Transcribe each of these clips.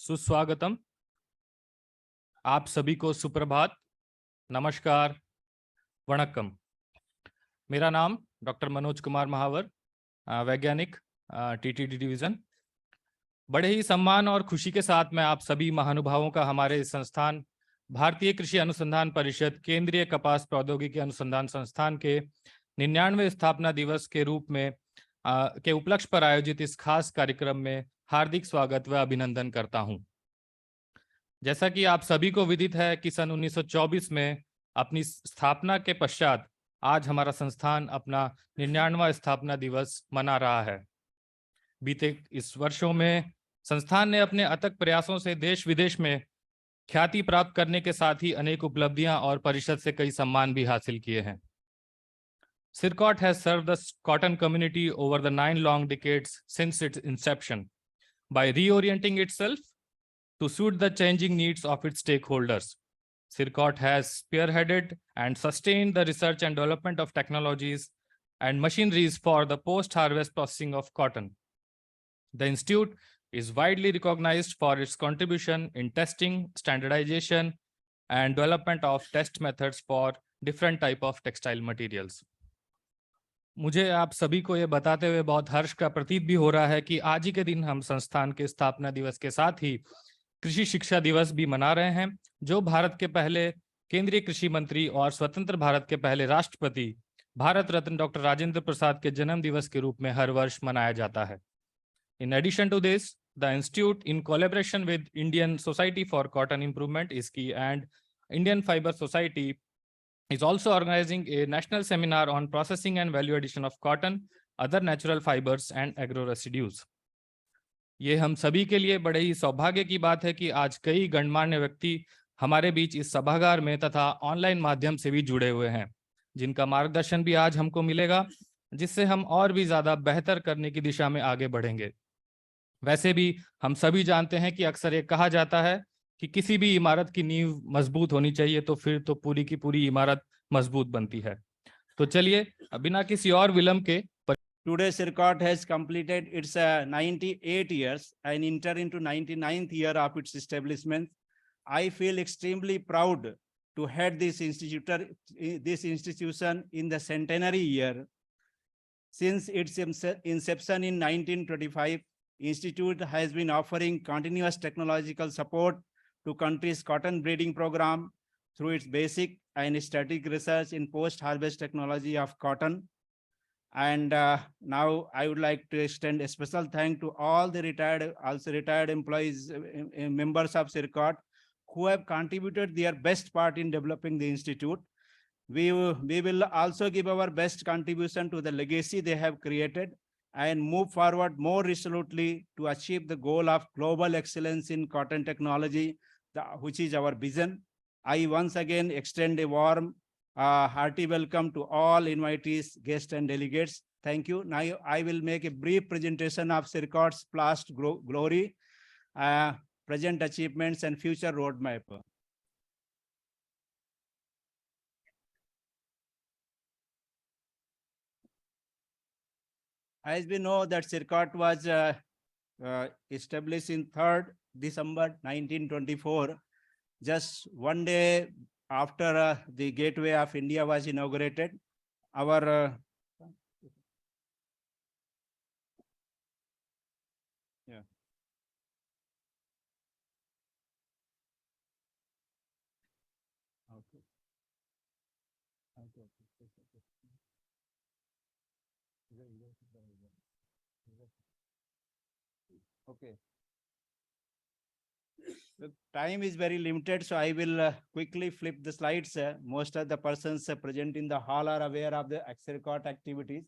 सुस्वागतम। आप सभी को सुप्रभात, नमस्कार, वणक्कम। मेरा नाम डॉक्टर मनोज कुमार महावर, वैज्ञानिक, टीटीडी डिवीजन। बड़े ही सम्मान और खुशी के साथ मैं आप सभी महानुभावों का हमारे संस्थान भारतीय कृषि अनुसंधान परिषद केंद्रीय कपास प्रौद्योगिकी अनुसंधान संस्थान के 99वें स्थापना दिवस के रूप में के उपलक्ष्य पर आयोजित इस खास कार्यक्रम में हार्दिक स्वागत व अभिनंदन करता हूं। जैसा कि आप सभी को विदित है कि सन 1924 में अपनी स्थापना के पश्चात आज हमारा संस्थान अपना 99वां स्थापना दिवस मना रहा है। बीते इस वर्षों में संस्थान ने अपने अथक प्रयासों से देश विदेश में ख्याति प्राप्त करने के साथ ही अनेक उपलब्धियां और परिषद से कई सम्मान भी हासिल किए हैं। CIRCOT has served the cotton community over the 9 long decades since its inception by reorienting itself to suit the changing needs of its stakeholders. CIRCOT has spearheaded and sustained the research and development of technologies and machineries for the post-harvest processing of cotton. The institute is widely recognized for its contribution in testing, standardization, and development of test methods for different type of textile materials. मुझे आप सभी को ये बताते हुए बहुत हर्ष का प्रतीत भी हो रहा है कि आज ही के दिन हम संस्थान के स्थापना दिवस के साथ ही कृषि शिक्षा दिवस भी मना रहे हैं, जो भारत के पहले केंद्रीय कृषि मंत्री और स्वतंत्र भारत के पहले राष्ट्रपति भारत रत्न डॉक्टर राजेंद्र प्रसाद के जन्म दिवस के रूप में हर वर्ष मनाया जाता है। In addition to this, the institute, in collaboration with Indian Society for Cotton Improvement (ISCI) and Indian Fiber Society, is also organizing a national seminar on processing and value addition of cotton, other natural fibers and agro residues. ये हम सभी के लिए बड़े ही सौभाग्य की बात है कि आज कई गणमान्य व्यक्ति हमारे बीच इस सभागार में तथा ऑनलाइन माध्यम से भी जुड़े हुए हैं, जिनका मार्गदर्शन भी आज हमको मिलेगा, जिससे हम और भी ज्यादा बेहतर करने की दिशा में आगे बढ़ेंगे। वैसे भी हम सभी जानते हैं कि अक्सर ये कहा जाता है कि किसी भी इमारत की नींव मजबूत होनी चाहिए, तो फिर तो पूरी की पूरी इमारत मजबूत बनती है। तो चलिए बिना किसी और विलंब के Today, CIRCOT has completed its 98 years and entered into 99th year of its establishment. I feel extremely proud to head this institution in the centenary year. Since its inception in 1925, Institute has been offering continuous technological support to country's cotton breeding program through its basic and strategic research in post-harvest technology of cotton. And now I would like to extend a special thanks to all the retired employees, members of CIRCOT, who have contributed their best part in developing the institute. We will also give our best contribution to the legacy they have created and move forward more resolutely to achieve the goal of global excellence in cotton technology, which is our vision. I once again extend a warm, hearty welcome to all invitees, guests, and delegates. Thank you. Now I will make a brief presentation of CIRCOT's past glory, present achievements, and future roadmap. As we know that CIRCOT was established in 3rd December 1924, just one day after the Gateway of India was inaugurated. Our Okay. The time is very limited, so I will quickly flip the slides. Most of the persons present in the hall are aware of the CIRCOT activities.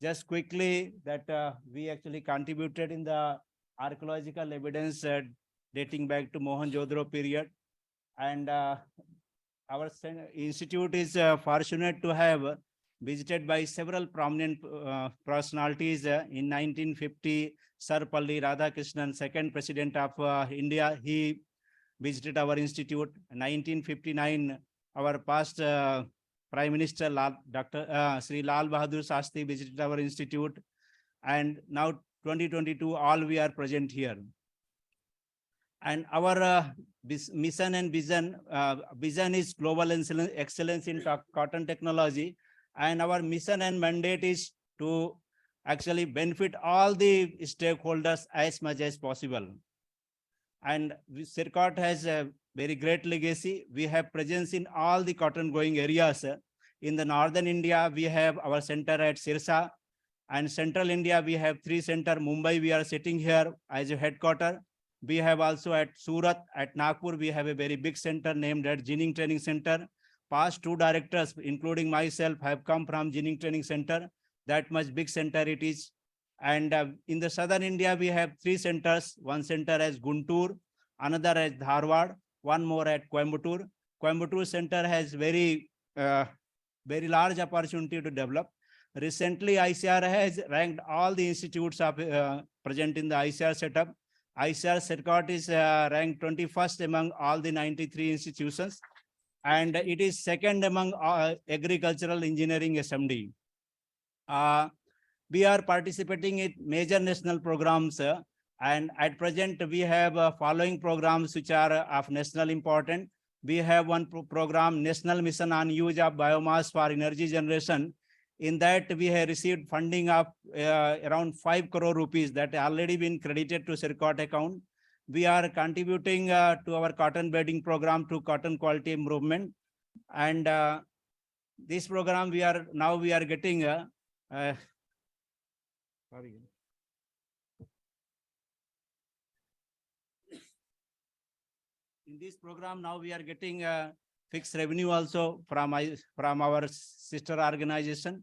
Just quickly that we actually contributed in the archaeological evidence dating back to Mohenjo-daro period. And our institute is fortunate to have visited by several prominent personalities. In 1950, Sir Palli Radhakrishnan, second president of India, he visited our institute. In 1959, our past Prime Minister Dr. Sri Lal Bahadur Shastri visited our institute. And now 2022, all we are present here. And our mission and vision is global excellence in cotton technology. And our mission and mandate is to actually benefit all the stakeholders as much as possible. And CIRCOT has a very great legacy. We have presence in all the cotton growing areas. In the northern India, we have our center at Sirsa, and central India, we have 3 center. Mumbai, we are sitting here as a headquarter. We have also at Surat, at Nagpur, we have a very big center named at Jining Training Center. Past 2 directors, including myself, have come from Jining Training Center. That much big center it is. And in the southern India, we have 3 centers. One center as Guntur, another at Dharwad, one more at Coimbatore. Coimbatore center has very large opportunity to develop. Recently, ICAR has ranked all the institutes of present in the ICAR setup. ICAR-CIRCOT is ranked 21st among all the 93 institutions, and it is second among agricultural engineering SMD. We are participating in major national programs, and at present we have following programs which are of national importance. We have one program, National Mission on Use of Biomass for Energy Generation. In that, we have received funding of around 5 crore rupees that already been credited to CIRCOT account. We are contributing to our cotton bedding program to cotton quality improvement. And this program we are getting in this program now we are getting fixed revenue also from our sister organization.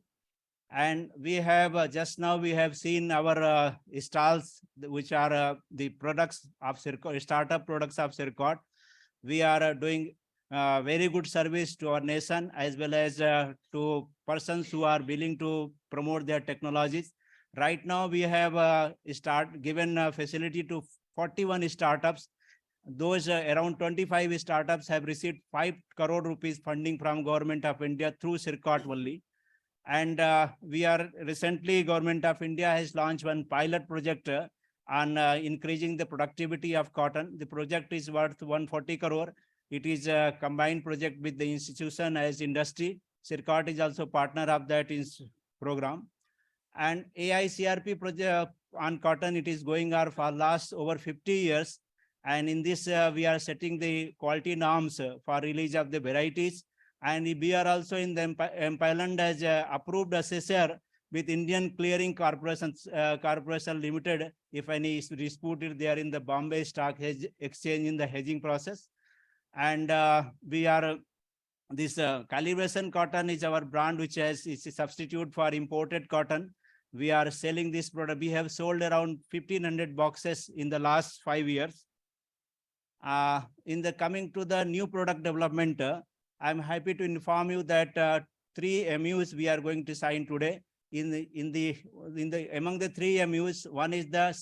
And we have just now we have seen our stalls, which are the products of CIRCOT, startup products of CIRCOT. We are doing very good service to our nation as well as to persons who are willing to promote their technologies. Right now we have given a facility to 41 startups. Those around 25 startups have received 5 crore rupees funding from Government of India through CIRCOT only. And we are recently, Government of India has launched one pilot project on increasing the productivity of cotton. The project is worth 140 crore. It is a combined project with the institution as industry. CIRCOT is also partner of that program. And AICRP project on cotton, it is going on for last over 50 years. And in this, we are setting the quality norms for release of the varieties. And we are also in the empaneled as approved assessor with Indian Clearing Corporation Limited. If any is disputed, they are in the Bombay Stock Exchange in the hedging process. And we are this calibration cotton is our brand, which is a substitute for imported cotton. We are selling this product. We have sold around 1,500 boxes in the last 5 years. In the coming to the new product development, I'm happy to inform you that 3 MUs we are going to sign today. Among the 3 MUs, one is the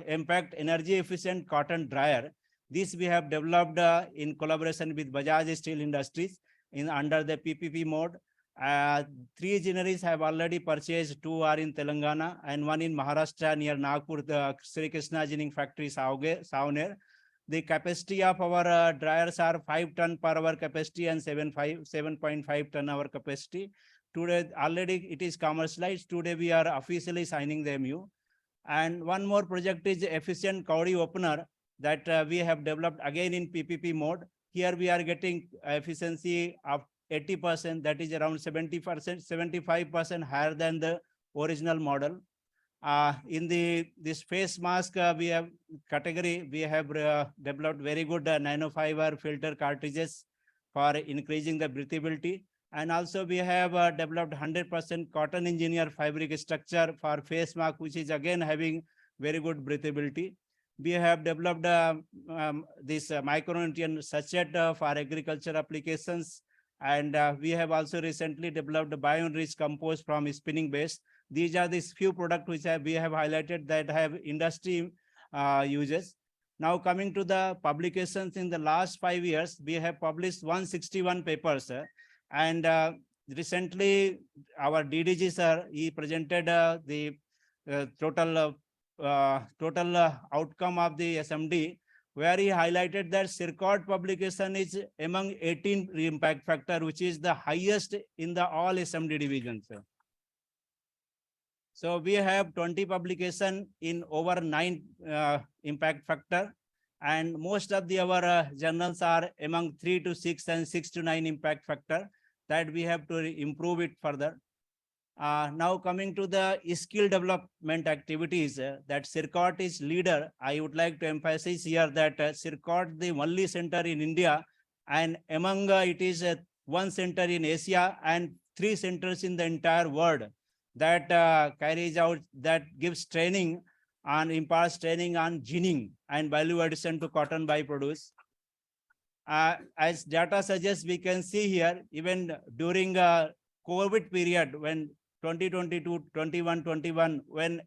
impact energy efficient cotton dryer. This we have developed in collaboration with Bajaj Steel Industries under the PPP mode. 3 engineers have already purchased. 2 are in Telangana and 1 in Maharashtra near Nagpur, the Sri Krishna Ginning Factory, Savner. The capacity of our dryers are 5 ton per hour capacity and 7.5 ton hour capacity. Today, already it is commercialized. Today, we are officially signing the MU. And one more project is efficient cowrie opener that we have developed again in PPP mode. Here we are getting efficiency of 80%, that is around 70%, 75% higher than the original model. In this face mask we have category, we have developed very good nanofiber filter cartridges for increasing the breathability. And also we have developed 100% cotton engineer fabric structure for face mask, which is again having very good breathability. We have developed this micronutrient sachet for agriculture applications. And we have also recently developed bio-enriched compost from spinning base. These are these few products which we have highlighted that have industry uses. Now coming to the publications, in the last 5 years, we have published 161 papers. And recently our DDG sir, he presented the total total outcome of the SMD, where he highlighted that CIRCOT publication is among 18 impact factor, which is the highest in the all SMD divisions. So we have 20 publication in over 9 impact factor, and most of our journals are among 3 to 6 and 6 to 9 impact factor, that we have to improve it further. Now coming to the skill development activities that CIRCOT is leader, I would like to emphasize here that CIRCOT the only center in India, and among it is one center in Asia and 3 centers in the entire world that carries out, that gives training and imparts training on ginning and value addition to cotton byproducts. As data suggests, we can see here, even during COVID period, when 2022, 21, when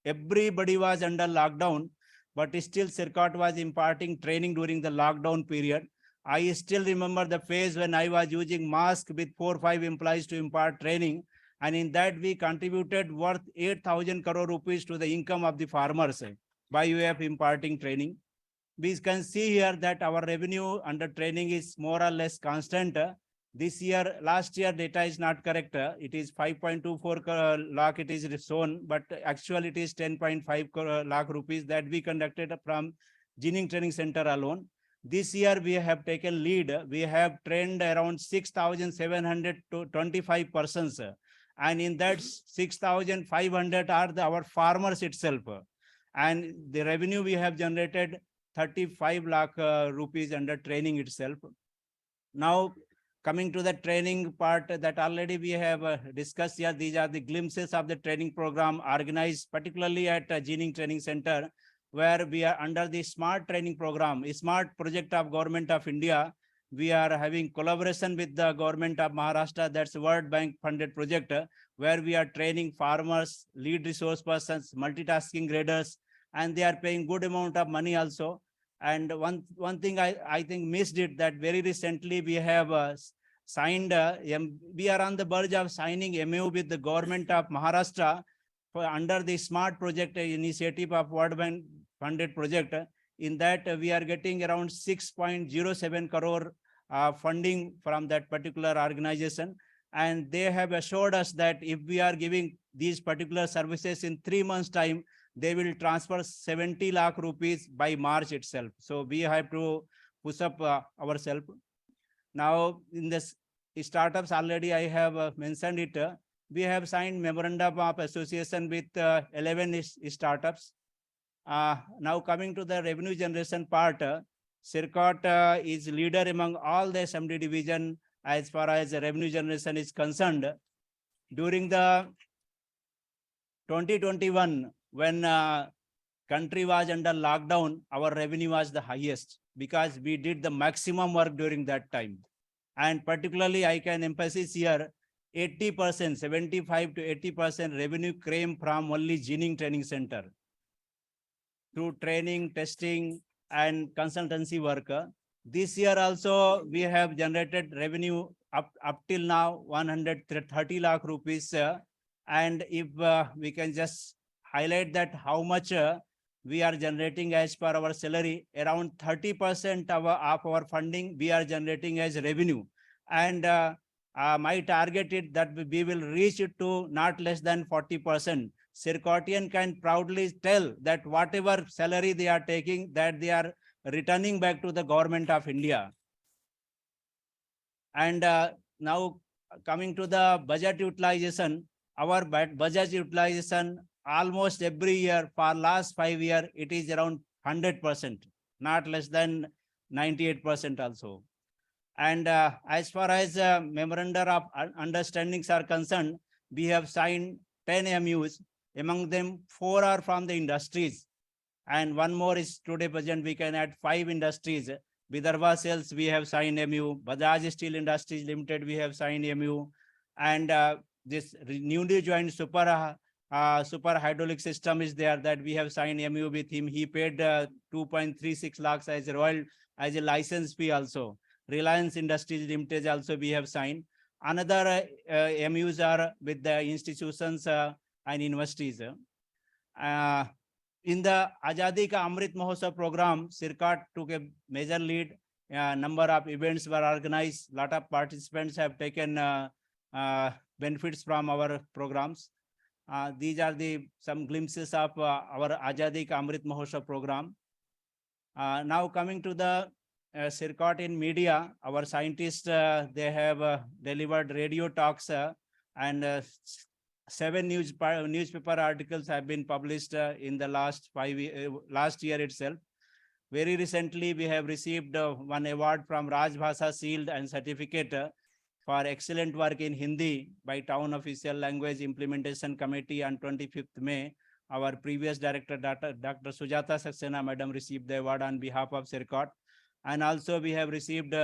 everybody was under lockdown, but still CIRCOT was imparting training during the lockdown period. I still remember the phase when I was using mask with 4 or 5 employees to impart training. And in that we contributed worth 8,000 crore rupees to the income of the farmers by way of imparting training. We can see here that our revenue under training is more or less constant. This year, last year data is not correct. It is 5.24 lakh it is shown, but actually it is 10.5 lakh rupees that we conducted from ginning training center alone. This year we have taken lead. We have trained around 6,725 persons. And in that 6,500 are our farmers itself. And the revenue we have generated 35 lakh rupees under training itself. Now, coming to the training part that already we have discussed here, these are the glimpses of the training program organized particularly at Ginning Training Center, where we are under the SMART training program, a SMART project of Government of India. We are having collaboration with the Government of Maharashtra, that's World Bank funded project, where we are training farmers, lead resource persons, multitasking graders, and they are paying good amount of money also. And one thing I think missed it, that very recently we have signed, we are on the verge of signing MOU with the Government of Maharashtra for under the SMART project initiative of World Bank funded project. In that we are getting around 6.07 crore funding from that particular organization. And they have assured us that if we are giving these particular services in 3 months time, they will transfer 70 lakh rupees by March itself. So we have to push up ourselves. Now in this startups, already I have mentioned it. We have signed memorandum of association with 11 startups. Now coming to the revenue generation part, CIRCOT is leader among all the SMD division as far as revenue generation is concerned. During the 2021, when country was under lockdown, our revenue was the highest because we did the maximum work during that time. And particularly I can emphasize here, 80%, 75 to 80% revenue came from only Ginning Training Center. Through training, testing, and consultancy work. This year also we have generated revenue up till now 130 lakh rupees. And if we can just highlight that how much we are generating as per our salary, around 30% of our funding we are generating as revenue. And my target is that we will reach it to not less than 40%. CIRCOTian can proudly tell that whatever salary they are taking, that they are returning back to the Government of India. And now coming to the budget utilization, our budget utilization almost every year for last 5 years, it is around 100%, not less than 98% also. And as far as memorandum of understandings are concerned, we have signed 10 MUs. Among them, 4 are from the industries. And one more is today present, we can add 5 industries. Vidarbha Cells, we have signed MU. Bajaj Steel Industries Limited, we have signed MU. And this newly joined super hydraulic system is there, that we have signed MU with him. He paid 2.36 lakhs as a license fee also. Reliance Industries Limited also we have signed. Another MUs are with the institutions and universities. In the Azadi Ka Amrit Mahotsav program, CIRCOT took a major lead. Number of events were organized. Lot of participants have taken benefits from our programs. These are some glimpses of our Azadi Ka Amrit Mahotsav program. Now coming to the CIRCOT in media, our scientists, they have delivered radio talks and 7 newspaper articles have been published in the last year itself. Very recently, we have received one award from Raj Bhasha Shield and Certificate for excellent work in Hindi by Town Official Language Implementation Committee on 25th May. Our previous director, Dr. Sujata Saxena, Madam, received the award on behalf of CIRCOT. And also we have received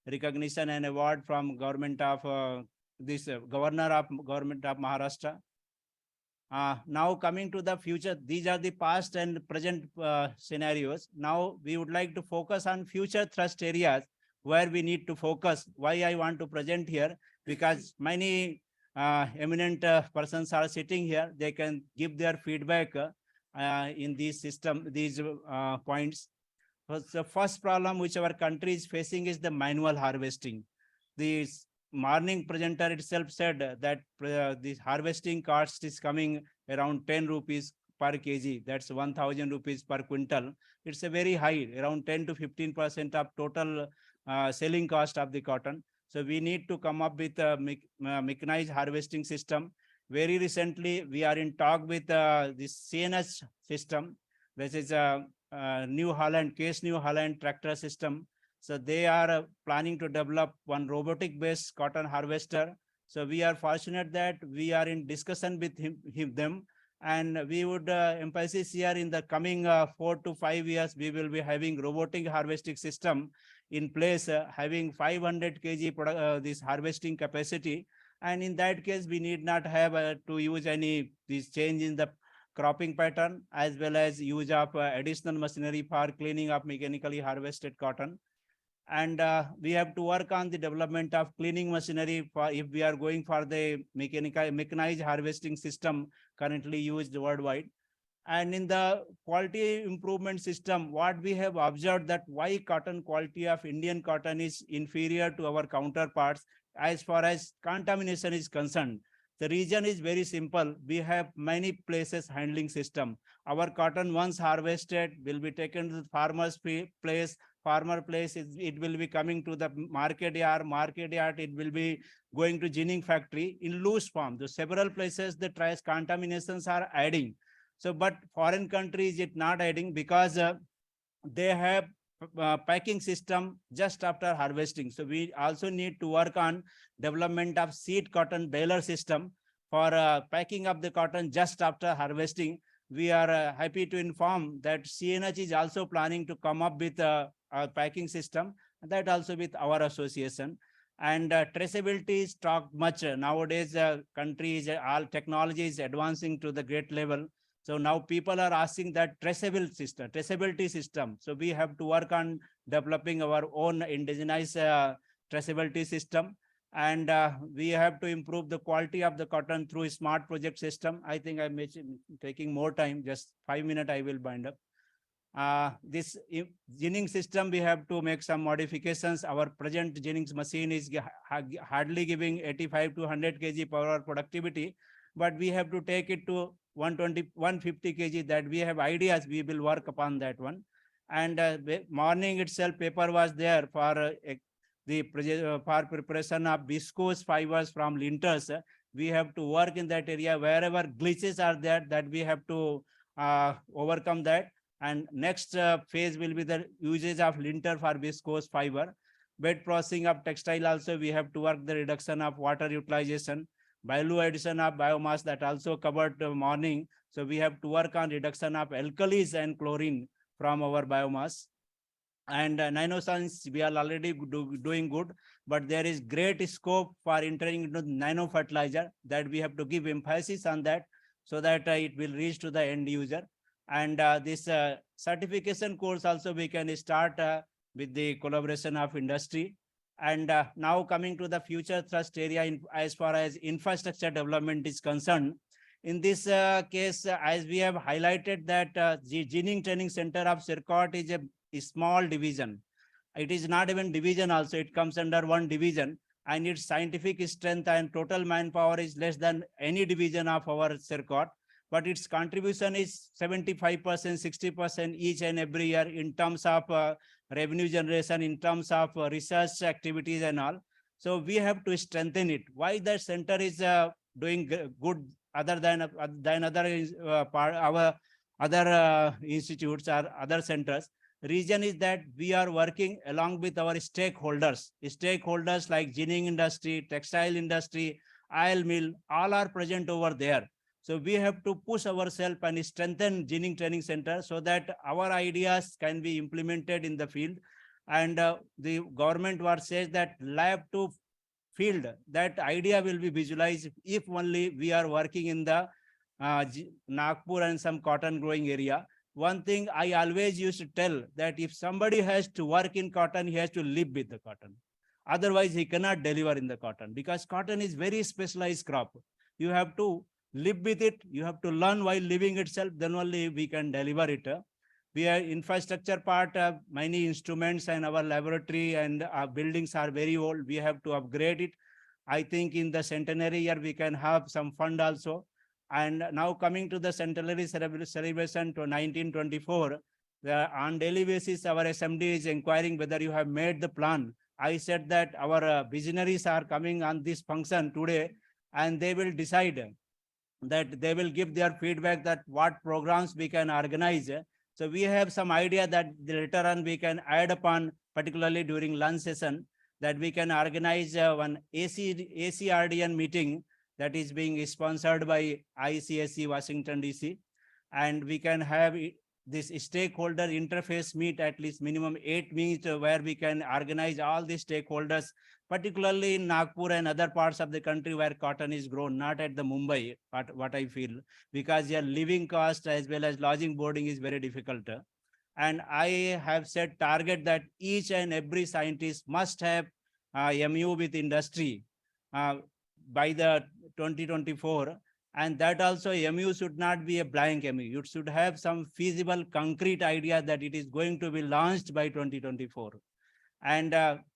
recognition and award from government of Governor of Government of Maharashtra. Now coming to the future, these are the past and present scenarios. Now we would like to focus on future thrust areas where we need to focus. Why I want to present here? Because many eminent persons are sitting here. They can give their feedback in these points. So the first problem which our country is facing is the manual harvesting. This morning presenter itself said that this harvesting cost is coming around 10 rupees per kg. That's 1,000 rupees per quintal. It's a very high, around 10 to 15% of total selling cost of the cotton. So we need to come up with a mechanized harvesting system. Very recently, we are in talk with this CNH system. This is a New Holland, Case New Holland tractor system. So they are planning to develop one robotic-based cotton harvester. So we are fortunate that we are in discussion with them, and we would emphasize here in the coming 4 to 5 years, we will be having robotic harvesting system in place, having 500 kg this harvesting capacity. And in that case, we need not have to use any this change in the cropping pattern, as well as use of additional machinery for cleaning of mechanically harvested cotton. And we have to work on the development of cleaning machinery for if we are going for the mechanized harvesting system currently used worldwide. And in the quality improvement system, what we have observed that why cotton quality of Indian cotton is inferior to our counterparts as far as contamination is concerned. The reason is very simple. We have many places handling system. Our cotton once harvested will be taken to the farmer's place. Farmer place, it will be coming to the market yard. It will be going to ginning factory in loose form. So several places the trace contaminations are adding. So, but foreign countries it not adding because they have packing system just after harvesting. So we also need to work on development of seed cotton baler system for packing up the cotton just after harvesting. We are happy to inform that CNH is also planning to come up with a packing system, that also with our association. And traceability is talked much. Nowadays, countries, all technology is advancing to the great level. So now people are asking that traceability system. So we have to work on developing our own indigenous traceability system. And we have to improve the quality of the cotton through a smart project system. I think I'm taking more time, just 5 minutes I will bind up. This ginning system, we have to make some modifications. Our present ginning machine is hardly giving 85 to 100 kg per hour productivity, but we have to take it to 120, 150 kg. That we have ideas, we will work upon that one. And morning itself, paper was there for for preparation of viscose fibers from linters. We have to work in that area. Wherever glitches are there, that we have to overcome that. And next phase will be the usage of linter for viscose fiber. Bed processing of textile also, we have to work the reduction of water utilization. Value addition of biomass, that also covered morning. So we have to work on reduction of alkalis and chlorine from our biomass. And nanoscience, we are already doing good, but there is great scope for entering into nano fertilizer, that we have to give emphasis on that, so that it will reach to the end user. And this certification course also we can start with the collaboration of industry. And now coming to the future thrust area, as far as infrastructure development is concerned, In this case, as we have highlighted that the Ginning Training Center of CIRCOT is a small division. It is not even division also, it comes under one division, and its scientific strength and total manpower is less than any division of our CIRCOT, but its contribution is 75%, 60% each and every year in terms of revenue generation, in terms of research activities and all. So we have to strengthen it. Why that center is doing good other than other our other institutes or other centers? Reason is that we are working along with our stakeholders like ginning industry, textile industry, oil mill, all are present over there. So we have to push ourselves and strengthen ginning training center so that our ideas can be implemented in the field. And the government was says that lab to field, that idea will be visualized if only we are working in the Nagpur and some cotton growing area. One thing I always used to tell, that if somebody has to work in cotton, he has to live with the cotton. Otherwise, he cannot deliver in the cotton, because cotton is very specialized crop. You have to live with it. You have to learn while living itself. Then only we can deliver it. We have infrastructure part, many instruments and our laboratory and our buildings are very old. We have to upgrade it. I think in the centenary year, we can have some fund also. And now coming to the centenary celebration to 1924, on daily basis, our SMD is inquiring whether you have made the plan. I said that our visionaries are coming on this function today, and they will decide that they will give their feedback that what programs we can organize. So we have some idea that later on we can add upon, particularly during lunch session, that we can organize one ACRDN meeting that is being sponsored by ICAR-CIRCOT Washington DC, and we can have this stakeholder interface meet, at least minimum 8 meets, where we can organize all the stakeholders, particularly in Nagpur and other parts of the country where cotton is grown, not at the Mumbai, but what I feel, because your living cost as well as lodging boarding is very difficult. And I have set target that each and every scientist must have MU with industry by the 2024. And that also MU should not be a blank MU. It should have some feasible, concrete idea that it is going to be launched by 2024. And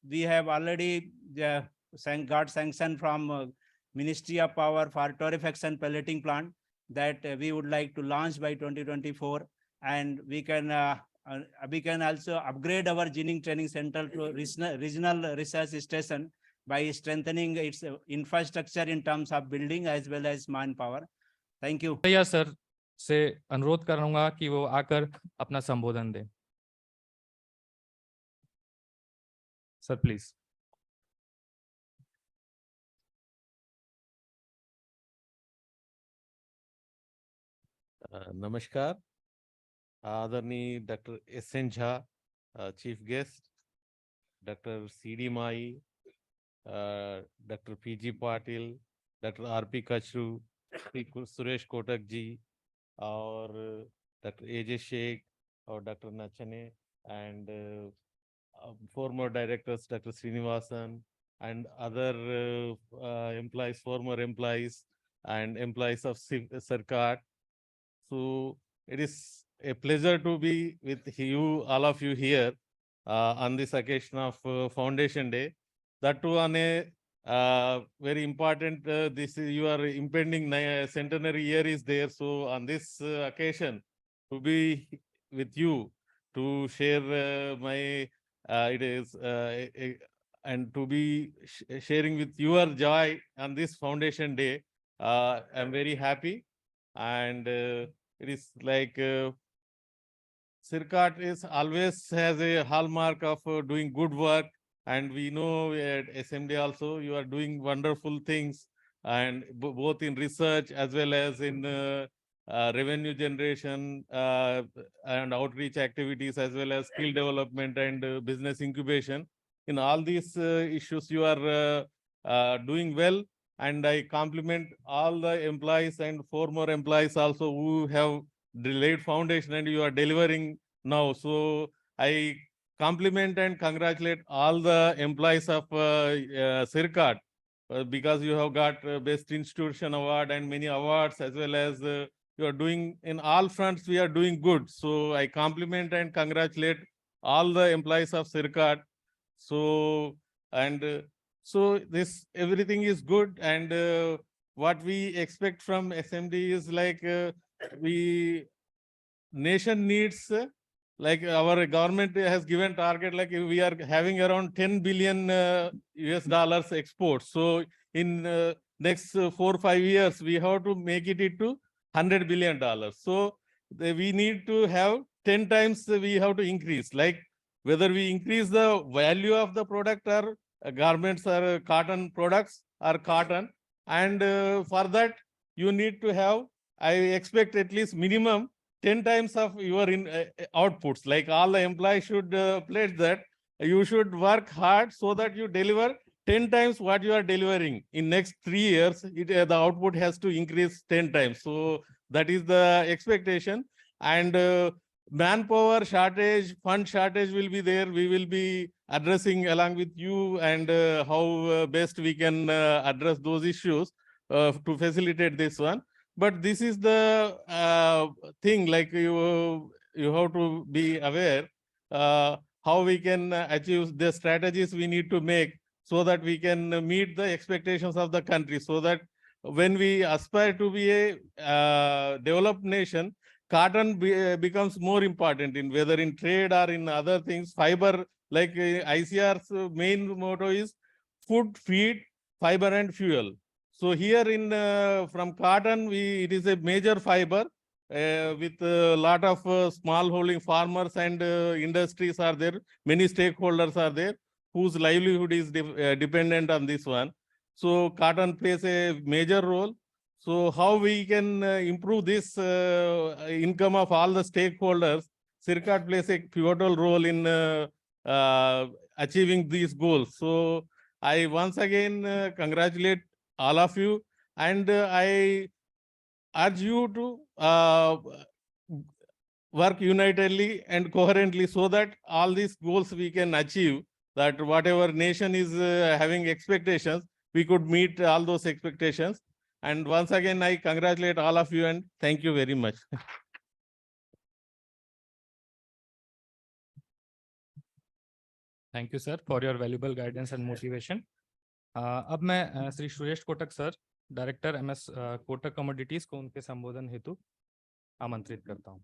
we have already got sanction from Ministry of Power for torrefaction pelleting plant that we would like to launch by 2024. And we can also upgrade our ginning training center to regional research station by strengthening its infrastructure in terms of building as well as manpower. Thank you. भैया sir से अनुरोध करूंगा कि वो आकर अपना संबोधन दें. Sir please. नमस्कार. आदरणीय doctor SN Jha, chief guest, doctor CD Mai, doctor PG Patil, doctor RP Kachru, Suresh Kotak ji, और डॉक्टर AJ शेख और doctor Nachane, and former directors Dr. Srinivasan and other employees, former employees and employees of CIRCOT. So it is a pleasure to be with you, all of you here on this occasion of Foundation Day. That too on a very important, this is your impending centenary year is there. So on this occasion, to be with you, to share my it is and to be sharing with your joy on this Foundation Day. I'm very happy, and it is like CIRCOT is always has a hallmark of doing good work, and we know at SMD also you are doing wonderful things, and both in research as well as in revenue generation and outreach activities, as well as skill development and business incubation. In all these issues, you are doing well, and I compliment all the employees and former employees also who have delayed foundation and you are delivering now. So I compliment and congratulate all the employees of CIRCOT because you have got Best Institution Award and many awards, as well as you are doing in all fronts, we are doing good. So I compliment and congratulate all the employees of CIRCOT. So, and so this everything is good. And what we expect from SMD is like we nation needs like our government has given target, like we are having around 10 billion US dollars exports. So in next 4 or 5 years, we have to make it into $100 billion. So we need to have 10 times we have to increase, like whether we increase the value of the product or garments or cotton products or cotton. And for that, you need to have, I expect at least minimum 10 times of your outputs. Like all the employees should pledge that you should work hard so that you deliver 10 times what you are delivering. In next 3 years, the output has to increase 10 times. So that is the expectation. And manpower shortage, fund shortage will be there. We will be addressing along with you, and how best we can address those issues to facilitate this one. But this is the thing, like you have to be aware how we can achieve the strategies we need to make so that we can meet the expectations of the country, so that when we aspire to be a developed nation, cotton becomes more important in whether in trade or in other things. Fiber, like ICR's main motto is food, feed, fiber and fuel. So here in from cotton, it is a major fiber with a lot of small holding farmers and industries are there. Many stakeholders are there whose livelihood is dependent on this one. So cotton plays a major role. So how we can improve this income of all the stakeholders? CIRCOT plays a pivotal role in achieving these goals. So I once again congratulate all of you, and I urge you to work unitedly and coherently so that all these goals we can achieve, that whatever nation is having expectations, we could meet all those expectations. And once again, I congratulate all of you and thank you very much. Thank you sir for your valuable guidance and motivation. अब मैं Shri Suresh Kotak sir, director MS Kotak commodities को उनके संबोधन हेतु आमंत्रित करता हूं।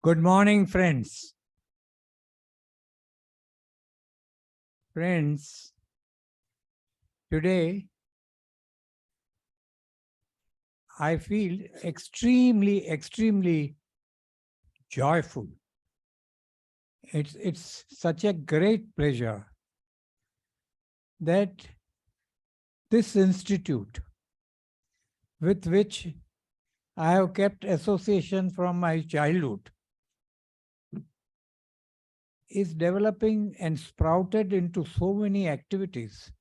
Good morning, friends. Friends, today I feel extremely joyful. It's such a great pleasure that this institute, with which I have kept association from my childhood, is developing and sprouted into so many activities.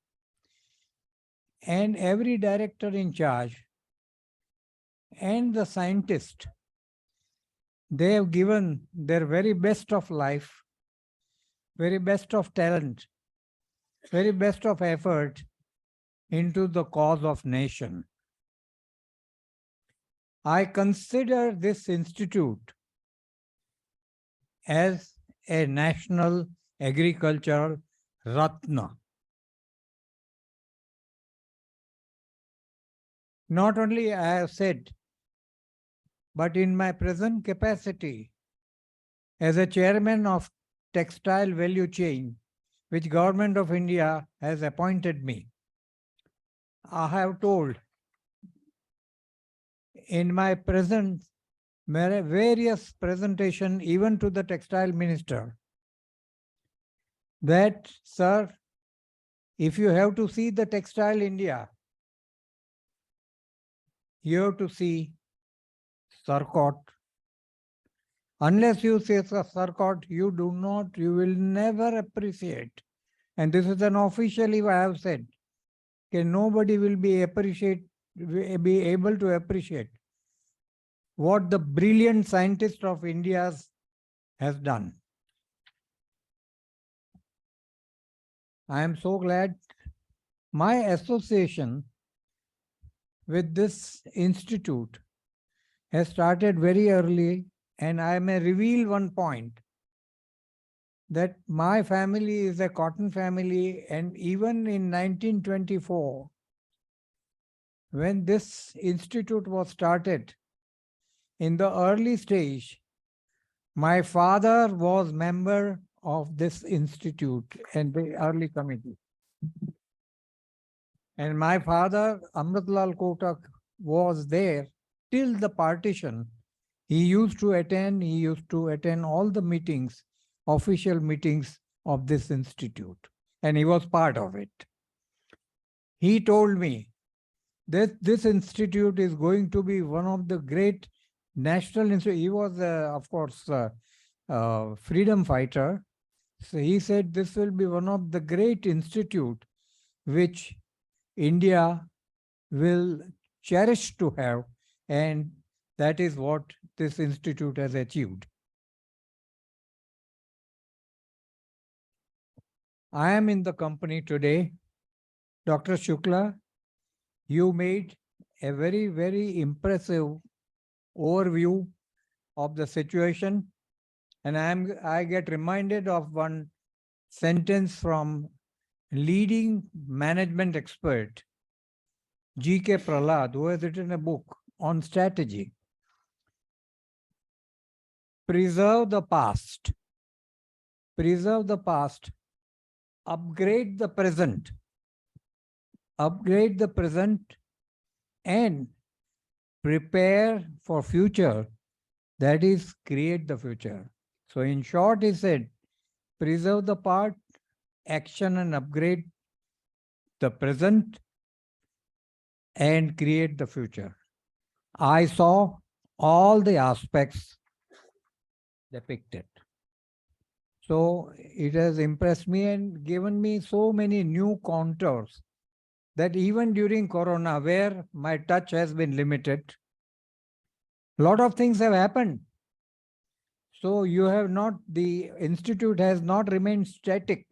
And every director in charge and the scientist, they have given their very best of life, very best of talent, very best of effort into the cause of nation. I consider this institute as a national agricultural Ratna. Not only I have said, but in my present capacity as a chairman of textile value chain, which Government of India has appointed me, I have told in my present various presentation, even to the textile minister, that, sir, if you have to see the textile India, you have to see CIRCOT. Unless you say CIRCOT, you will never appreciate. And this is an officially I have said, okay, nobody will be able to appreciate what the brilliant scientist of India has done. I am so glad my association with this institute has started very early, and I may reveal one point that my family is a cotton family, and even in 1924, when this institute was started, in the early stage, my father was member of this institute and the early committee. And my father, Amritlal Kotak, was there till the partition. He used to attend all the meetings, official meetings of this institute, and he was part of it. He told me that this institute is going to be one of the great national institutes. He was, of course, freedom fighter. So he said this will be one of the great institute which India will cherish to have, and that is what this institute has achieved. I am in the company today. Dr. Shukla, you made a very, very impressive overview of the situation. And I get reminded of one sentence from leading management expert, G.K. Prahlad, who has written a book on strategy. Preserve the past. Preserve the past. Upgrade the present. Upgrade the present and prepare for future. That is, create the future. So in short, he said, preserve the past, action and upgrade the present, and create the future. I saw all the aspects depicted. So it has impressed me and given me so many new contours that even during Corona, where my touch has been limited, a lot of things have happened. So you have not, the institute has not remained static,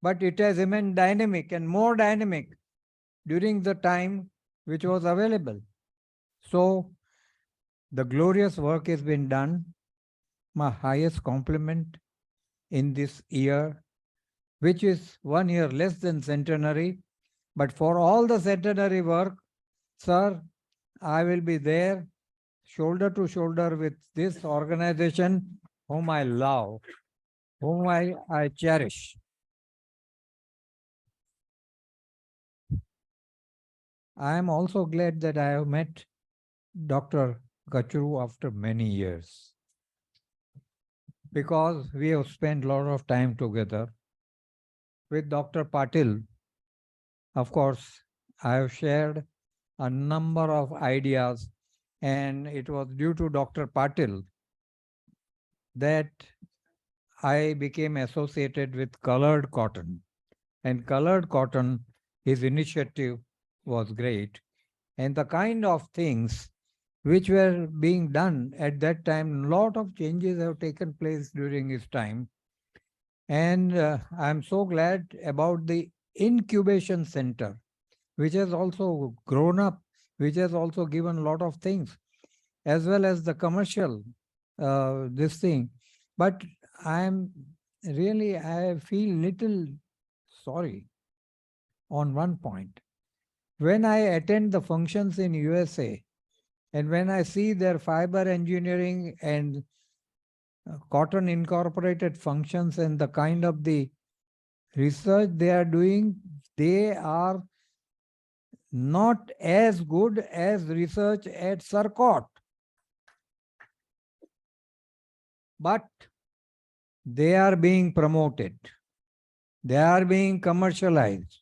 but it has remained dynamic and more dynamic during the time which was available. So the glorious work has been done. My highest compliment in this year, which is 1 year less than centenary, but for all the centenary work, sir, I will be there shoulder to shoulder with this organization whom I love, whom I cherish. I am also glad that I have met Dr. Gachru after many years, because we have spent a lot of time together. With Dr. Patil, of course, I have shared a number of ideas, and it was due to Dr. Patil that I became associated with Colored Cotton. And Colored Cotton, his initiative was great. And the kind of things which were being done at that time, a lot of changes have taken place during his time. And I'm so glad about the incubation center, which has also grown up, which has also given a lot of things, as well as the commercial, this thing. But I feel little sorry on one point. When I attend the functions in USA, and when I see their fiber engineering and cotton incorporated functions and the kind of the research they are doing, they are not as good as research at CIRCOT. But they are being promoted. They are being commercialized.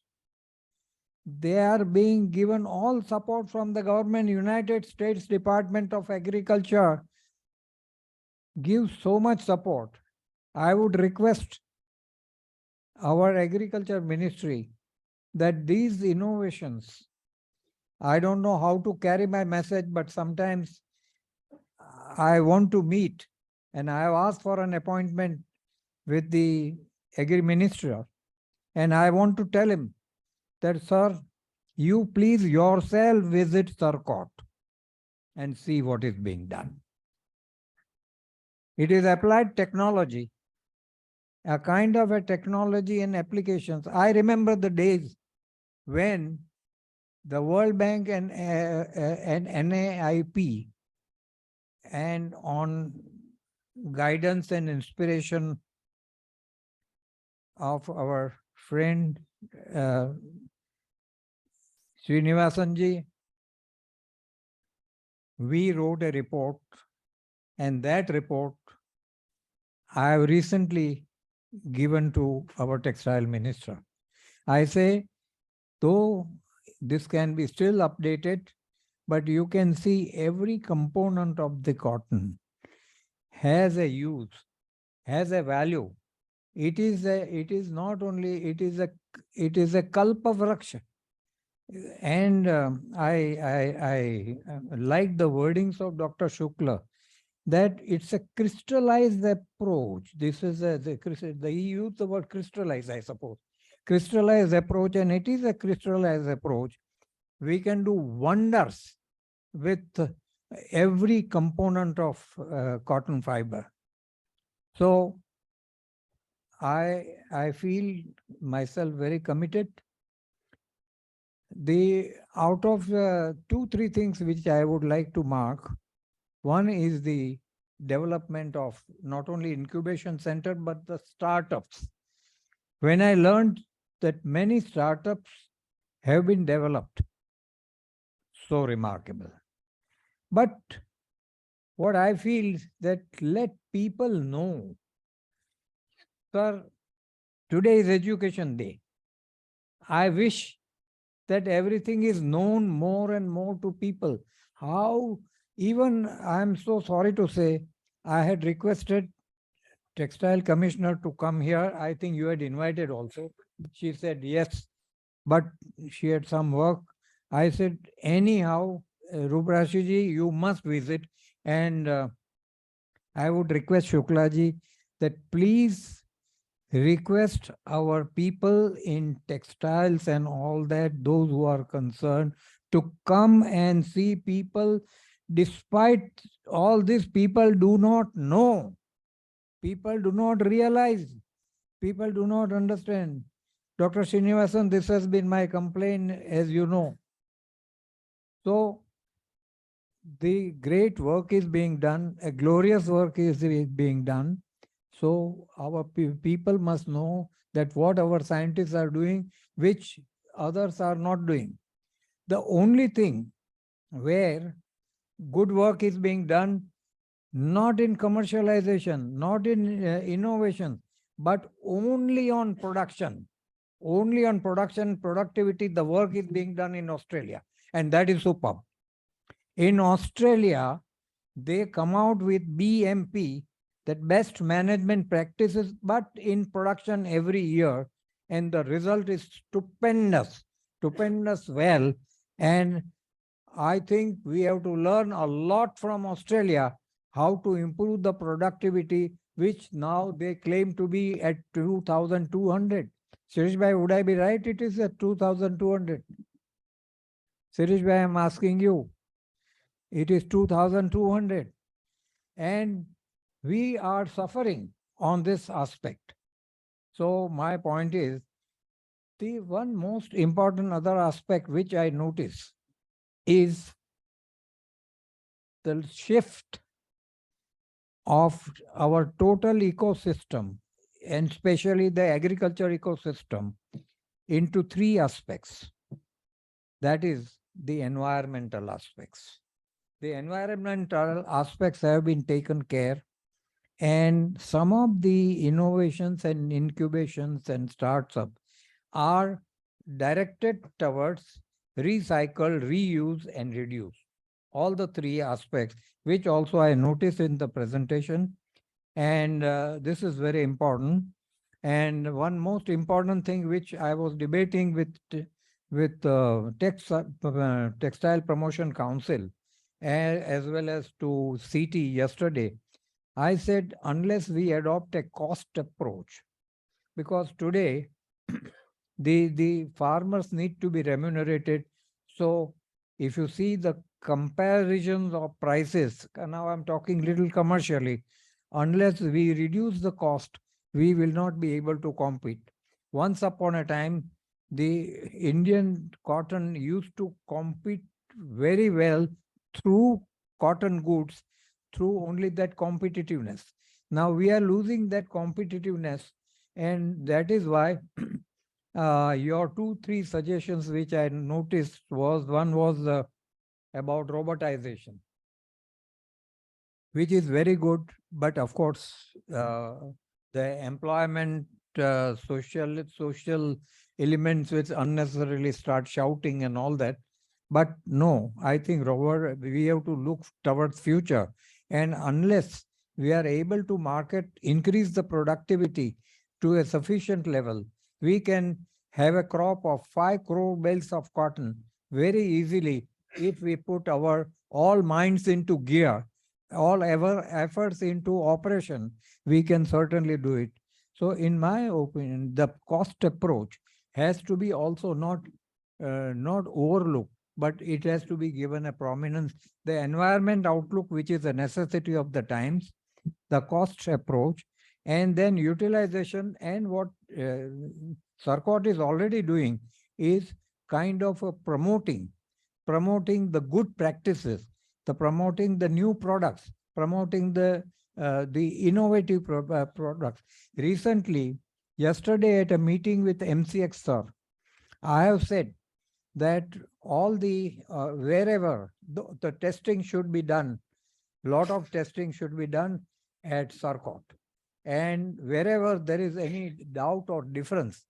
They are being given all support from the government. United States Department of Agriculture gives so much support. I would request our agriculture ministry that these innovations, I don't know how to carry my message, but sometimes I want to meet, and I have asked for an appointment with the agri minister And I want to tell him that, sir, you please yourself visit CIRCOT and see what is being done. It is applied technology, a kind of a technology and applications. I remember the days when the World Bank and NAIP, and on guidance and inspiration of our friend Srinivasanji, we wrote a report, and that report I have recently given to our textile minister. I say, though this can be still updated, but you can see every component of the cotton has a use, has a value. It is not only, it is a kalpa vraksha. And I like the wordings of Dr. Shukla, that it's a crystallized approach. This is he used the word crystallize, I suppose. Crystallized approach, and it is a crystallized approach. We can do wonders with every component of cotton fiber. So I feel myself very committed. Out of 2-3 things which I would like to mark, one is the development of not only incubation center, but the startups. When I learned that many startups have been developed, so remarkable. But what I feel is that let people know. Sir, today is Education Day. I wish that everything is known more and more to people. How, even I'm so sorry to say, I had requested Textile Commissioner to come here. I think you had invited also. She said yes, but she had some work. I said, anyhow, Ruprashi ji, you must visit. And I would request Shuklaji that please request our people in textiles and all that, those who are concerned, to come and see people. Despite all this, people do not know. People do not realize. People do not understand. Dr. Srinivasan, this has been my complaint, as you know. So the great work is being done, a glorious work is being done. So our people must know that what our scientists are doing, which others are not doing. The only thing where good work is being done, not in commercialization, not in innovation, but only on production. Only on production, productivity, the work is being done in Australia. And that is superb. In Australia, they come out with BMP, that best management practices, but in production every year. And the result is stupendous, stupendous well. And I think we have to learn a lot from Australia, how to improve the productivity, which now they claim to be at 2,200. Shirish bhai, would I be right? It is at 2,200. Shirish bhai, I'm asking you. It is 2,200. And we are suffering on this aspect. So my point is, the one most important other aspect which I notice is the shift of our total ecosystem, and especially the agriculture ecosystem, into 3 aspects. That is the environmental aspects. The environmental aspects have been taken care, and some of the innovations and incubations and startups are directed towards recycle, reuse, and reduce. All the 3 aspects, which also I noticed in the presentation. And this is very important. And one most important thing which I was debating with Textile Promotion Council, as well as to CT yesterday, I said, unless we adopt a cost approach, because today The farmers need to be remunerated. So if you see the comparisons of prices, now I'm talking little commercially, unless we reduce the cost, we will not be able to compete. Once upon a time, the Indian cotton used to compete very well through cotton goods, through only that competitiveness. Now we are losing that competitiveness, and that is why your 2-3 suggestions which I noticed was, one was about robotization, which is very good, but of course the employment social elements which unnecessarily start shouting and all that. But no, I think we have to look towards future, and unless we are able to increase the productivity to a sufficient level, we can have a crop of 5 crore bales of cotton very easily if we put our all minds into gear, all our efforts into operation. We can certainly do it. So in my opinion, the cost approach has to be also not overlooked, but it has to be given a prominence. The environment outlook, which is a necessity of the times, the cost approach, and then utilization. And what CIRCOT is already doing is kind of promoting the good practices, promoting the new products, promoting the innovative products. Recently, yesterday at a meeting with MCX sir, I have said that all the wherever the testing should be done, lot of testing should be done at CIRCOT. And wherever there is any doubt or difference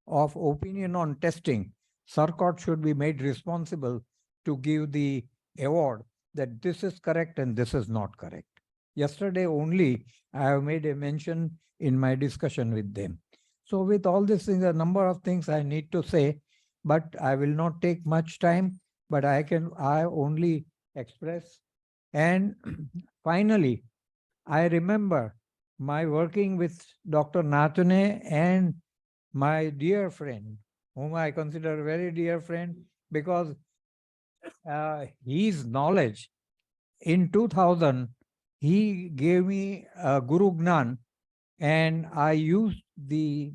of opinion on testing, CIRCOT should be made responsible to give the award that this is correct and this is not correct. Yesterday only, I have made a mention in my discussion with them. So with all these things, a number of things I need to say, but I will not take much time, but I only express. And finally, I remember my working with Dr. Nathune and my dear friend, whom I consider a very dear friend, because his knowledge in 2000, he gave me a Guru Gnan, and I used the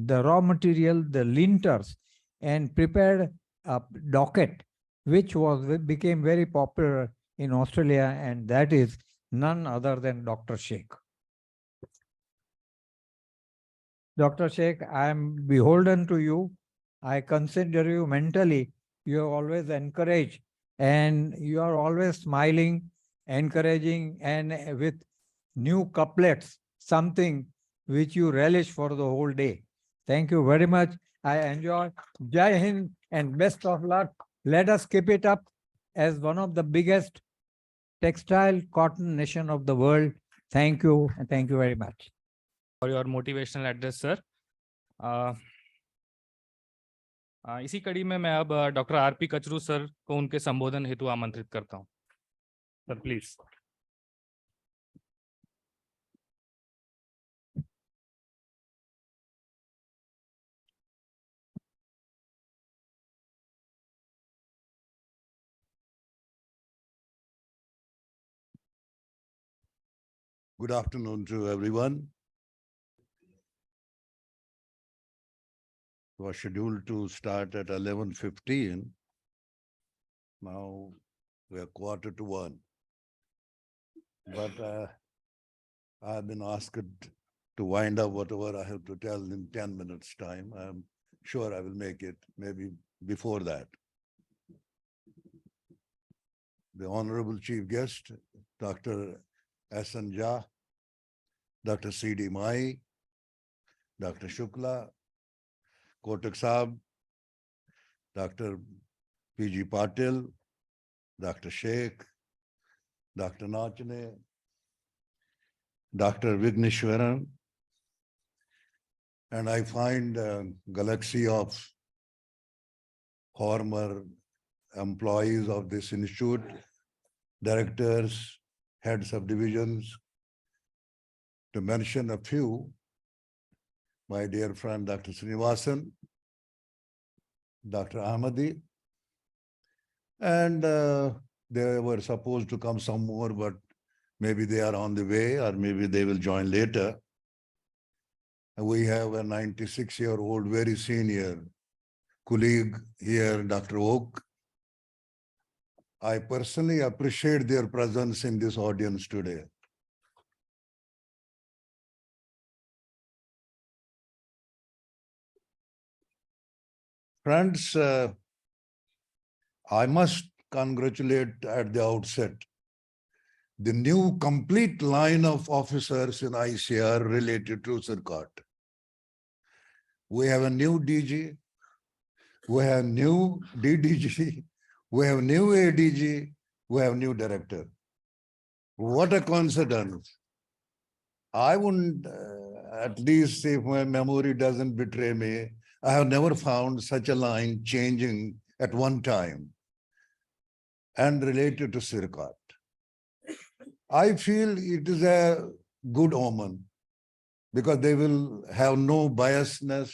raw material, the linters, and prepared a docket, which became very popular in Australia, and that is none other than Dr. Sheikh. Dr. Sheikh, I am beholden to you. I consider you mentally. You have always encouraged, and you are always smiling, encouraging, and with new couplets, something which you relish for the whole day. Thank you very much. I enjoy. Jai Hind and best of luck. Let us keep it up as one of the biggest textile cotton nation of the world. Thank you, and thank you very much. For your motivational address, sir. इसी कड़ी में मैं अब doctor RP Kachru sir को उनके संबोधन हेतु आमंत्रित करता हूं. Sir please. Good afternoon to everyone. We was scheduled to start at 11:15. Now we are 1:45. But I've been asked to wind up whatever I have to tell in 10 minutes time. I'm sure I will make it, maybe before that. The Honorable Chief Guest, Dr. S.N. Jha, Dr. C.D. Mai, Dr. Shukla, Kotak Saab, Dr. P.G. Patil, Dr. Sheikh, Dr. Nachne, Dr. Vigneshwaran, and I find a galaxy of former employees of this institute, directors, heads of divisions. To mention a few, my dear friend, Dr. Srinivasan, Dr. Ahmadi. And they were supposed to come some more, but maybe they are on the way or maybe they will join later. We have a 96-year-old, very senior colleague here, Dr. Oak. I personally appreciate their presence in this audience today. Friends, I must congratulate at the outset the new complete line of officers in ICR related to CIRCOT. We have a new DG, we have new DDG, we have new ADG, we have new director. What a coincidence. I wouldn't, at least if my memory doesn't betray me, I have never found such a line changing at one time and related to CIRCOT. I feel it is a good omen because they will have no biasness,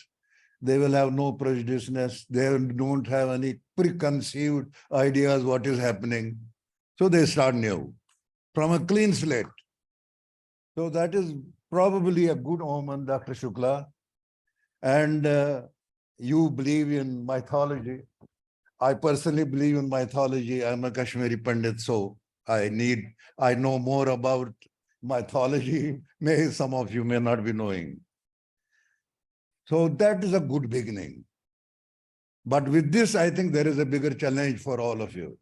they will have no prejudiceness, they don't have any preconceived ideas what is happening. So they start new from a clean slate. So that is probably a good omen, Dr. Shukla. And you believe in mythology. I personally believe in mythology. I'm a Kashmiri Pandit, so I know more about mythology. Some of you may not be knowing. So that is a good beginning. But with this, I think there is a bigger challenge for all of you.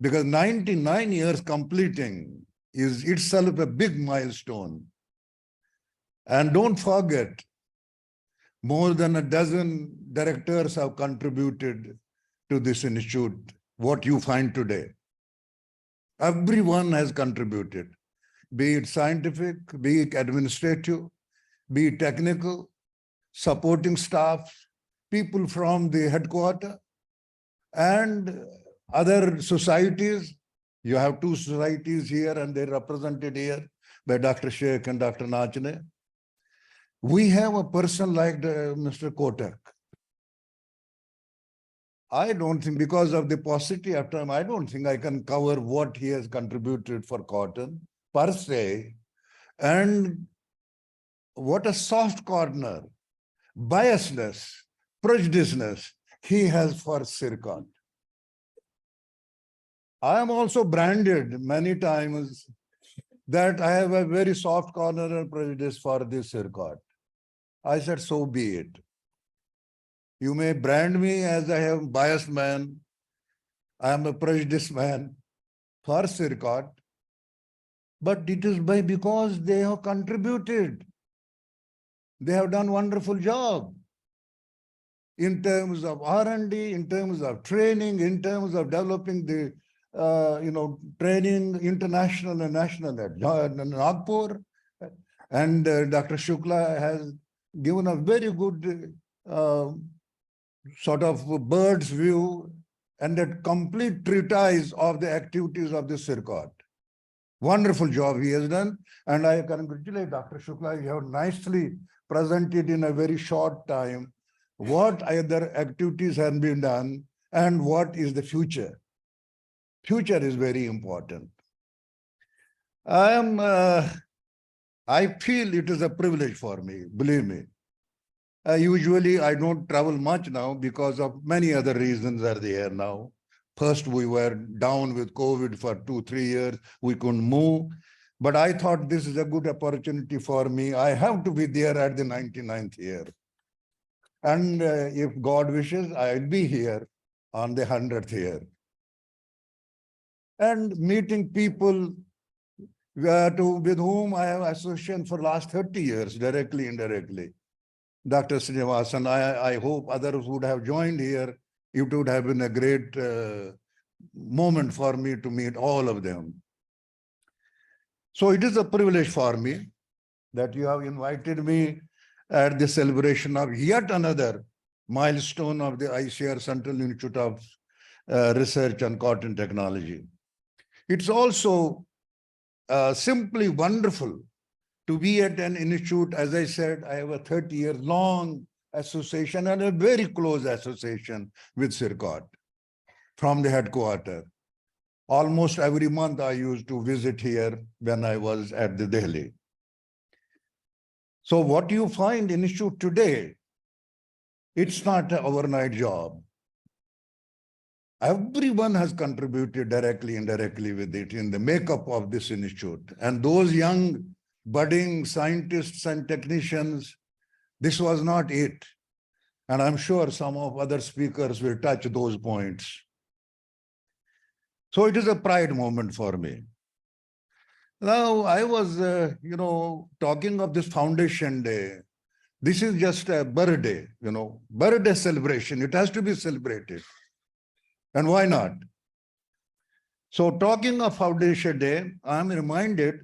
Because 99 years completing is itself a big milestone. And don't forget, more than a dozen directors have contributed to this institute, what you find today. Everyone has contributed, be it scientific, be it administrative, be it technical, supporting staff, people from the headquarters, and other societies. You have two societies here and they're represented here by Dr. Sheikh and Dr. Nachne. We have a person like Mr. Kotak. I don't think, because of the paucity of time, I don't think I can cover what he has contributed for cotton per se. And what a soft corner, biasness, prejudiceness he has for CIRCOT. I am also branded many times that I have a very soft corner and prejudice for this CIRCOT. I said, so be it. You may brand me as I am a biased man, I am a prejudiced man for CIRCOT, but it is because they have contributed. They have done a wonderful job in terms of R&D, in terms of training, in terms of developing the training international and national at Nagpur. And Dr. Shukla has given a very good sort of bird's view and a complete treatise of the activities of the CIRCOT. Wonderful job he has done. And I congratulate Dr. Shukla. You have nicely presented in a very short time what other activities have been done and what is the future. Future is very important. I feel it is a privilege for me, believe me. Usually I don't travel much now because of many other reasons are there now. First, we were down with COVID for 2-3 years. We couldn't move. But I thought this is a good opportunity for me. I have to be there at the 99th year. And if God wishes, I'll be here on the 100th year. And meeting people with whom I have association for last 30 years, directly, indirectly. Dr. Srinivasan, I hope others would have joined here. It would have been a great moment for me to meet all of them. So it is a privilege for me that you have invited me at the celebration of yet another milestone of the ICAR Central Institute of Research on Cotton Technology. It's also simply wonderful to be at an institute. As I said, I have a 30-year long association and a very close association with CIRCOT from the headquarters. Almost every month I used to visit here when I was at the Delhi. So what you find in institute today, it's not an overnight job. Everyone has contributed directly, indirectly with it in the makeup of this institute. And those young budding scientists and technicians, this was not it. And I'm sure some of other speakers will touch those points. So it is a pride moment for me. Now, I was, talking of this Foundation Day. This is just a birthday, birthday celebration. It has to be celebrated. And why not? So talking of Foundation Day, I'm reminded,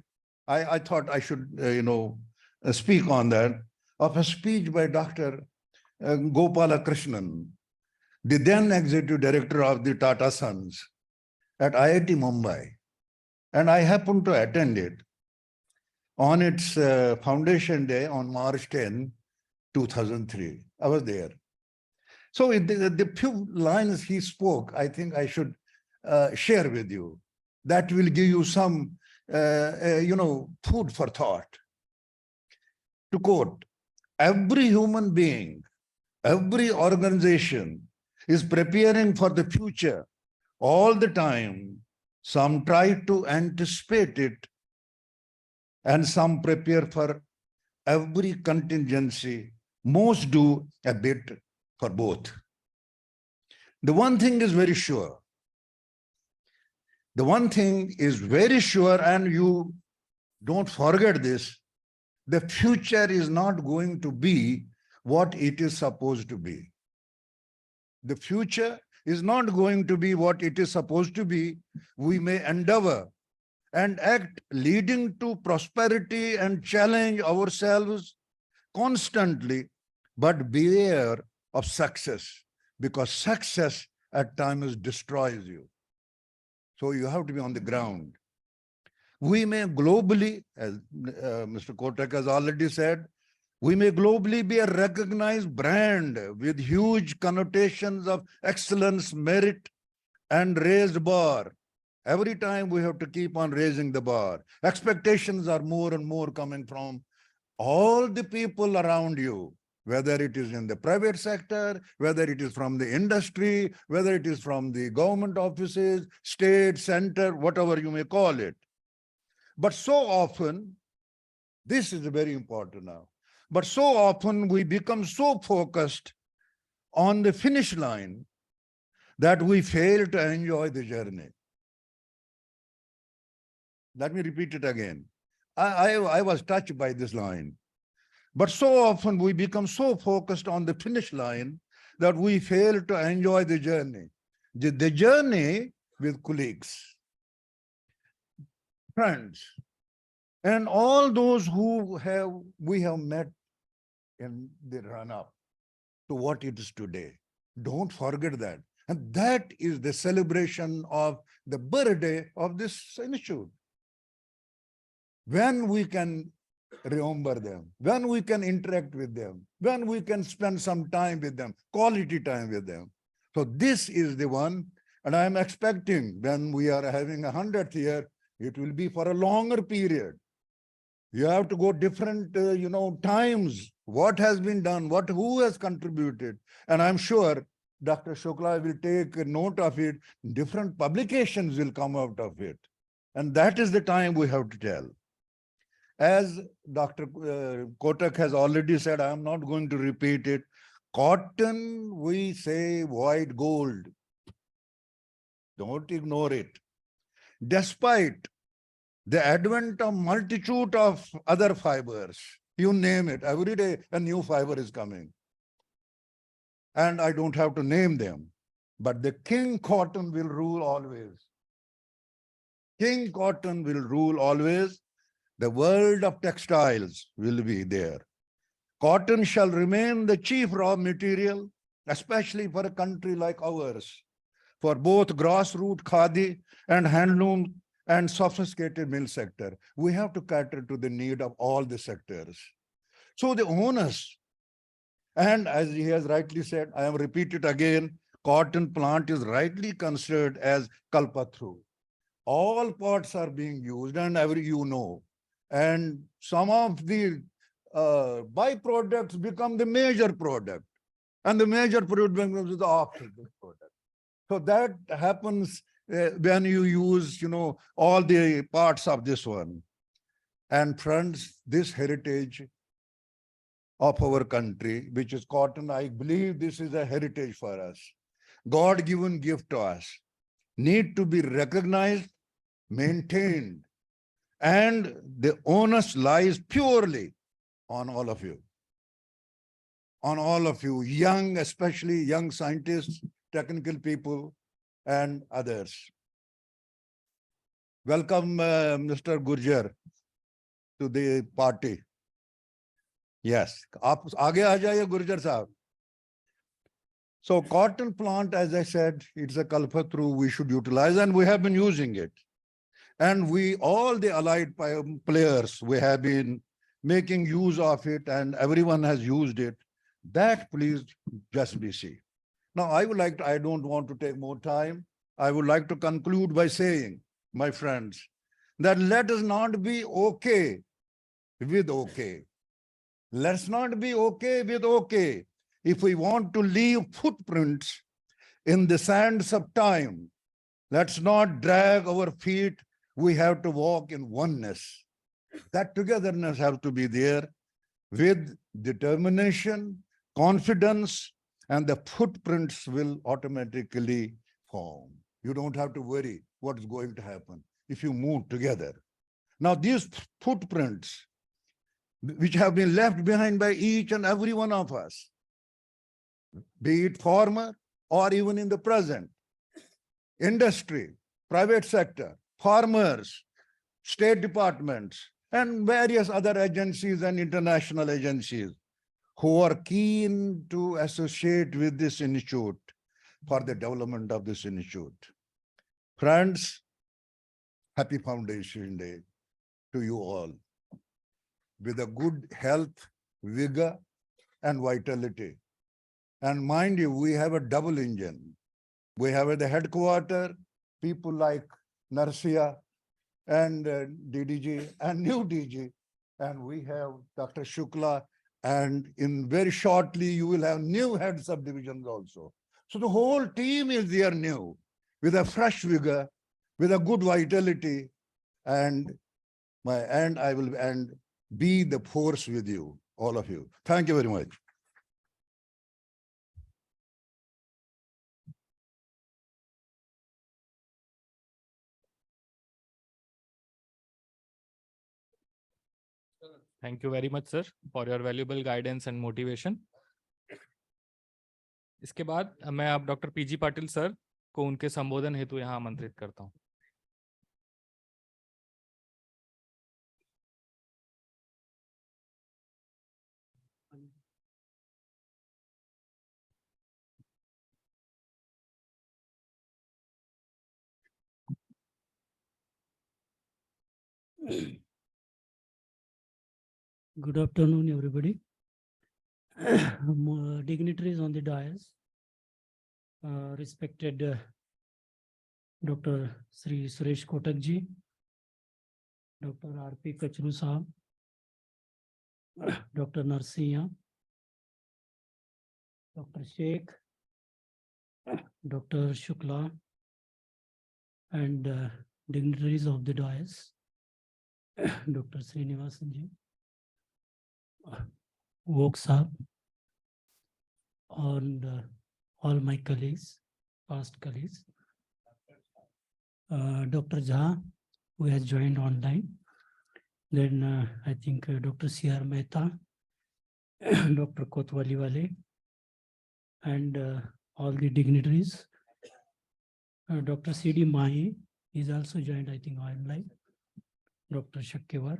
I thought I should, speak on that, of a speech by Dr. Gopalakrishnan, the then executive director of the Tata Sons at IIT Mumbai. And I happened to attend it on its Foundation Day on March 10, 2003. I was there. So the few lines he spoke, I think I should share with you. That will give you some, food for thought. To quote, every human being, every organization is preparing for the future all the time. Some try to anticipate it, and some prepare for every contingency. Most do a bit for both. The one thing is very sure. The one thing is very sure, and you don't forget this, the future is not going to be what it is supposed to be. The future is not going to be what it is supposed to be. We may endeavor and act leading to prosperity and challenge ourselves constantly, but beware of success, because success at times destroys you. So you have to be on the ground. We may globally, as Mr. Kotak has already said, we may globally be a recognized brand with huge connotations of excellence, merit, and raised bar. Every time we have to keep on raising the bar. Expectations are more and more coming from all the people around you, whether it is in the private sector, whether it is from the industry, whether it is from the government offices, state, center, whatever you may call it. But so often, this is very important now, but so often we become so focused on the finish line that we fail to enjoy the journey. Let me repeat it again. I was touched by this line. But so often we become so focused on the finish line that we fail to enjoy the journey. The journey with colleagues, friends, and all those who we have met in the run-up to what it is today. Don't forget that. And that is the celebration of the birthday of this institute. When we can remember them, when we can interact with them, when we can spend some time with them, quality time with them. So this is the one, and I'm expecting when we are having 100th year, it will be for a longer period. You have to go different, times, what has been done, who has contributed. And I'm sure Dr. Shukla will take a note of it. Different publications will come out of it. And that is the time we have to tell. As Dr. Kotak has already said, I am not going to repeat it. Cotton, we say white gold. Don't ignore it. Despite the advent of multitude of other fibers, you name it, every day a new fiber is coming. And I don't have to name them, but the king cotton will rule always. King cotton will rule always. The world of textiles will be there. Cotton shall remain the chief raw material, especially for a country like ours, for both grassroots khadi and handloom and sophisticated mill sector. We have to cater to the need of all the sectors. So the onus And as he has rightly said, I am repeat it again, cotton plant is rightly considered as kalpatru. All pots are being used and and some of the byproducts become the major product, and the major product becomes the after product. So that happens when you use, all the parts of this one. And friends, this heritage of our country, which is cotton, I believe this is a heritage for us. God-given gift to us, need to be recognized, maintained, and the onus lies purely on all of you. On all of you, young, especially young scientists, technical people, and others. Welcome, Mr. Gurjar, to the party. Yes, आप आगे आ जाइए गुर्जर साहब. So cotton plant, as I said, it's a kalpatru we should utilize, and we have been using it. And we, all the allied players, we have been making use of it, and everyone has used it. That please just be seen. Now, I don't want to take more time. I would like to conclude by saying, my friends, that let us not be okay with okay. Let's not be okay with okay. If we want to leave footprints in the sands of time, let's not drag our feet. We have to walk in oneness. That togetherness has to be there with determination, confidence, and the footprints will automatically form. You don't have to worry what's going to happen if you move together. Now, these footprints, which have been left behind by each and every one of us, be it former or even in the present, industry, private sector, farmers, state departments, and various other agencies and international agencies who are keen to associate with this institute for the development of this institute. Friends, happy Foundation Day to you all. With a good health, vigor, and vitality. And mind you, we have a double engine. We have at the headquarters people like Narsia and DDG and new DG, and we have Dr. Shukla, and in very shortly you will have new heads of divisions also. So the whole team is there new, with a fresh vigor, with a good vitality, and I will be the force with you, all of you. Thank you very much. Thank you very much, sir, for your valuable guidance and motivation. इसके बाद मैं अब doctor PG Patil sir को उनके संबोधन हेतु यहाँ आमंत्रित करता हूँ. Good afternoon, everybody. Dignitaries on the dais, respected Dr. Sri Suresh Kotak ji, Dr. R.P. Kachru Sahab, Dr. Narsiya, Dr. Sheikh, Dr. Shukla, and dignitaries of the dais, Dr. Srinivasan ji, Vok Sahab, and all my colleagues, past colleagues, Dr. Jha, who has joined online, then I think Dr. C.R. Mehta, Dr. Kotwaliwale, and all the dignitaries. Dr. C.D. Mahi is also joined, I think, online. Dr. Shakkewar.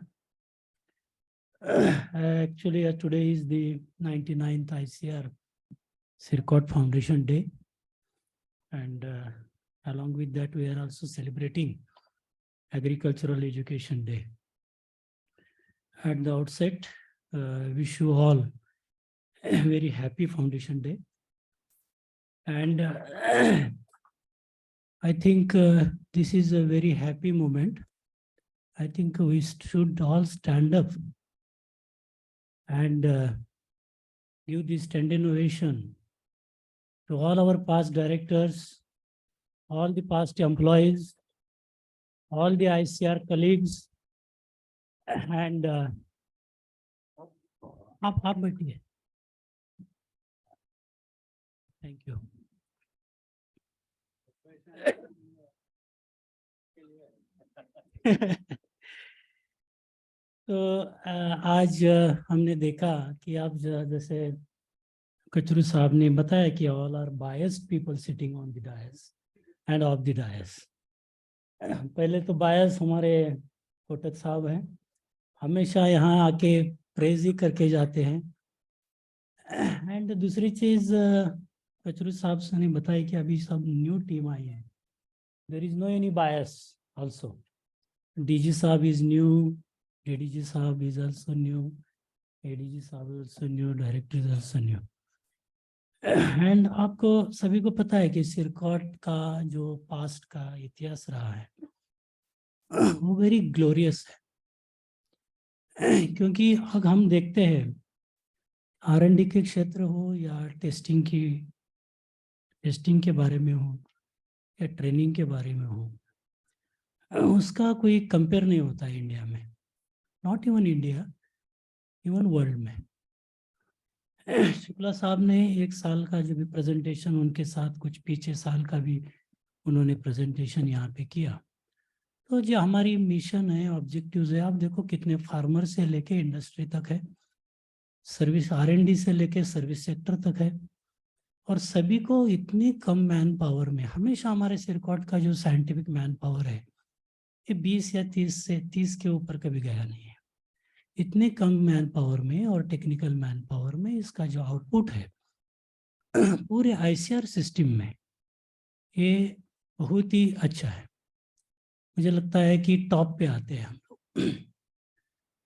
Actually, today is the 99th ICAR-CIRCOT Foundation Day. And along with that, we are also celebrating Agricultural Education Day. At the outset, wish you all very happy Foundation Day. And I think this is a very happy moment. I think we should all stand up and give this standing ovation to all our past directors, all the past employees, all the ICR colleagues, and आप बैठिए. Thank you. तो आज हमने देखा कि आप जैसे कचरू साहब ने बताया कि all are biased people sitting on the dais and of the dais. पहले तो बायस हमारे कोटक साहब हैं, हमेशा यहाँ आके प्रेज ही करके जाते हैं. एंड दूसरी चीज कचरू साहब से ने बताया कि अभी सब न्यू टीम आई है. There is no any bias also. DG साहब इज न्यू, डीडीजी साहब is also new, ADG साहब is also new, director is also new. And आपको सभी को पता है कि सिरकॉट का जो पास्ट का इतिहास रहा है वो वेरी ग्लोरियस है. क्योंकि अगर हम देखते हैं R&D के क्षेत्र हो या टेस्टिंग के बारे में हो या ट्रेनिंग के बारे में हो, उसका कोई कंपेयर नहीं होता है इंडिया में. Not even India, even world में. शुक्ला साहब ने एक साल का जो भी प्रेजेंटेशन, उनके साथ कुछ पीछे साल का भी उन्होंने प्रेजेंटेशन यहाँ पे किया. तो जो हमारी मिशन है, ऑब्जेक्टिव्स है, आप देखो कितने फार्मर से लेके इंडस्ट्री तक है, सर्विस R&D से लेके सर्विस सेक्टर तक है, और सभी को इतने कम मैन पावर में. हमेशा हमारे सिरकॉट का जो साइंटिफिक मैन पावर है ये 20 या 30 के ऊपर कभी गया नहीं है. इतने कम मैन पावर में और टेक्निकल मैन पावर में इसका जो आउटपुट है पूरे ICR सिस्टम में ये बहुत ही अच्छा है. मुझे लगता है कि टॉप पे आते हैं हम लोग.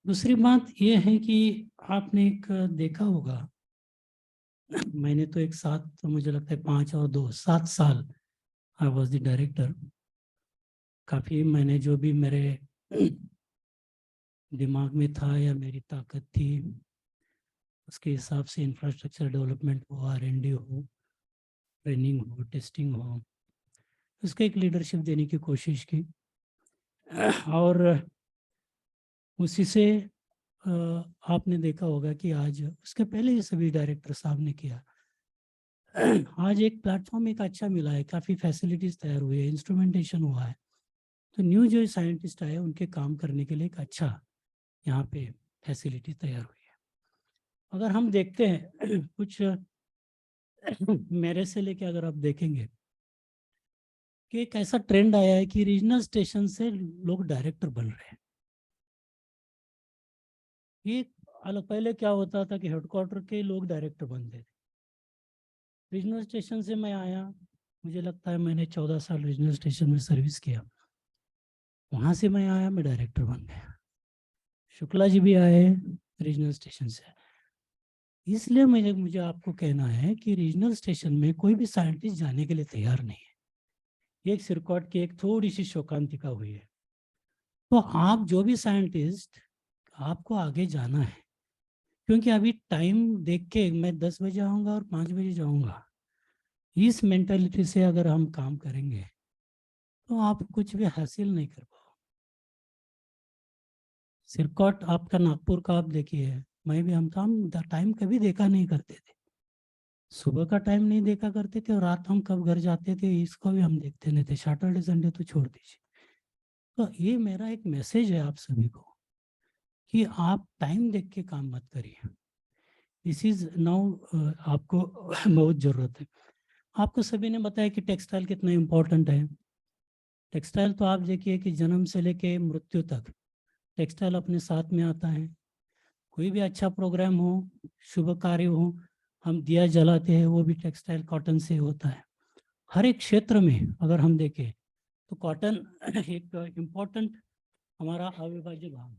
दूसरी बात ये है कि आपने एक देखा होगा, मैंने तो एक साथ, तो मुझे लगता है 5 और 2 7 साल आई वॉज द डायरेक्टर. काफ़ी मैंने जो भी मेरे दिमाग में था या मेरी ताकत थी उसके हिसाब से इंफ्रास्ट्रक्चर डेवलपमेंट हो, R&D हो, ट्रेनिंग हो, टेस्टिंग हो, उसका एक लीडरशिप देने की कोशिश की. और उसी से आपने देखा होगा कि आज, उसके पहले ये सभी डायरेक्टर साहब ने किया, आज एक प्लेटफॉर्म एक अच्छा मिला है, काफ़ी फैसिलिटीज़ तैयार हुई है, इंस्ट्रूमेंटेशन हुआ है. तो न्यू जो साइंटिस्ट आए उनके काम करने के लिए एक अच्छा यहाँ पे फैसिलिटी तैयार हुई है. अगर हम देखते हैं कुछ मेरे से लेके अगर आप देखेंगे कि एक ऐसा ट्रेंड आया है कि रीजनल स्टेशन से लोग डायरेक्टर बन रहे हैं. ये अलग, पहले क्या होता था कि हेडक्वार्टर के लोग डायरेक्टर बनते थे. रीजनल स्टेशन से मैं आया, मुझे लगता है मैंने 14 साल रीजनल स्टेशन में सर्विस किया. वहाँ से मैं आया, मैं डायरेक्टर बन गया. शुक्ला जी भी आए रीजनल स्टेशन से. इसलिए मुझे आपको कहना है कि रीजनल स्टेशन में कोई भी साइंटिस्ट जाने के लिए तैयार नहीं है. एक सिरकॉट की एक थोड़ी सी शोकांतिका हुई है. तो आप जो भी साइंटिस्ट, आपको आगे जाना है, क्योंकि अभी टाइम देख के मैं 10 बजे आऊँगा और 5 बजे जाऊँगा, इस मेंटालिटी से अगर हम काम करेंगे तो आप कुछ भी हासिल नहीं कर पाओ. सिरकॉट आपका नागपुर का आप देखिए, मैं भी, हम टाइम कभी देखा नहीं करते थे. सुबह का टाइम नहीं देखा करते थे और रात हम कब घर जाते थे इसको भी हम देखते नहीं थे. सैटरडे संडे तो छोड़ दीजिए. तो ये मेरा एक मैसेज है आप सभी को कि आप टाइम देख के काम मत करिए. दिस इज नाउ आपको बहुत ज़रूरत है. आपको सभी ने बताया कि टेक्सटाइल कितना इम्पोर्टेंट है. टेक्सटाइल तो आप देखिए कि जन्म से लेके मृत्यु तक टेक्सटाइल अपने साथ में आता है. कोई भी अच्छा प्रोग्राम हो, शुभ कार्य हो, हम दिया जलाते हैं, वो भी टेक्सटाइल कॉटन से होता है. हर एक क्षेत्र में अगर हम देखें तो कॉटन एक इम्पोर्टेंट हमारा अविभाज्य भाग.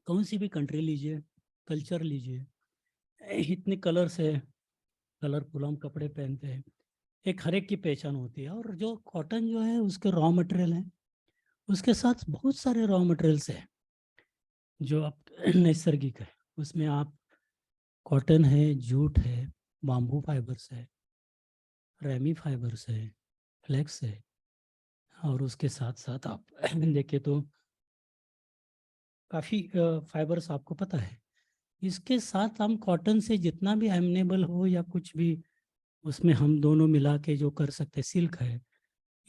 कौन सी भी कंट्री लीजिए, कल्चर लीजिए, इतने कलर्स है, कलरफुल हम कपड़े पहनते हैं, एक हर एक की पहचान होती है। और जो कॉटन जो है उसके रॉ मटेरियल है, उसके साथ बहुत सारे रॉ मटेरियल्स है जो आप नैसर्गिक है। उसमें आप कॉटन है, जूट है, बाम्बू फाइबर्स है, रेमी फाइबर्स है, फ्लेक्स है, और उसके साथ साथ आप देखें तो काफ़ी फाइबर्स आपको पता है। इसके साथ हम कॉटन से जितना भी एमनेबल हो या कुछ भी उसमें हम दोनों मिला के जो कर सकते हैं, सिल्क है,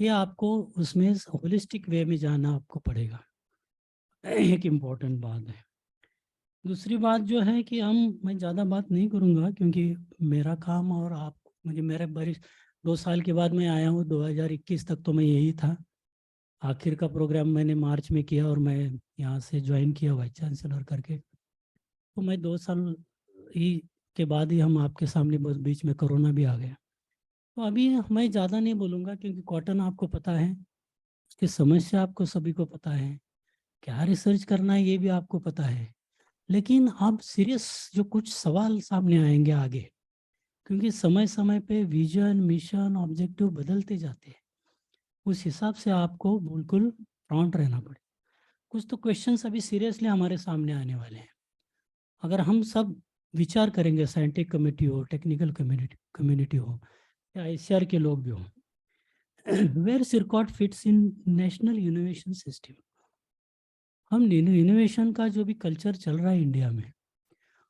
ये आपको उसमें होलिस्टिक वे में जाना आपको पड़ेगा। एक इम्पॉर्टेंट बात है। दूसरी बात जो है कि मैं ज़्यादा बात नहीं करूँगा क्योंकि मेरा काम और आप मुझे मेरे बारिश 2 साल के बाद मैं आया हूँ, 2021 तक तो मैं यही था। आखिर का प्रोग्राम मैंने मार्च में किया और मैं यहाँ से ज्वाइन किया वाइस चांसलर करके। तो मैं 2 साल ही के बाद ही हम आपके सामने, बस बीच में कोरोना भी आ गया। तो अभी मैं ज़्यादा नहीं बोलूँगा क्योंकि कॉटन आपको पता है, उसकी समस्या आपको सभी को पता है, क्या रिसर्च करना है ये भी आपको पता है। लेकिन अब सीरियस जो कुछ सवाल सामने आएंगे आगे, क्योंकि समय समय पे विजन, मिशन, ऑब्जेक्टिव बदलते जाते हैं, उस हिसाब से आपको बिल्कुल फ्रंट रहना पड़े। कुछ तो क्वेश्चंस अभी सीरियसली हमारे सामने आने वाले हैं। अगर हम सब विचार करेंगे, साइंटिफिक कमेटी हो, टेक्निकल कम्युनिटी हो या ICAR के लोग भी हो, where CIRCOT fits in national innovation system. हम इनोवेशन का जो भी कल्चर चल रहा है इंडिया में,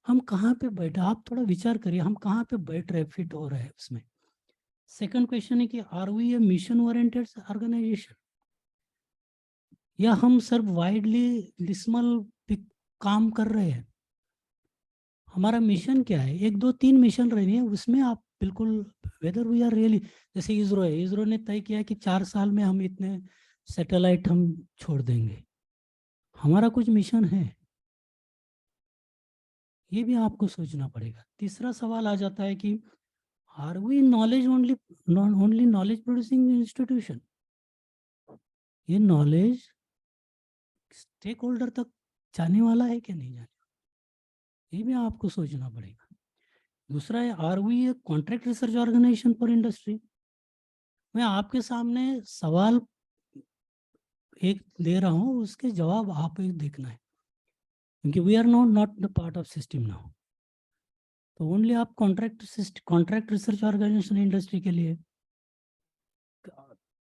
हम कहाँ पे बैठे, आप थोड़ा विचार करिए, हम कहाँ पे बैठ रहे, फिट हो रहे हैं उसमें। सेकंड क्वेश्चन है कि are we a mission oriented organisation, या हम सिर्फ वाइडली डिस्मल काम कर रहे हैं। हमारा मिशन क्या है? 1 2 3 मिशन रहे हैं, उसमें आप बिल्कुल वेदर वी आर रियली, जैसे इसरो है, इसरो ने तय किया कि 4 साल में हम इतने सैटेलाइट हम छोड़ देंगे। हमारा कुछ मिशन है, ये भी आपको सोचना पड़ेगा। तीसरा सवाल आ जाता है कि are we knowledge only knowledge producing institution? ये नॉलेज स्टेक होल्डर तक जाने वाला है कि नहीं जाने, ये भी आपको सोचना पड़ेगा। दूसरा है, are we a contract research organisation for industry? मैं आपके सामने सवाल एक दे रहा हूँ, उसके जवाब आप एक देखना है, क्योंकि we are not the part of system now. तो ओनली आप कॉन्ट्रैक्ट रिसर्च ऑर्गेनाइजेशन इंडस्ट्री के लिए।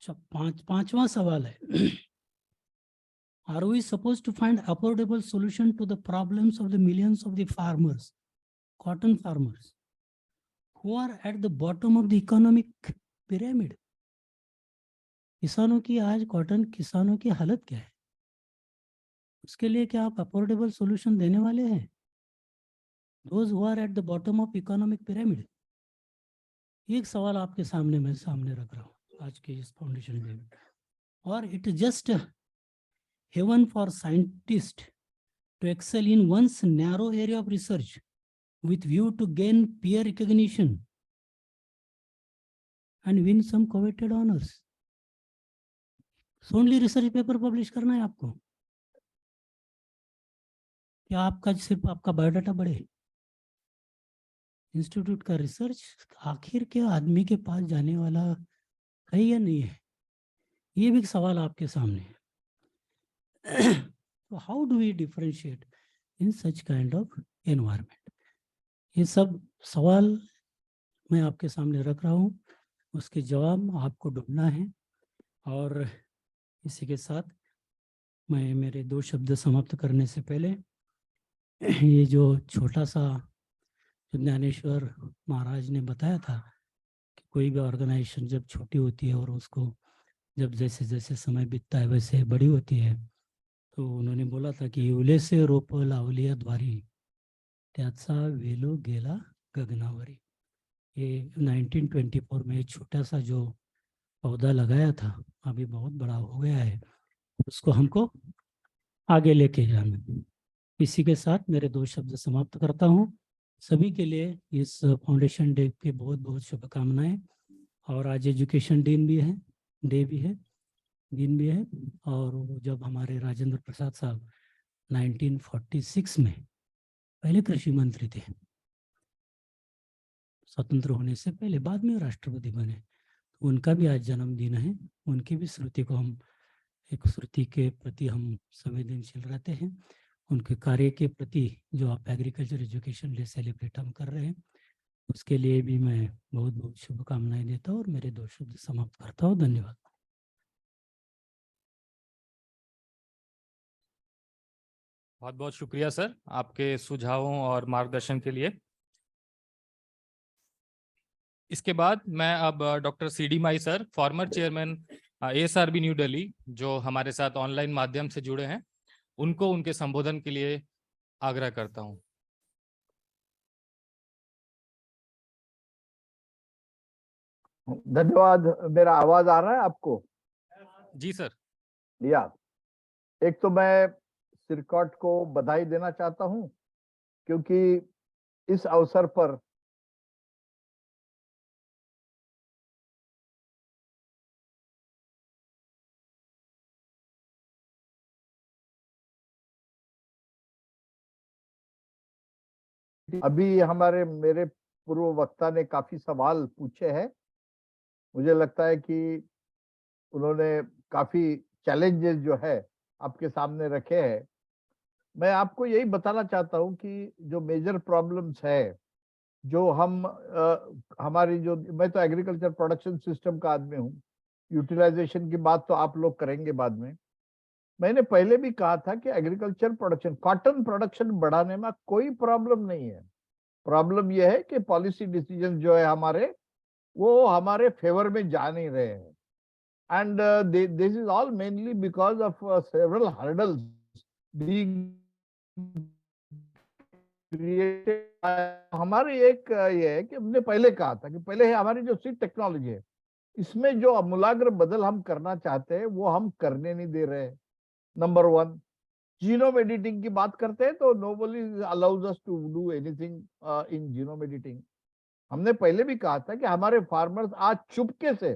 पांचवा सवाल है, are we supposed to find affordable solution to the problems of the millions of the farmers, cotton farmers, who are at the bottom of the economic pyramid? किसानों की आज, cotton किसानों की हालत क्या है, उसके लिए क्या आप अफोर्डेबल सॉल्यूशन देने वाले हैं? Those who are at the bottom of economic pyramid, ये एक सवाल आपके सामने मैं रख रहा हूँ आज के इस फाउंडेशन डे में। और it just heaven for scientists to excel in one's narrow area of research with view to gain peer recognition and win some coveted honors. Only research paper publish करना है आपको, क्या आपका सिर्फ आपका बायोडाटा बढ़े? इंस्टीट्यूट का रिसर्च आखिर के आदमी के पास जाने वाला है या नहीं है, ये भी एक सवाल आपके सामने है। तो how do we differentiate in such kind of environment? ये सब सवाल मैं आपके सामने रख रहा हूँ, उसके जवाब आपको ढूंढना है। और इसी के साथ मैं मेरे 2 शब्द समाप्त करने से पहले, ये जो छोटा सा ज्ञानेश्वर महाराज ने बताया था कि कोई भी ऑर्गेनाइजेशन जब छोटी होती है और उसको जब जैसे जैसे समय बीतता है वैसे बड़ी होती है, तो उन्होंने बोला था कि उलेसे रोप लावलिया द्वारी त्याचा वेलो गेला गगनावरी। ये 1924 में छोटा सा जो पौधा लगाया था, अभी बहुत बड़ा हो गया है, उसको हमको आगे लेके जाना है। इसी के साथ मेरे 2 शब्द समाप्त करता हूँ। सभी के लिए इस फाउंडेशन डे की बहुत बहुत शुभकामनाएं। और आज एजुकेशन दिन भी है, दिन भी है। और जब हमारे राजेंद्र प्रसाद साहब 1946 में पहले कृषि मंत्री थे स्वतंत्र होने से पहले, बाद में राष्ट्रपति बने। उनका भी आज जन्मदिन है। उनकी भी स्मृति को हम, एक स्मृति के प्रति हम संवेदनशील रहते हैं। उनके कार्य के प्रति जो आप एग्रीकल्चर एजुकेशन डे सेलिब्रेट हम कर रहे हैं, उसके लिए भी मैं बहुत बहुत शुभकामनाएं देता हूँ और मेरे 2 शब्द समाप्त करता हूँ। धन्यवाद। बहुत बहुत शुक्रिया सर आपके सुझावों और मार्गदर्शन के लिए। इसके बाद मैं अब doctor CD my sir, former chairman ASRB new Delhi, जो हमारे साथ ऑनलाइन माध्यम से जुड़े हैं, उनको उनके संबोधन के लिए आग्रह करता हूं। धन्यवाद। मेरा आवाज आ रहा है आपको? जी सर। या एक तो मैं सिरकॉट को बधाई देना चाहता हूं, क्योंकि इस अवसर पर अभी हमारे मेरे पूर्व वक्ता ने काफी सवाल पूछे हैं। मुझे लगता है कि उन्होंने काफी चैलेंजेस जो है आपके सामने रखे हैं। मैं आपको यही बताना चाहता हूं कि जो मेजर प्रॉब्लम्स है, जो हमारी जो, मैं तो एग्रीकल्चर प्रोडक्शन सिस्टम का आदमी हूँ, यूटिलाइजेशन की बात तो आप लोग करेंगे बाद में। मैंने पहले भी कहा था कि एग्रीकल्चर प्रोडक्शन, कॉटन प्रोडक्शन बढ़ाने में कोई प्रॉब्लम नहीं है। प्रॉब्लम यह है कि पॉलिसी डिसीजन जो है हमारे, वो हमारे फेवर में जा नहीं रहे हैं। And this is all mainly because of several hurdles being created. हमारी एक ये है कि हमने पहले कहा था कि पहले हमारी जो सीड टेक्नोलॉजी है, इसमें जो अमूलाग्र बदल हम करना चाहते हैं वो हम करने नहीं दे रहे हैं। नंबर 1, जीनोम एडिटिंग की बात करते हैं तो nobody allows us to do anything in genome editing. हमने पहले भी कहा था कि हमारे फार्मर्स आज चुपके से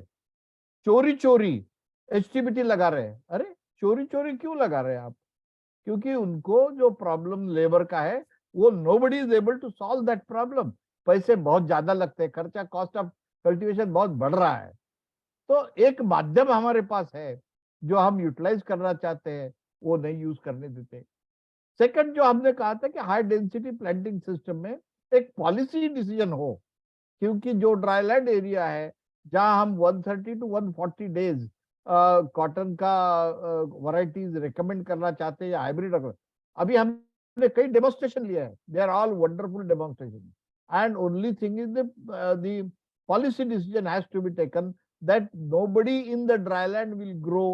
चोरी चोरी एचटीबीटी लगा रहे हैं। अरे चोरी चोरी क्यों लगा रहे हैं आप? क्योंकि उनको जो प्रॉब्लम लेबर का है, वो nobody is able to solve that problem. पैसे बहुत ज्यादा लगते हैं, खर्चा, कॉस्ट ऑफ कल्टीवेशन बहुत बढ़ रहा है। तो एक माध्यम हमारे पास है जो हम यूटिलाइज करना चाहते हैं, वो नहीं यूज करने देते। सेकंड, जो हमने कहा था कि हाई डेंसिटी प्लांटिंग सिस्टम में एक पॉलिसी डिसीजन हो, क्योंकि जो ड्राईलैंड एरिया है जहां हम 130 टू 140 डेज कॉटन का वैरायटीज रिकमेंड करना चाहते हैं या हाइब्रिड। अभी हमने कई डेमोन्स्ट्रेशन लिया है, they are all wonderful demonstration, and only thing is the policy decision has to be taken that nobody in the dryland will grow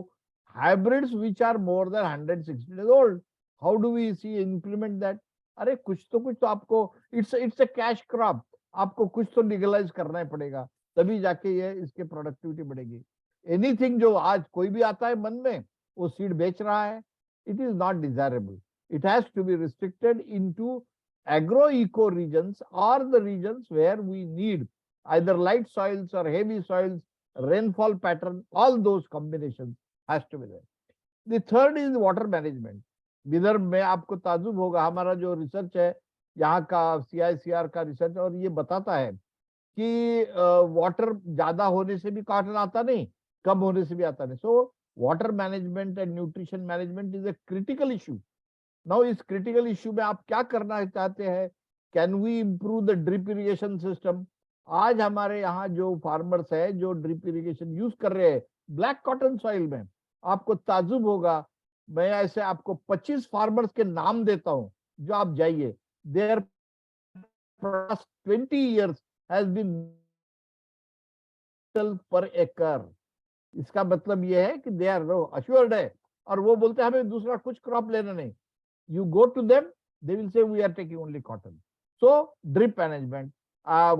hybrids which are more than 160 days old. How do we see implement that? अरे कुछ तो आपको, it's a cash crop, आपको कुछ तो legalise करना ही पड़ेगा, तभी जाके ये इसके प्रोडक्टिविटी बढ़ेगी। एनीथिंग जो आज कोई भी आता है मन में, वो सीड बेच रहा है, it is not desirable. It has to be restricted into agro eco regions or the regions where we need either light soils or heavy soils, rainfall pattern, all those combinations has to be there. The third is water management. Vidarbha में आपको ताजुब होगा, हमारा जो research है यहाँ का CICR का रिसर्च, और ये बताता है कि वाटर ज्यादा होने से भी कॉटन आता नहीं, कम होने से भी आता नहीं। So water management and nutrition management is a critical issue. Now इस क्रिटिकल इशू में आप क्या करना चाहते हैं? Can we improve the drip irrigation system? आज हमारे यहाँ जो फार्मर्स है जो ड्रिप इरिगेशन यूज कर रहे हैं ब्लैक कॉटन सॉइल में, आपको ताजुब होगा, मैं ऐसे आपको 25 फार्मर्स के नाम देता हूं जो आप जाइए, देयर 20 years has been पर एकड़। इसका मतलब यह है कि दे आर अश्योर्ड है, और वो बोलते हैं हमें दूसरा कुछ क्रॉप लेना नहीं। You go to them, they will say we are taking only cotton. So drip management,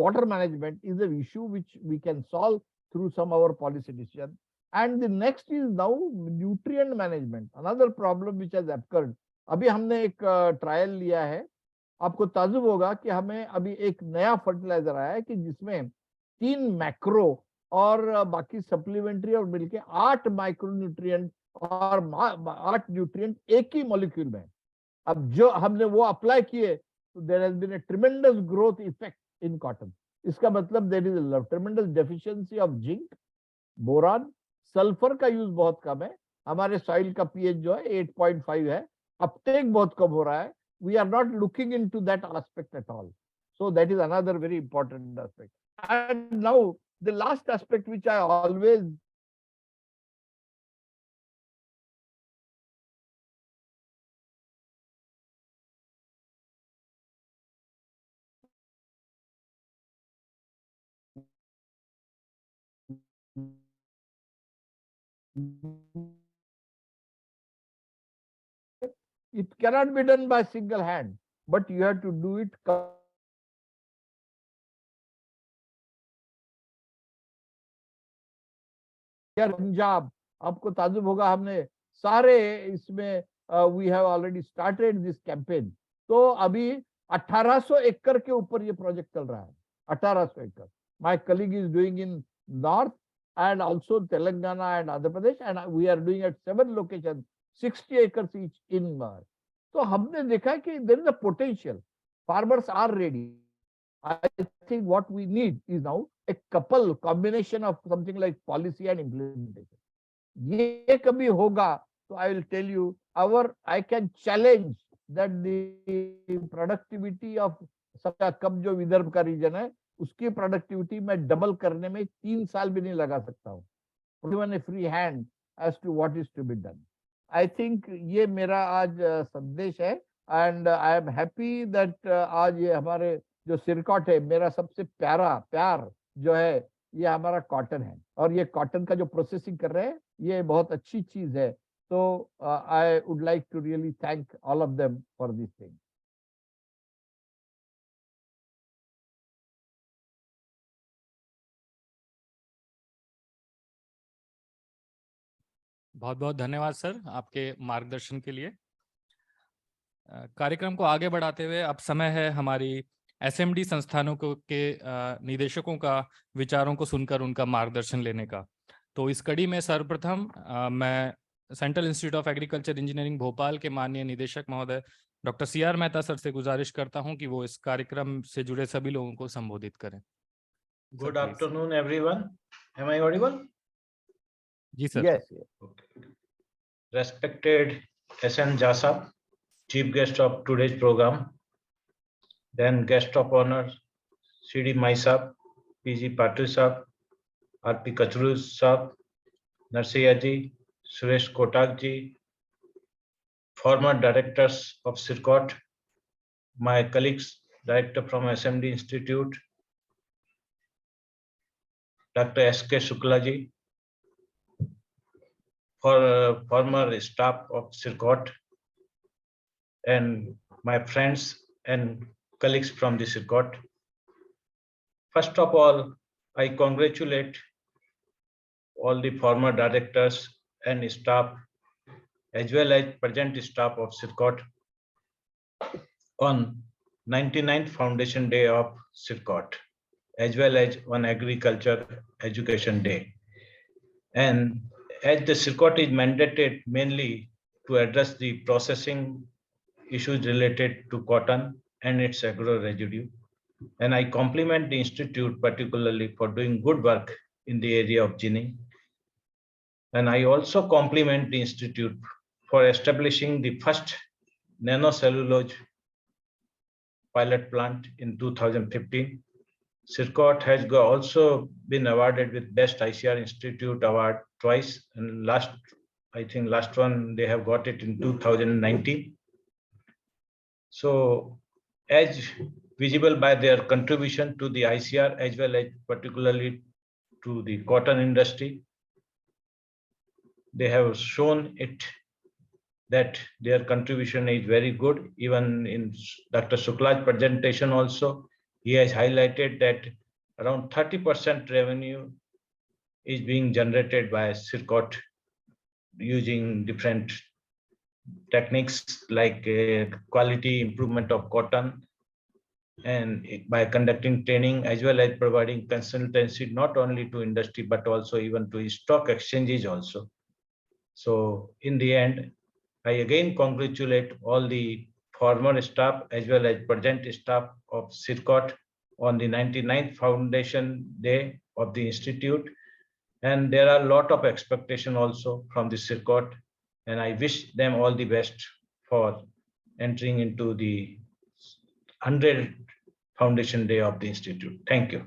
water management is an issue which we can solve through some of our policy decision. And the next is now nutrient management, another problem which has occurred. अभी हमने एक trial लिया है, आपको ताजुब होगा कि हमें अभी एक नया फर्टिलाइजर आया है कि जिसमें 3 मैक्रो और बाकी सप्लीमेंट्री और मिलके 8 माइक्रो न्यूट्रिएंट और 8 न्यूट्रिएंट एक ही मॉलिक्यूल में। अब जो हमने वो अप्लाई किए So there has been a tremendous growth effect in cotton. इसका मतलब there is a tremendous deficiency of zinc, boron, sulphur का यूज बहुत कम है, हमारे सॉइल का पीएच जो है 8.5 है, अपटेक बहुत कम हो रहा है. We are not looking into that aspect at all. So that is another very important aspect. And now the last aspect which I always it cannot be done by single hand, but you have to do it. Punjab, आपको ताजुब होगा, हमने सारे इसमें we have already started this campaign. तो अभी 1800 एकड़ के ऊपर ये प्रोजेक्ट चल रहा है. 1800 एकड़. My colleague is doing in north and also Telangana and Andhra Pradesh, and we are doing at 7 locations, 60 acres each in. तो हमने देखा कि there is a potential. Farmers are ready. I think what we need is now a combination of something like policy and implementation. ये कभी होगा तो I will tell you, I can challenge that the productivity of सबका कम जो विदर्भ का reason है उसकी productivity मैं डबल करने में 3 साल भी नहीं लगा सकता हूँ. Given a free hand as to what is to be done. I think ये मेरा आज संदेश है, and I am happy that आज ये हमारे जो सिरकॉट है, मेरा सबसे प्यार जो है ये हमारा कॉटन है, और ये कॉटन का जो प्रोसेसिंग कर रहे हैं ये बहुत अच्छी चीज है. तो I would like to really thank all of them for this thing. बहुत बहुत धन्यवाद सर आपके मार्गदर्शन के लिए. कार्यक्रम को आगे बढ़ाते हुए अब समय है हमारी एसएमडी संस्थानों के निदेशकों का विचारों को सुनकर उनका मार्गदर्शन लेने का. तो इस कड़ी में सर्वप्रथम मैं central institute of agriculture engineering Bhopal के माननीय निदेशक महोदय डॉक्टर CR मेहता सर से गुजारिश करता हूं कि वो इस कार्यक्रम से जुड़े सभी लोगों को संबोधित करें. Good afternoon, everyone. Am I audible? जी sir. Yes. Okay. Respected SN Jasab, chief guest of today's program, then guest of honor CD Maisab, PG Patil Sab, RP Kachru Sab, Narsiya ji, Suresh Kotak ji, former directors of CIRCOT, my colleagues, director from SMD Institute, Dr. S.K. Shukla ji, for former staff of CIRCOT, and my friends and colleagues from the CIRCOT. First of all, I congratulate all the former directors and staff as well as present staff of CIRCOT on 99th Foundation Day of CIRCOT, as well as on Agriculture Education Day. And as the CIRCOT is mandated mainly to address the processing issues related to cotton and its agro residue, and I compliment the institute particularly for doing good work in the area of ginning. And I also compliment the institute for establishing the first nanocellulose pilot plant in 2015. CIRCOT has also been awarded with Best ICR Institute Award twice, and I think last one they have got it in 2019. So as visible by their contribution to the ICR as well as particularly to the cotton industry, they have shown it that their contribution is very good. Even in Dr. Shukla's presentation also, he has highlighted that around 30% revenue is being generated by CIRCOT using different techniques like quality improvement of cotton, and by conducting training as well as providing consultancy not only to industry but also even to stock exchanges also. So in the end, I again congratulate all the former staff as well as present staff of CIRCOT on the 99th Foundation Day of the Institute. And there are a lot of expectation also from the CIRCOT, and I wish them all the best for entering into the 100th Foundation Day of the Institute. Thank you.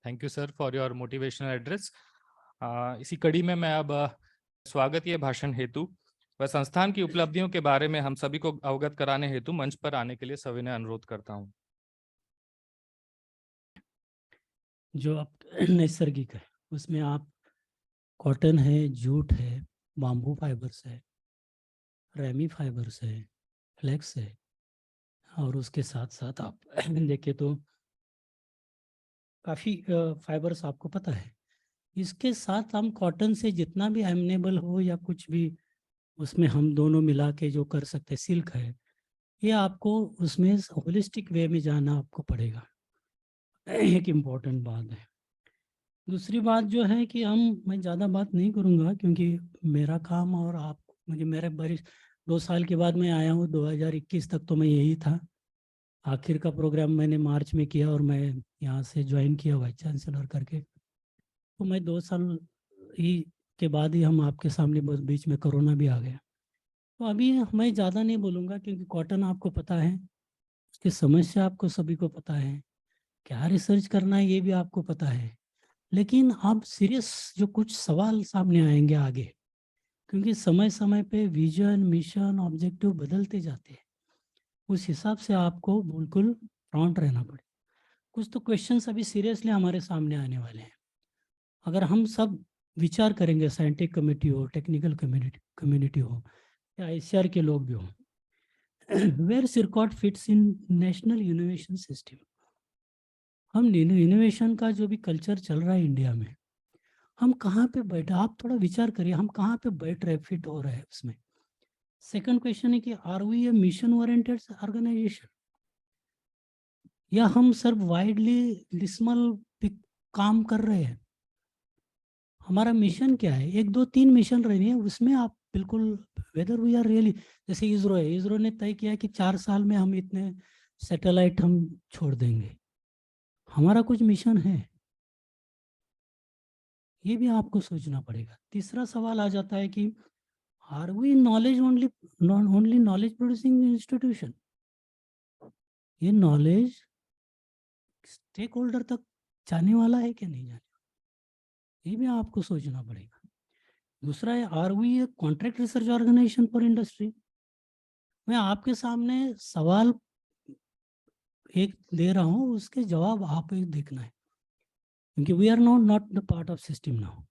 Thank you sir for your motivational address. इसी कड़ी में मैं अब स्वागतीय भाषण हेतु व संस्थान की उपलब्धियों के बारे में हम सभी को अवगत कराने हेतु मंच पर आने के लिए सविनय अनुरोध करता हूं। जो आप नैसर्गिक है उसमें आप कॉटन है, जूट है, बाम्बू फाइबर्स है, रेमी फाइबर्स है, फ्लेक्स है, और उसके साथ साथ आप देखें तो काफ़ी फाइबर्स आपको पता है। इसके साथ हम कॉटन से जितना भी एमनेबल हो या कुछ भी उसमें हम दोनों मिला के जो कर सकते हैं, सिल्क है, ये आपको उसमें होलिस्टिक वे में जाना आपको पड़ेगा। एक इम्पॉर्टेंट बात है। दूसरी बात जो है कि मैं ज़्यादा बात नहीं करूँगा क्योंकि मेरा काम और आप मुझे मेरे बारिश 2 साल के बाद मैं आया हूँ। 2021 तक तो मैं यही था। आखिर का प्रोग्राम मैंने मार्च में किया और मैं यहाँ से ज्वाइन किया वाइस चांसलर करके। तो मैं 2 साल ही के बाद ही हम आपके सामने, बस बीच में कोरोना भी आ गया। तो अभी मैं ज़्यादा नहीं बोलूँगा क्योंकि कॉटन आपको पता है, उसकी समस्या आपको सभी को पता है, क्या रिसर्च करना है ये भी आपको पता है। लेकिन अब सीरियस जो कुछ सवाल सामने आएंगे आगे, क्योंकि समय समय पे विजन, मिशन, ऑब्जेक्टिव बदलते जाते हैं, उस हिसाब से आपको बिल्कुल प्रॉम्प्ट रहना पड़े। कुछ तो क्वेश्चंस अभी सीरियसली हमारे सामने आने वाले हैं। अगर हम सब विचार करेंगे, साइंटिफिक कमेटी हो, टेक्निकल कम्युनिटी हो या ICAR के लोग भी हो, where CIRCOT fits in national innovation system. हम इनोवेशन का जो भी कल्चर चल रहा है इंडिया में, हम कहाँ पे बैठे, आप थोड़ा विचार करिए, हम कहाँ पे बैठ रहे, फिट हो रहे हैं उसमें। सेकंड क्वेश्चन है कि are we a mission oriented organisation, या हम सिर्फ वाइडली डिस्मल काम कर रहे हैं। हमारा मिशन क्या है? 1, 2, 3 मिशन रहनी है, उसमें आप बिल्कुल वेदर वी आर रियली, जैसे इसरो है, इसरो ने तय किया कि 4 साल में हम इतने सैटेलाइट हम छोड़ देंगे। हमारा कुछ मिशन है, ये भी आपको सोचना पड़ेगा। तीसरा सवाल आ जाता है कि are we knowledge only knowledge producing institution, ये नॉलेज स्टेक होल्डर तक जाने वाला है कि नहीं जाने, ये भी आपको सोचना पड़ेगा। दूसरा है, are we a contract research organisation for industry. मैं आपके सामने सवाल एक दे रहा हूँ, उसके जवाब आप एक देखना है, क्योंकि we are not the part of system now.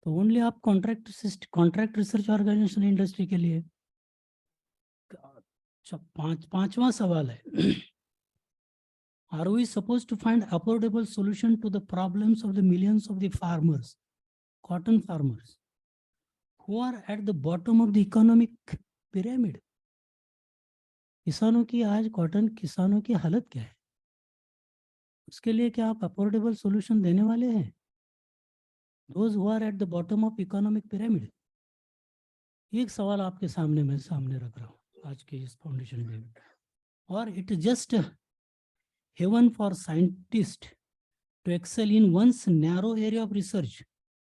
तो ओनली आप कॉन्ट्रैक्ट रिसर्च ऑर्गेनाइजेशन इंडस्ट्री के लिए। पांचवा सवाल है, are we suppose to find affordable solution to the problems of the millions of the farmers, cotton farmers, who are at the bottom of the economic pyramid। किसानों की आज, cotton किसानों की हालत क्या है, उसके लिए क्या आप अफोर्डेबल सॉल्यूशन देने वाले हैं? Those who are at the bottom of economic pyramid। एक सवाल आपके सामने मैं रख रहा हूँ आज के इस फाउंडेशन डे में। और it just heaven for scientist to excel in one's narrow area of research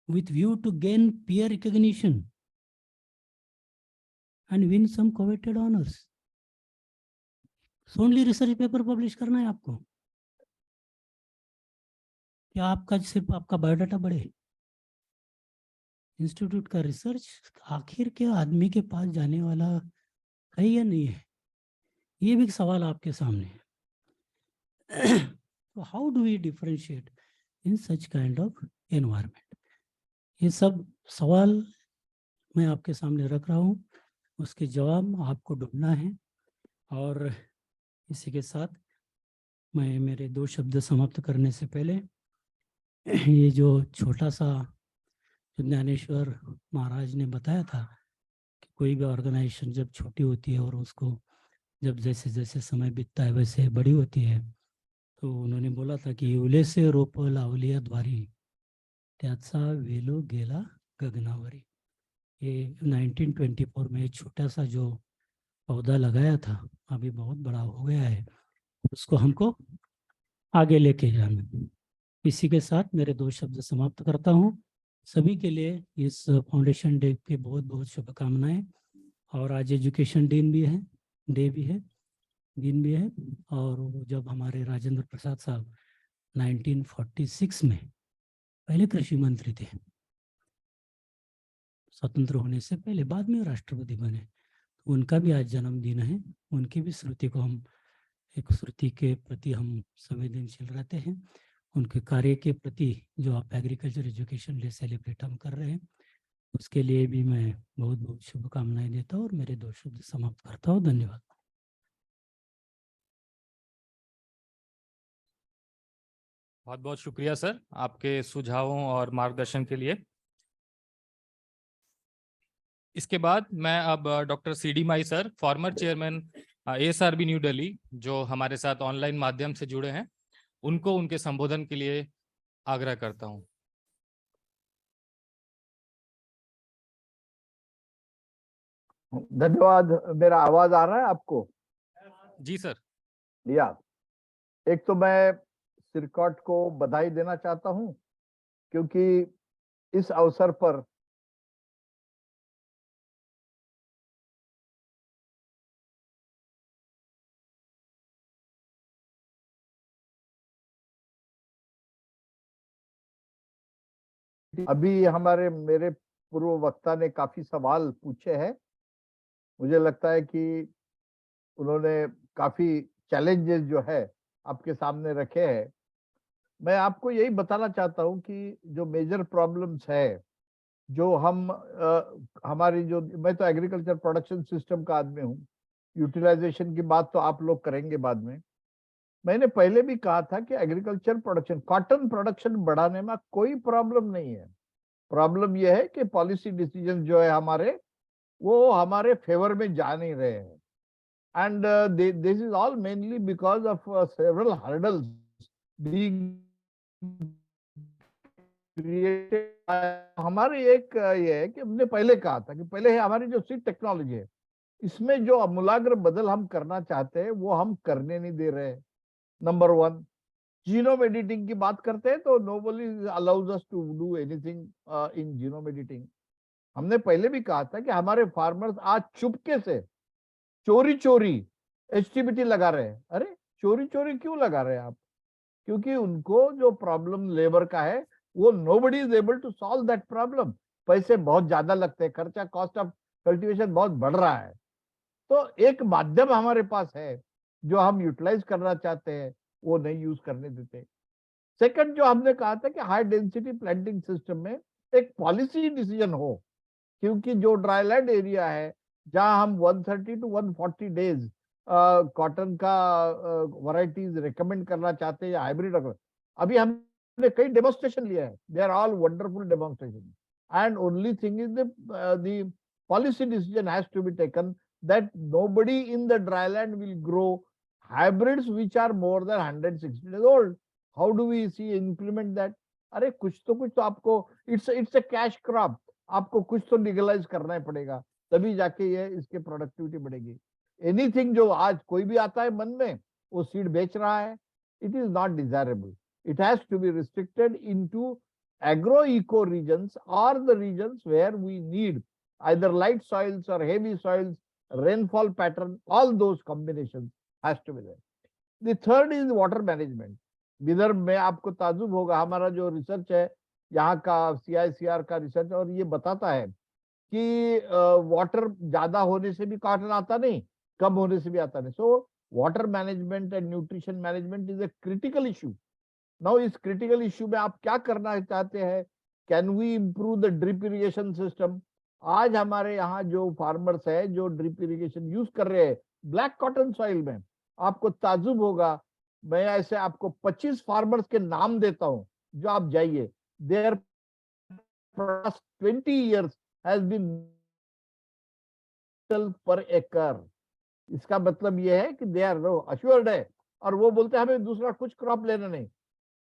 with view to gain peer recognition and win some coveted honors। Only research paper publish करना है आपको, क्या आपका सिर्फ आपका बायोडाटा बढ़े? इंस्टीट्यूट का रिसर्च आखिर के आदमी के पास जाने वाला है या नहीं है, ये भी एक सवाल आपके सामने है। तो how do we differentiate in such kind of environment? ये सब सवाल मैं आपके सामने रख रहा हूँ, उसके जवाब आपको ढूंढना है। और इसी के साथ मैं मेरे 2 शब्द समाप्त करने से पहले, ये जो छोटा सा जो ज्ञानेश्वर महाराज ने बताया था कि कोई भी ऑर्गेनाइजेशन जब छोटी होती है और उसको जब जैसे जैसे समय बीतता है वैसे बड़ी होती है, तो उन्होंने बोला था कि उले से रोप लावलिया द्वारी त्याचा वेलो गेला गगनावरी। ये 1924 में छोटा सा जो पौधा लगाया था अभी बहुत बड़ा हो गया है, उसको हमको आगे लेके जाना। इसी के साथ मेरे 2 शब्द समाप्त करता हूँ। सभी के लिए इस फाउंडेशन डे की बहुत बहुत शुभकामनाएं। और आज एजुकेशन दिन भी है, दिन भी है। और वो जब हमारे राजेंद्र प्रसाद साहब 1946 में पहले कृषि मंत्री थे, स्वतंत्र होने से पहले, बाद में राष्ट्रपति बने, उनका भी आज जन्मदिन है। उनकी भी स्मृति को हम, एक स्मृति के प्रति हम संवेदनशील रहते हैं। उनके कार्य के प्रति जो आप एग्रीकल्चर एजुकेशन डे सेलिब्रेट हम कर रहे हैं, उसके लिए भी मैं बहुत बहुत शुभकामनाएं देता हूँ और मेरे 2 शब्द समाप्त करता हूँ। धन्यवाद। बहुत बहुत शुक्रिया सर आपके सुझावों और मार्गदर्शन के लिए। इसके बाद मैं अब doctor CD my sir, former chairman ASRB new Delhi, जो हमारे साथ ऑनलाइन माध्यम से जुड़े हैं, उनको उनके संबोधन के लिए आग्रह करता हूं। धन्यवाद। मेरा आवाज आ रहा है आपको? जी सर। या एक तो मैं सिरकॉट को बधाई देना चाहता हूं, क्योंकि इस अवसर पर अभी हमारे मेरे पूर्व वक्ता ने काफी सवाल पूछे हैं। मुझे लगता है कि उन्होंने काफी चैलेंजेस जो है आपके सामने रखे हैं। मैं आपको यही बताना चाहता हूं कि जो मेजर प्रॉब्लम्स है, जो हम हमारी जो, मैं तो एग्रीकल्चर प्रोडक्शन सिस्टम का आदमी हूँ, यूटिलाइजेशन की बात तो आप लोग करेंगे बाद में। मैंने पहले भी कहा था कि एग्रीकल्चर प्रोडक्शन, कॉटन प्रोडक्शन बढ़ाने में कोई प्रॉब्लम नहीं है। प्रॉब्लम यह है कि पॉलिसी डिसीजन जो है हमारे, वो हमारे फेवर में जा नहीं रहे हैं। And this is all mainly because of several hurdles being created. हमारी एक ये है कि हमने पहले कहा था कि पहले हमारी जो सीड टेक्नोलॉजी है, इसमें जो अमूलाग्र बदल हम करना चाहते हैं वो हम करने नहीं दे रहे हैं। नंबर 1, जीनोम एडिटिंग की बात करते हैं तो nobody allows us to do anything in genome editing. हमने पहले भी कहा था कि हमारे फार्मर्स आज चुपके से चोरी चोरी एचटीबीटी लगा रहे हैं। अरे चोरी चोरी क्यों लगा रहे हैं आप? क्योंकि उनको जो प्रॉब्लम लेबर का है, वो nobody is able to solve that problem. पैसे बहुत ज्यादा लगते हैं, खर्चा, कॉस्ट ऑफ कल्टीवेशन बहुत बढ़ रहा है। तो एक माध्यम हमारे पास है जो हम यूटिलाइज करना चाहते हैं, वो नहीं यूज करने देते। सेकंड, जो हमने कहा था कि हाई डेंसिटी प्लांटिंग सिस्टम में एक पॉलिसी डिसीजन हो, क्योंकि जो ड्राईलैंड एरिया है जहां हम 130 to 140 डेज कॉटन का वैरायटीज रिकमेंड करना चाहते हैं या हाइब्रिड। अभी हमने कई डेमोन्स्ट्रेशन लिया है, they are all wonderful demonstration, and only thing is the policy decision has to be taken that nobody in the dryland will grow hybrids which are more than 160 days old. How do we see implement that? अरे कुछ तो आपको, it's a cash crop, आपको कुछ तो legalise करना ही पड़ेगा, तभी जाके ये इसके प्रोडक्टिविटी बढ़ेगी। एनीथिंग जो आज कोई भी आता है मन में, वो सीड बेच रहा है, it is not desirable. It has to be restricted into agro eco regions or the regions where we need either light soils or heavy soils, rainfall pattern, all those combinations has to be there. The third is water management. Vidarbha में आपको ताजुब होगा, हमारा जो research है यहाँ का CICR का रिसर्च, और ये बताता है कि वाटर ज्यादा होने से भी कॉटन आता नहीं, कम होने से भी आता नहीं। So water management and nutrition management is a critical issue. Now इस क्रिटिकल इश्यू में आप क्या करना चाहते हैं? Can we improve the drip irrigation system? आज हमारे यहाँ जो फार्मर्स है जो ड्रिप इरिगेशन यूज कर रहे हैं ब्लैक कॉटन सॉइल में, आपको ताजुब होगा, मैं ऐसे आपको 25 फार्मर्स के नाम देता हूं जो आप जाइए, देयर 20 years has been पर एकड़। इसका मतलब यह है कि दे आर अश्योर्ड है, और वो बोलते हैं हमें दूसरा कुछ क्रॉप लेना नहीं।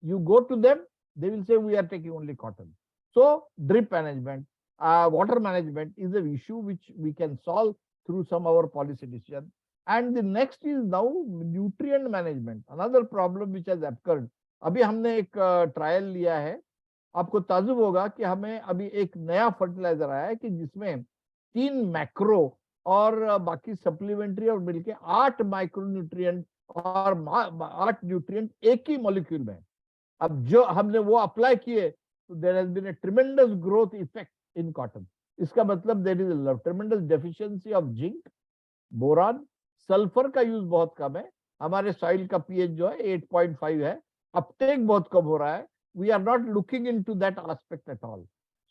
You go to them, they will say we are taking only cotton. So drip management, water management is an issue which we can solve through some of our policy decision. And the next is now nutrient management, another problem which has occurred. अभी हमने एक trial लिया है, आपको ताजुब होगा कि हमें अभी एक नया फर्टिलाइजर आया है कि जिसमें 3 मैक्रो और बाकी सप्लीमेंट्री और मिलके 8 माइक्रोन्यूट्रिएंट और 8 न्यूट्रिएंट एक ही मॉलिक्यूल में। अब जो हमने वो अप्लाई किए तो there has been a tremendous growth effect in cotton. इसका मतलब there is a tremendous deficiency of zinc, boron, sulphur का यूज बहुत कम है, हमारे सॉइल का पीएच जो है 8.5 है, अपटेक बहुत कम हो रहा है। We are not looking into that aspect at all.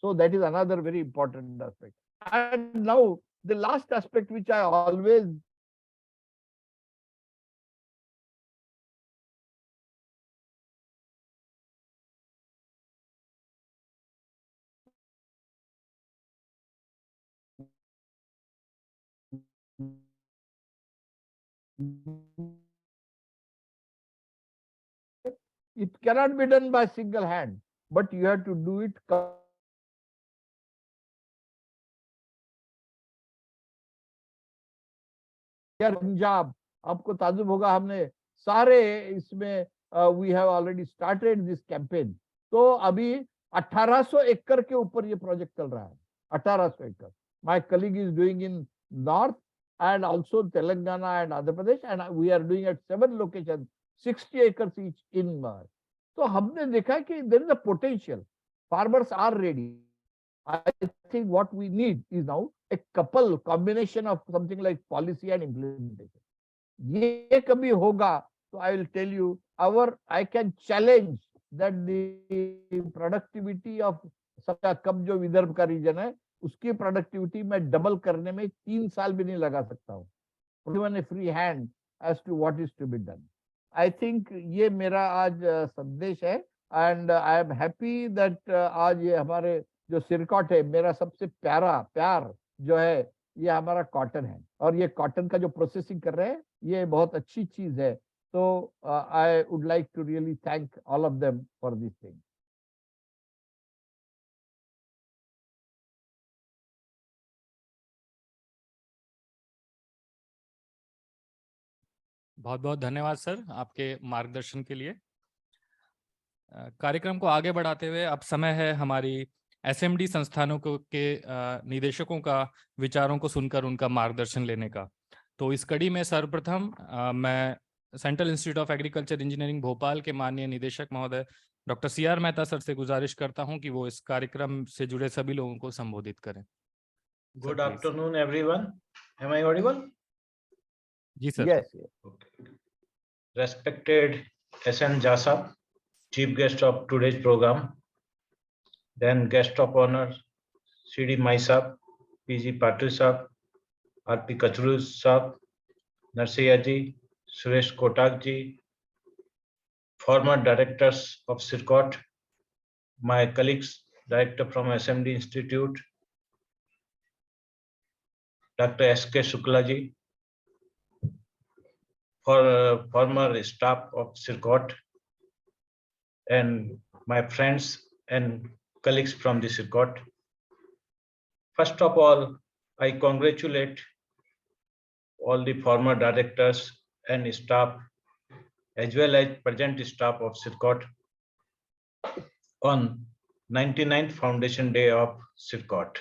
So that is another very important aspect. And now the last aspect which I always it cannot be done by single hand, but you have to do it Punjab. आपको ताजुब होगा, हमने सारे इसमें we have already started this campaign. तो अभी 1800 एकड़ के ऊपर ये प्रोजेक्ट चल रहा है, 1800 एकड़। My colleague is doing in north and also Telangana and Andhra Pradesh, and we are doing at 7 locations, 60 acres each in Mar. तो हमने देखा कि there is a potential. Farmers are ready. I think what we need is now a couple combination of something like policy and implementation. ये कभी होगा तो I will tell you, I can challenge that the productivity of सबका कम जो विदर्भ का reason है उसकी productivity में डबल करने में 3 साल भी नहीं लगा सकता हूँ, even a free hand as to what is to be done. I think ये मेरा आज संदेश है, and I am happy that आज ये हमारे जो सिरकॉट है, मेरा सबसे प्यार जो है ये हमारा कॉटन है, और ये कॉटन का जो प्रोसेसिंग कर रहे हैं ये बहुत अच्छी चीज है। तो I would like to really thank all of them for this thing. बहुत बहुत धन्यवाद सर आपके मार्गदर्शन के लिए। कार्यक्रम को आगे बढ़ाते हुए अब समय है हमारी एसएमडी संस्थानों के निदेशकों का विचारों को सुनकर उनका मार्गदर्शन लेने का। तो इस कड़ी में सर्वप्रथम मैं central institute of agriculture engineering Bhopal के माननीय निदेशक महोदय डॉक्टर सीआर मेहता सर से गुजारिश करता हूं कि वो इस कार्यक्रम से जुड़े सभी लोगों को संबोधित करें। Good afternoon, everyone. Am I audible? जी sir. Yes. Okay. Respected SN Jasa, chief guest of today's program, then guest of honor CD Maisab, PG Patil Sahab, RP Kachru Sahab, Narsiya ji, Suresh Kotak ji, former directors of CIRCOT, my colleagues, director from SMD Institute, Dr. S.K. Shukla ji, for former staff of CIRCOT, and my friends and colleagues from the CIRCOT. First of all, I congratulate all the former directors and staff as well as present staff of CIRCOT on 99th Foundation Day of CIRCOT,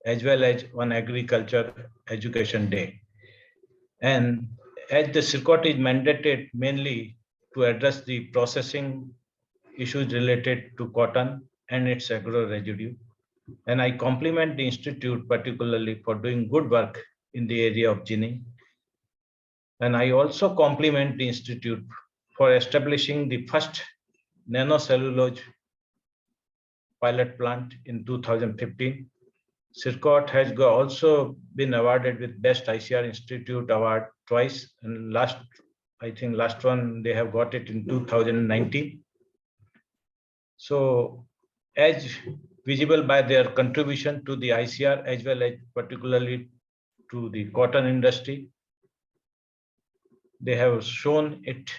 as well as on Agriculture Education Day. And as the CIRCOT is mandated mainly to address the processing issues related to cotton and its agro residue, and I compliment the institute particularly for doing good work in the area of ginning. And I also compliment the institute for establishing the first nanocellulose pilot plant in 2015. CIRCOT has also been awarded with Best ICR Institute Award twice, and I think last one they have got it in 2019. So as visible by their contribution to the ICR as well as particularly to the cotton industry, they have shown it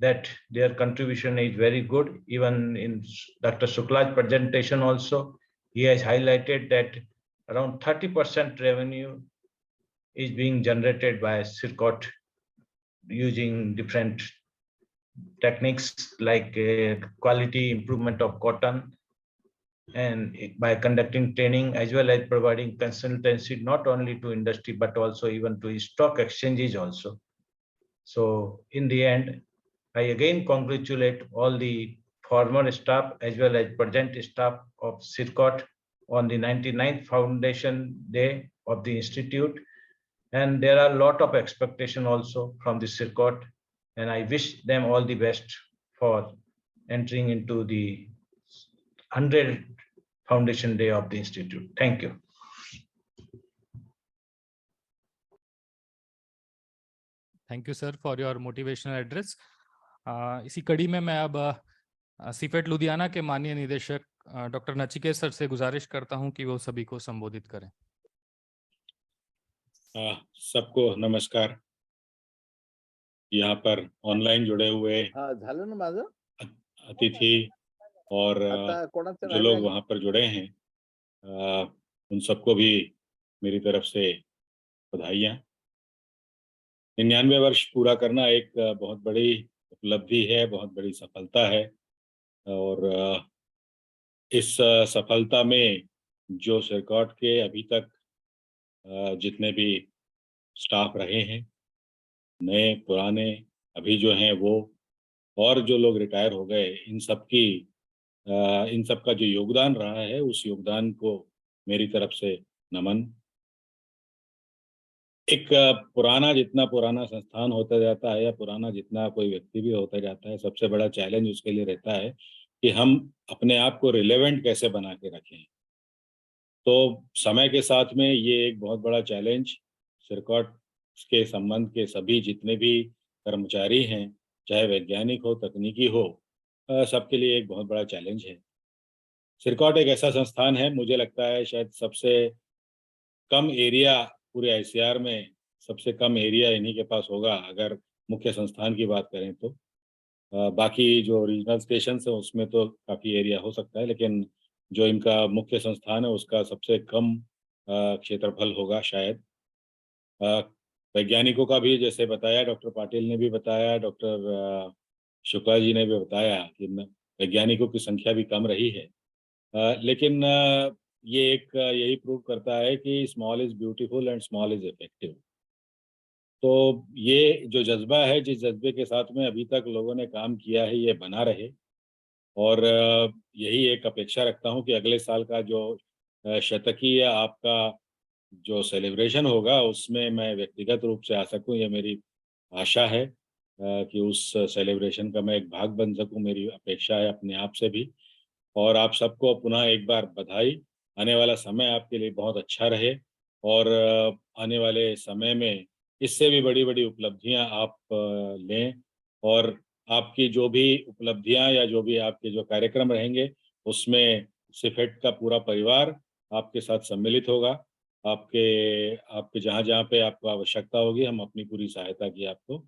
that their contribution is very good. Even in Dr. Shukla's presentation also, he has highlighted that around 30% revenue is being generated by CIRCOT using different techniques like quality improvement of cotton, and by conducting training as well as providing consultancy not only to industry but also even to stock exchanges also. So in the end, I again congratulate all the former staff as well as present staff of CIRCOT on the 99th Foundation Day of the Institute. And there are a lot of expectation also from the CIRCOT, and I wish them all the best for entering into the 100th Foundation Day of the Institute. Thank you. Thank you sir for your motivational address. इसी कड़ी में मैं अब CIPHET Ludhiana के माननीय निदेशक doctor Nachiket sir से गुजारिश करता हूं कि वो सभी को संबोधित करें। सबको नमस्कार। यहाँ पर ऑनलाइन जुड़े हुए झालं ना माझं अतिथि और आता कोणाचं जो राहिलं लोग वहाँ पर जुड़े हैं उन सबको भी मेरी तरफ से बधाइयाँ। 99 वर्ष पूरा करना एक बहुत बड़ी उपलब्धि है, बहुत बड़ी सफलता है। और इस सफलता में जो CIRCOT के अभी तक जितने भी स्टाफ रहे हैं, नए पुराने अभी जो हैं वो, और जो लोग रिटायर हो गए, इन सब का जो योगदान रहा है उस योगदान को मेरी तरफ से नमन। एक जितना पुराना संस्थान होता जाता है या पुराना जितना कोई व्यक्ति भी होता जाता है, सबसे बड़ा चैलेंज उसके लिए रहता है कि हम अपने आप को रिलेवेंट कैसे बना के रखें। तो समय के साथ में ये एक बहुत बड़ा चैलेंज CIRCOT के संबंध के सभी जितने भी कर्मचारी हैं, चाहे वैज्ञानिक हो, तकनीकी हो, सबके लिए एक बहुत बड़ा चैलेंज है। CIRCOT एक ऐसा संस्थान है, मुझे लगता है शायद सबसे कम एरिया पूरे ICAR में सबसे कम एरिया इन्हीं के पास होगा अगर मुख्य संस्थान की बात करें तो। बाकी जो रीजनल स्टेशन है उसमें तो काफ़ी एरिया हो सकता है, लेकिन जो इनका मुख्य संस्थान है उसका सबसे कम क्षेत्रफल होगा शायद। वैज्ञानिकों का भी जैसे बताया, डॉक्टर पाटिल ने भी बताया, डॉक्टर शुक्ला जी ने भी बताया कि वैज्ञानिकों की संख्या भी कम रही है, लेकिन ये एक यही प्रूव करता है कि small is beautiful and small is effective. तो ये जो जज्बा है, जिस जज्बे के साथ में अभी तक लोगों ने काम किया है, ये बना रहे। और यही एक अपेक्षा रखता हूँ कि अगले साल का जो शतकीय आपका जो सेलिब्रेशन होगा उसमें मैं व्यक्तिगत रूप से आ सकूँ, ये मेरी आशा है कि उस सेलिब्रेशन का मैं एक भाग बन सकूँ, मेरी अपेक्षा है अपने आप से भी। और आप सबको पुनः एक बार बधाई। आने वाला समय आपके लिए बहुत अच्छा रहे और आने वाले समय में इससे भी बड़ी-बड़ी उपलब्धियां आप लें, और आपकी जो भी उपलब्धियां या जो भी आपके जो कार्यक्रम रहेंगे उसमें CIFET का पूरा परिवार आपके साथ सम्मिलित होगा। आपके जहाँ-जहाँ पे आपको आवश्यकता होगी, हम अपनी पूरी सहायता की आपको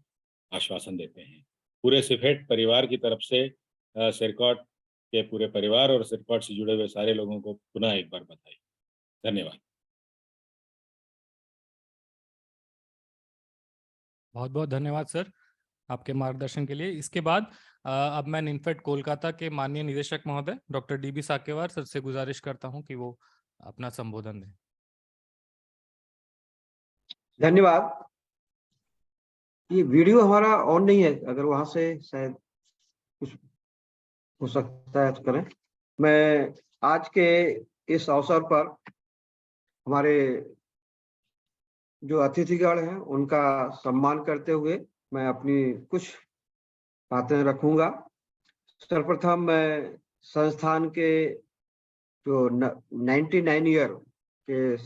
आश्वासन देते हैं। पूरे CIFET परिवार की तरफ से CIRCOT के पूरे परिवार और CIRCOT से जुड़े हुए सारे लोगों को पुनः एक बार बधाई। धन्यवाद। बहुत बहुत धन्यवाद सर आपके मार्गदर्शन के लिए। इसके बाद अब मैं निनफेड कोलकाता के माननीय निदेशक महोदय डॉक्टर DB साकेवार सर से गुजारिश करता हूं कि वो अपना संबोधन दें। धन्यवाद। ये वीडियो हमारा ऑन नहीं है, अगर वहां से शायद कुछ हो सकता है तो करें। मैं आज के इस अवसर पर हमारे जो अतिथिगण हैं उनका सम्मान करते हुए मैं अपनी कुछ बातें रखूंगा। सर्वप्रथम मैं संस्थान के जो 99 ईयर के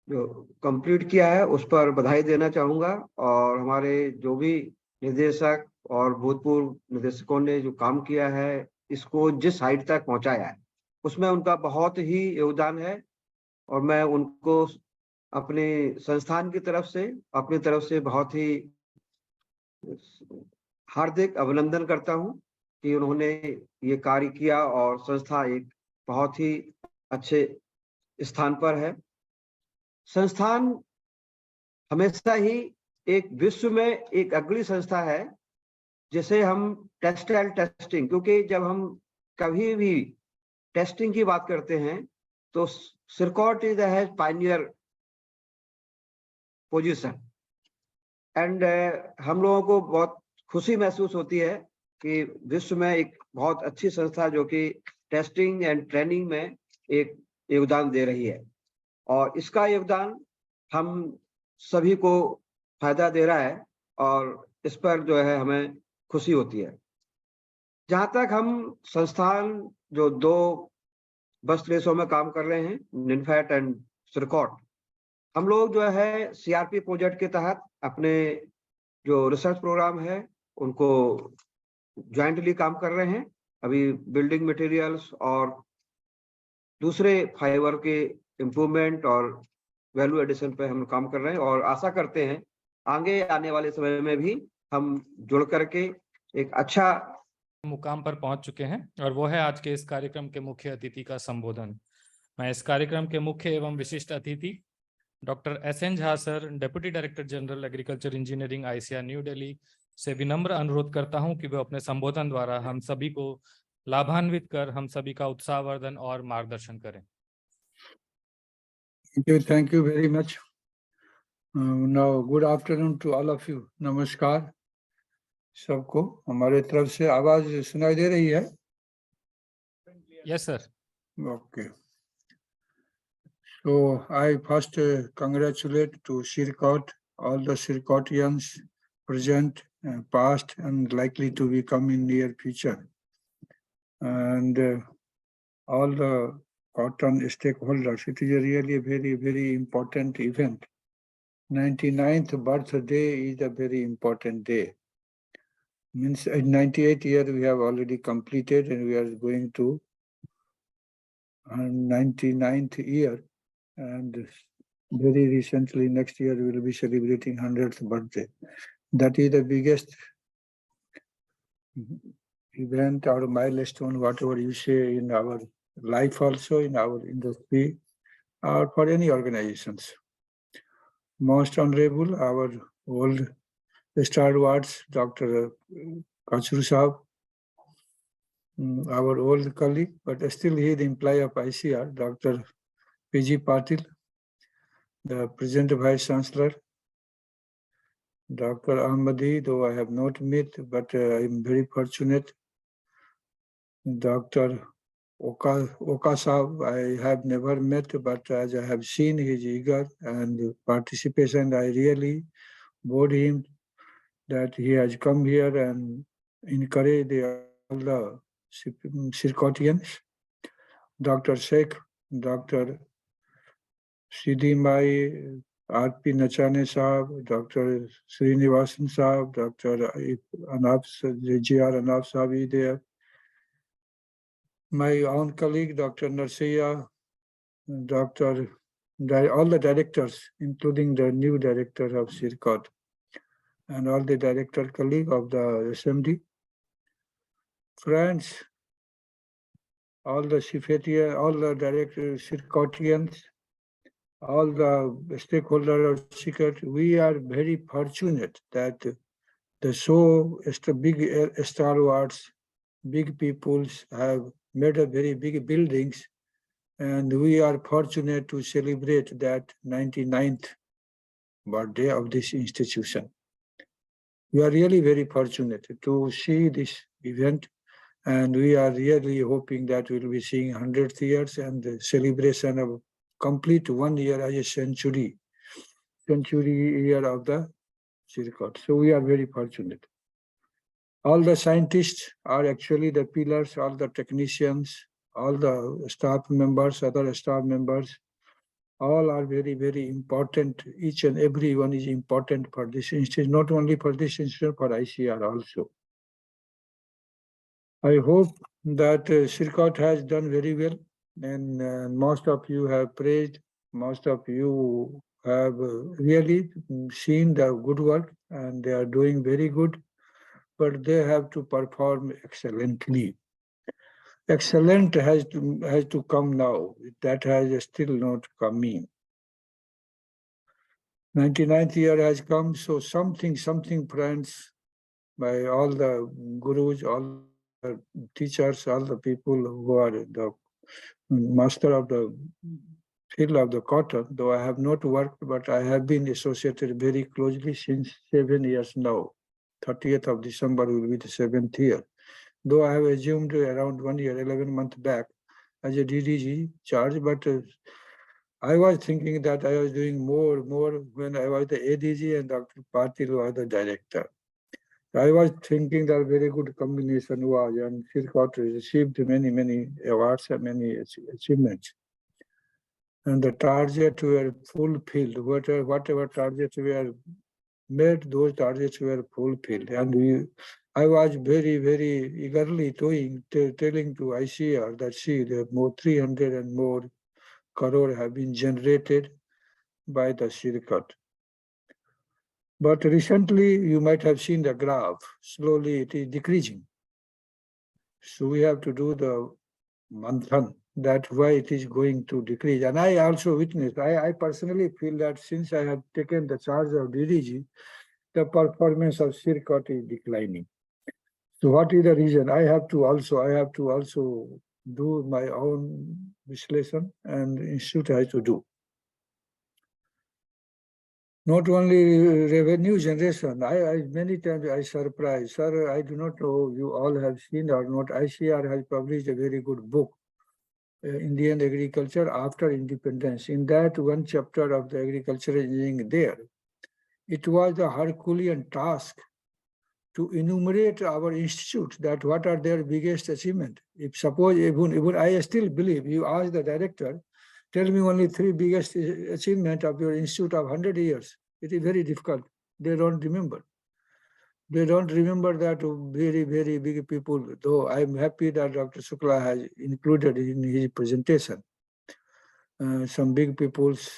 जो कंप्लीट किया है उस पर बधाई देना चाहूँगा, और हमारे जो भी निदेशक और भूतपूर्व निदेशकों ने जो काम किया है, इसको जिस हाइट तक पहुंचाया है उसमें उनका बहुत ही योगदान है, और मैं उनको अपने संस्थान की तरफ से अपनी तरफ से बहुत ही हार्दिक अभिनंदन करता हूं कि उन्होंने ये कार्य किया और संस्था एक बहुत ही अच्छे स्थान पर है। संस्थान हमेशा ही एक विश्व में एक अग्रणी संस्था है, जैसे हम टेक्सटाइल टेस्टिंग, क्योंकि जब हम कभी भी टेस्टिंग की बात करते हैं तो CIRCOT is has Pioneer position and हम लोगों को बहुत खुशी महसूस होती है कि विश्व में एक बहुत अच्छी संस्था जो कि टेस्टिंग एंड ट्रेनिंग में एक योगदान दे रही है, और इसका योगदान हम सभी को फायदा दे रहा है और इस पर जो है हमें खुशी होती है। जहां तक हम संस्थान जो 2 बस रेसों में काम कर रहे हैं, निनफैट एंड CIRCOT, हम लोग जो है CRP प्रोजेक्ट के तहत अपने जो रिसर्च प्रोग्राम है उनको ज्वाइंटली काम कर रहे हैं। अभी बिल्डिंग मटेरियल्स और दूसरे फाइबर के इम्प्रूवमेंट और वैल्यू एडिशन पे हम काम कर रहे हैं, और आशा करते हैं आगे आने वाले समय में भी हम जुड़ करके एक अच्छा मुकाम पर पहुंच चुके हैं, और वो है आज के इस कार्यक्रम के मुख्य अतिथि का संबोधन। मैं इस कार्यक्रम के मुख्य एवं विशिष्ट अतिथि doctor SN Jha sir, deputy director general agriculture engineering ICAR new Delhi से विनम्र अनुरोध करता हूं कि वे अपने संबोधन द्वारा हम सभी को लाभान्वित कर हम सभी का उत्साहवर्धन और मार्गदर्शन करें। Thank you very much. Now, good afternoon to all of you. नमस्कार सबको। हमारे तरफ से आवाज सुनाई दे रही है? Yes, sir. Okay. So I first congratulate to CIRCOT, all the CIRCOTians present, past, and likely to become in near future, and all the cotton stakeholders. It is really a very, very important event. 99th birthday is a very important day. Means 98 year we have already completed, and we are going to 99th year, and very recently next year we will be celebrating 100th birthday. That is the biggest event or milestone, whatever you say, in our life, also in our industry or for any organizations. Most honorable, our old stalwarts, Dr. Kachru Sahab, our old colleague, but still he is the employee of ICR, Dr. PG Patil, the present Vice Chancellor, Dr. Ahmadi, though I have not met, but I am very fortunate. Dr. Oka Sahab, I have never met, but as I have seen his eager and participation, I really bowed him that he has come here and encouraged all the CIRCOTians. Dr. Sheikh, Dr. Sidi Mai, R.P. Nachane Sahab, Dr. Srinivasan Sahab, Dr. Anaf, J.R. Anaf Sahab is there. My own colleague, Dr. Narsiya, all the directors, including the new director of CIRCOT, and all the director colleague of the SMD. Friends, all the CIFETIA, all the directors, CIRCOTians, all the stakeholders of CIRCOT, we are very fortunate that the so big stalwarts, big peoples have made a very big buildings, and we are fortunate to celebrate that 99th birthday of this institution. We are really very fortunate to see this event, and we are really hoping that we'll be seeing 100th years and the celebration of complete 1 year as a century year of the CIRCOT. So we are very fortunate. All the scientists are actually the pillars, all the technicians, all the staff members, other staff members, all are very, very important. Each and every one is important for this institute, not only for this institute, for ICR also. I hope that CIRCOT has done very well, and most of you have praised, most of you have really seen the good work, and they are doing very good, but they have to perform excellently. excellent has to come now. That has still not come in. 99th year has come, so something friends, by all the gurus, all the teachers, all the people who are the master of the field of the cotton, though I have not worked, but I have been associated very closely since 7 years now. 30th of December will be the 7th year. Though I have assumed around 1 year, 11 months back as a DDG charge, but I was thinking that I was doing more when I was the ADG and Dr. Patil was the director. I was thinking that very good combination was, and CIRCOT received many awards and many achievements. And the targets were fulfilled. Whatever targets were made, those targets were fulfilled. And I was very eagerly telling to ICAR that see, the more 300 and more crore have been generated by the CIRCOT. But recently, you might have seen the graph. Slowly, it is decreasing. So we have to do the manthan. That's why it is going to decrease. And I also witnessed, I personally feel that since I have taken the charge of DDG, the performance of CIRCOT is declining. So what is the reason? I have to also do my own vislation, and institute has to do. Not only revenue generation, I many times I surprise, sir, I do not know you all have seen or not. ICAR has published a very good book, Indian Agriculture After Independence. In that one chapter of the agricultural engineering there, it was a Herculean task to enumerate our institutes, that what are their biggest achievement. If suppose even I still believe, you ask the director, tell me only 3 biggest achievement of your institute of 100 years. It is very difficult. They don't remember. They don't remember that very big people, though I'm happy that Dr. Shukla has included in his presentation. Some big peoples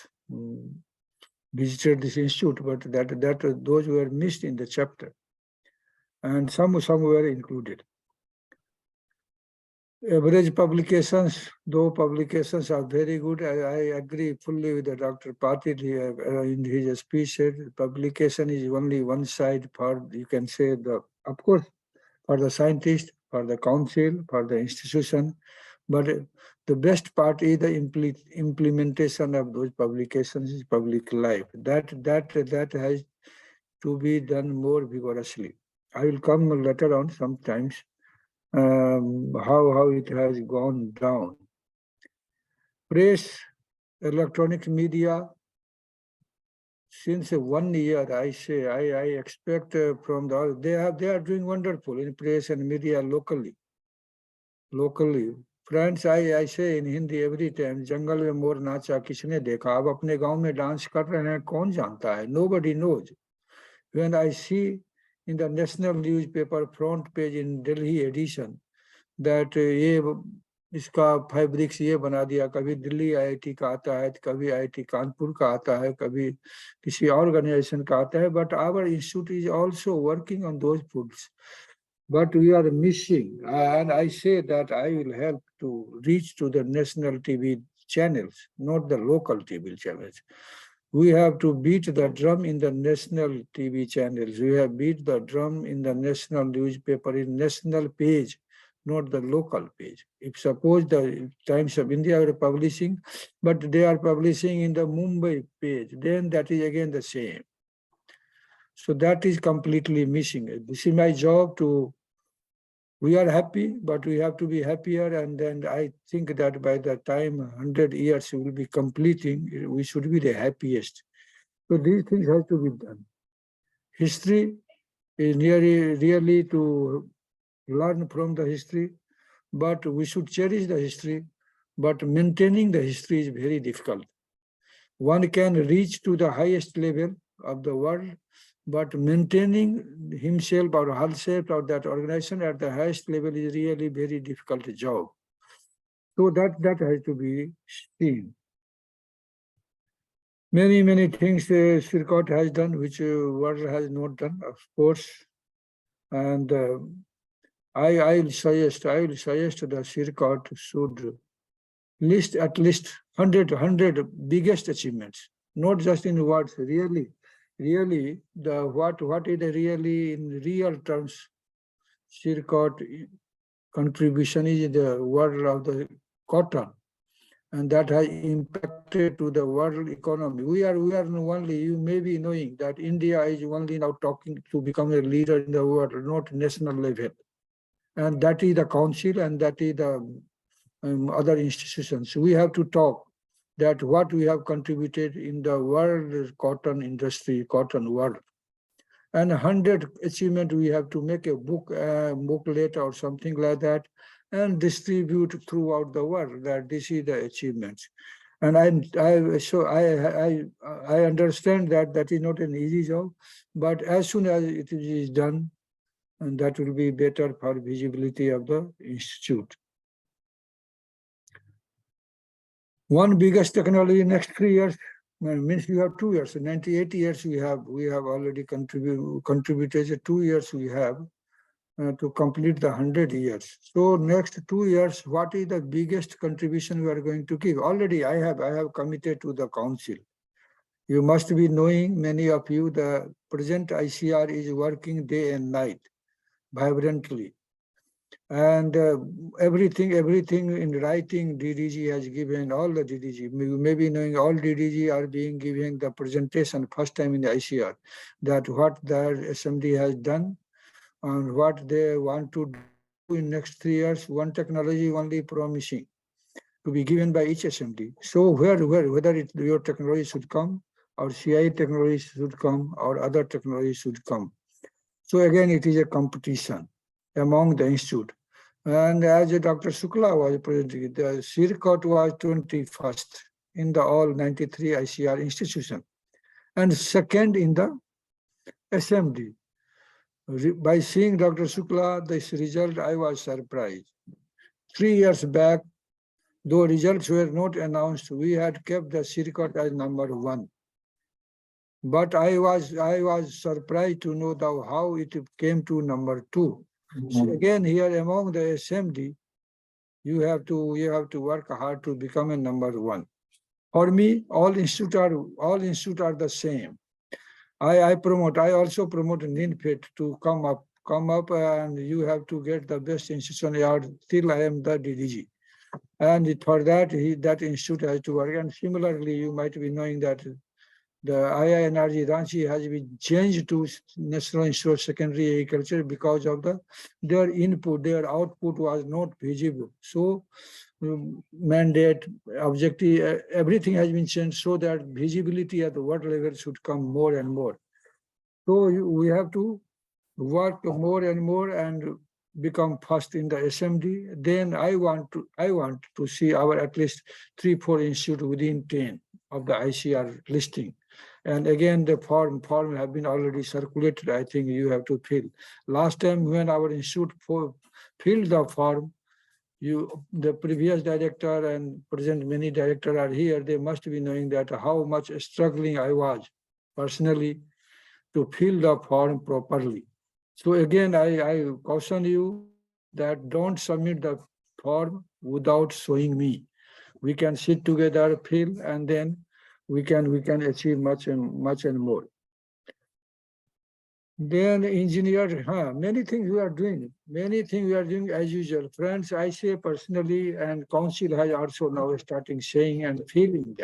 visited this institute, but that those were missed in the chapter. And some were included. Average publications, though publications are very good, I agree fully with the Dr. Patil in his speech. Publication is only one side for, you can say, of course, for the scientist, for the council, for the institution, but the best part is the implementation of those publications in public life. That has to be done more vigorously. I will come later on sometimes. How it has gone down. Press, electronic media, since 1 year, I say, I expect from they are doing wonderful in press and media locally. Friends, I say in Hindi every time, जंगल में मोर नाचा किसने देखा, अब अपने गांव में dance कर रहे हैं, कौन जानता है? Nobody knows. When I see in the national newspaper front page in Delhi edition, that ये इसका फैब्रिक्स ये बना दिया, कभी दिल्ली IIT का आता है, कभी IIT कानपुर का आता है, कभी किसी ऑर्गेनाइजेशन का आता है, but our institute is also working on those foods. But we are missing, and I say that I will help to reach to the national TV channels, not the local TV channels. We have to beat the drum in the national TV channels. We have beat the drum in the national newspaper, in national page, not the local page. If suppose the Times of India are publishing, but they are publishing in the Mumbai page, then that is again the same. So that is completely missing. This is my job to, we are happy, but we have to be happier. And then I think that by the time 100 years will be completing, we should be the happiest. So these things have to be done. History is really to learn from the history, but we should cherish the history, but maintaining the history is very difficult. One can reach to the highest level of the world, but maintaining himself or herself or that organization at the highest level is really very difficult job. So that has to be seen. Many things CIRCOT has done, which world has not done, of course. And I will suggest the CIRCOT should list at least 100 biggest achievements, not just in words, really what is the really in real terms CIRCOT contribution is in the world of the cotton, and that has impacted to the world economy. We are only, you may be knowing that India is only now talking to become a leader in the world, not national level. And that is the council and that is the other institutions. We have to talk that what we have contributed in the world cotton industry, cotton world. And 100 achievement, we have to make a booklet or something like that and distribute throughout the world that this is the achievements. And I understand that is not an easy job, but as soon as it is done, and that will be better for visibility of the institute. One biggest technology next 3 years, means we have 2 years. 98 years we have already contributed 2 years we have to complete the 100 years. So next 2 years, what is the biggest contribution we are going to give? Already I have committed to the council. You must be knowing, many of you, the present ICR is working day and night vibrantly. And everything in writing, DDG has given, all the DDG, you may be knowing all DDG are being given the presentation first time in the ICR, that what the assembly has done and what they want to do in next 3 years, one technology only promising to be given by each assembly. So whether your technology should come, or CI technology should come, or other technology should come. So again, it is a competition among the institute. And as Dr. Shukla was presenting, the CIRCOT was 21st in the all 93 ICR institution, and second in the assembly. By seeing Dr. Shukla, this result, I was surprised. 3 years back, though results were not announced, we had kept the CIRCOT as #1. But I was surprised to know how it came to #2. So again, here among the assembly, you have to work hard to become a #1. For me, all institutes are the same. I also promote NINFIT to come up, and you have to get the best institution award till I am the DDG. And for that, that institute has to work. And similarly, you might be knowing that the IINRG Ranchi has been changed to National Institute of Secondary Agriculture because of their input, their output was not visible. So mandate, objective, everything has been changed so that visibility at the world level should come more and more. So we have to work more and more and become first in the assembly. Then I want to see our at least 3-4 institutes within 10 of the ICR listing. And again, the form have been already circulated. I think you have to fill. Last time when our institute filled the form, the previous director and present many directors are here. They must be knowing that how much struggling I was personally to fill the form properly. So again, I caution you that don't submit the form without showing me. We can sit together, fill, and then we can achieve much and more. Then engineer, many things we are doing. Many things we are doing as usual. Friends, I say personally, and council has also now starting saying and feeling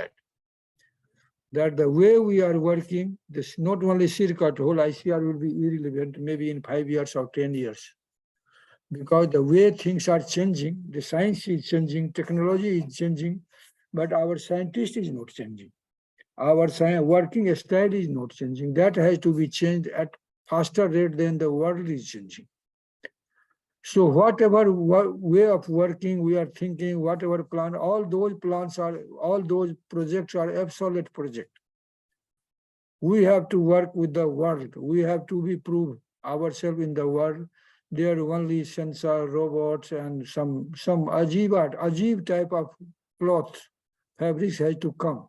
that the way we are working, this not only CIRCOT, whole ICR will be irrelevant maybe in 5 years or 10 years. Because the way things are changing, the science is changing, technology is changing, but our scientist is not changing. Our working style is not changing. That has to be changed at faster rate than the world is changing. So whatever way of working we are thinking, whatever plan, all those projects are obsolete projects. We have to work with the world. We have to be prove ourselves in the world. There are only sensor, robots, and some ajib type of cloth, fabrics has to come.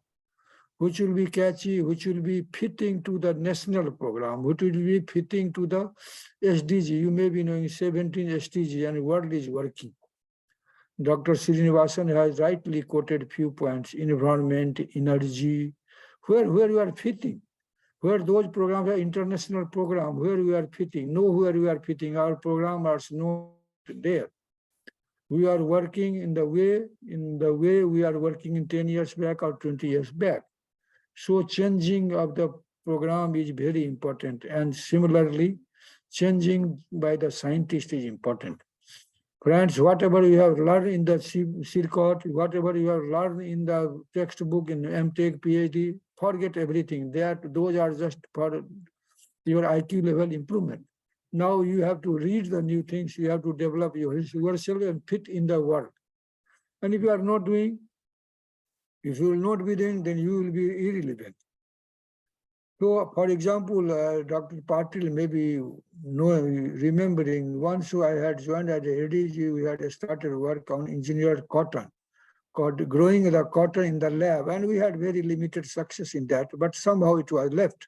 which will be catchy, which will be fitting to the national program, which will be fitting to the SDG. You may be knowing 17 SDG and world is working. Dr. Srinivasan has rightly quoted few points: environment, energy, where you are fitting, where those programs are international program, where we are fitting, know where we are fitting. Our program are not there. We are working in the way we are working in 10 years back or 20 years back. So changing of the program is very important, and similarly, changing by the scientist is important. Friends, whatever you have learned in the CIRCOT, whatever you have learned in the textbook in MTech, PhD, forget everything. Those are just for your IQ level improvement. Now you have to read the new things, you have to develop yourself and fit in the world. And if you are not doing, if you will not be doing, then you will be irrelevant. So, for example, Dr. Patil may be remembering, once I had joined at ADG, we had started work on engineered cotton, growing the cotton in the lab, and we had very limited success in that, but somehow it was left.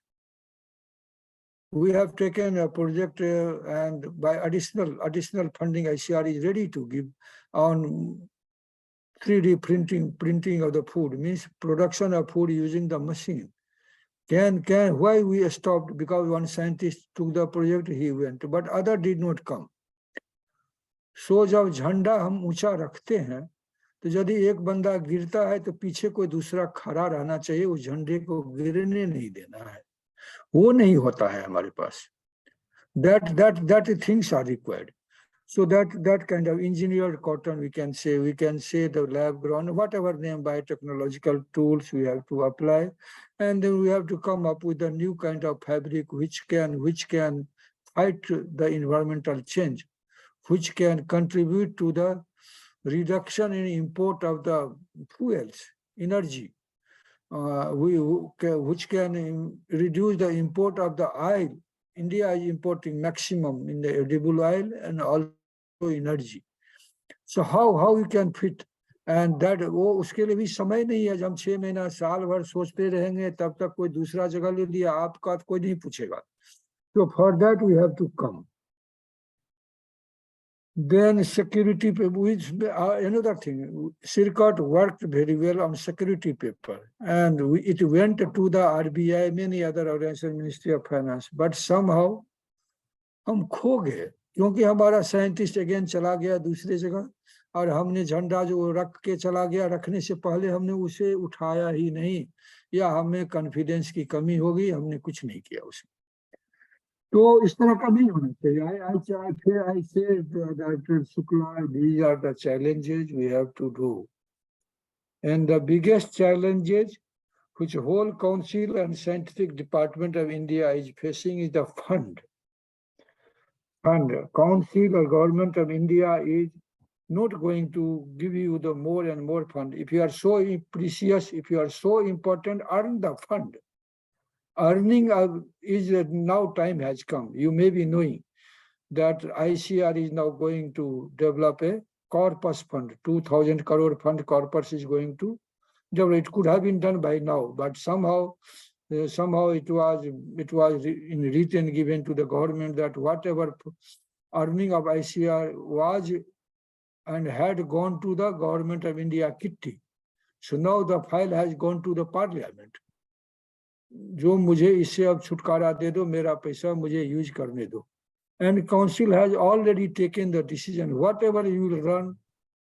We have taken a project and by additional funding, ICAR is ready to give on 3D printing of the food, means production of food using the machine. Why we stopped? Because one scientist took the project, he went, but other did not come. So जब झंडा हम ऊंचा रखते हैं, तो यदि एक बंदा गिरता है तो पीछे कोई दूसरा खड़ा रहना चाहिए, उस झंडे को गिरने नहीं देना है. वो नहीं होता है हमारे पास. That things are required. So that kind of engineered cotton, we can say the lab grown, whatever name biotechnological tools we have to apply, and then we have to come up with a new kind of fabric which can fight the environmental change, which can contribute to the reduction in import of the fuels, energy, which can reduce the import of the oil. India is importing maximum in the edible oil and also energy. So how we can fit, and that वो उसके लिए भी समय नहीं है. जब हम 6 महीना साल भर सोचते रहेंगे, तब तक कोई दूसरा जगह ले लिया, आपका कोई नहीं पूछेगा. So for that we have to come. Then security paper, which another thing, CIRCOT worked very well on security paper, and it went to the RBI, many other organizations, Ministry of Finance, but somehow हम खो गए, क्योंकि हमारा scientist again चला गया दूसरे जगह, और हमने झंडा जो रख के चला गया, रखने से पहले हमने उसे उठाया ही नहीं, या हमें कॉन्फिडेंस की कमी होगी, हमने कुछ नहीं किया उसे. तो इस तरह का नहीं होना चाहिए. I said Dr. Shukla, these are the challenges we have to do. And the biggest challenges which whole council and scientific department of India is facing is the fund. Council or government of India is not going to give you the more and more fund. If you are so precious, if you are so important, earn the fund. Earning is now time has come. You may be knowing that ICR is now going to develop a corpus fund, 2,000 crore fund corpus is going to develop. It could have been done by now, but somehow it was in written given to the government that whatever earning of ICR was and had gone to the government of India kitty. So now the file has gone to the parliament. जो मुझे इससे अब छुटकारा दे दो, मेरा पैसा मुझे use करने दो. And council has already taken the decision. Whatever you will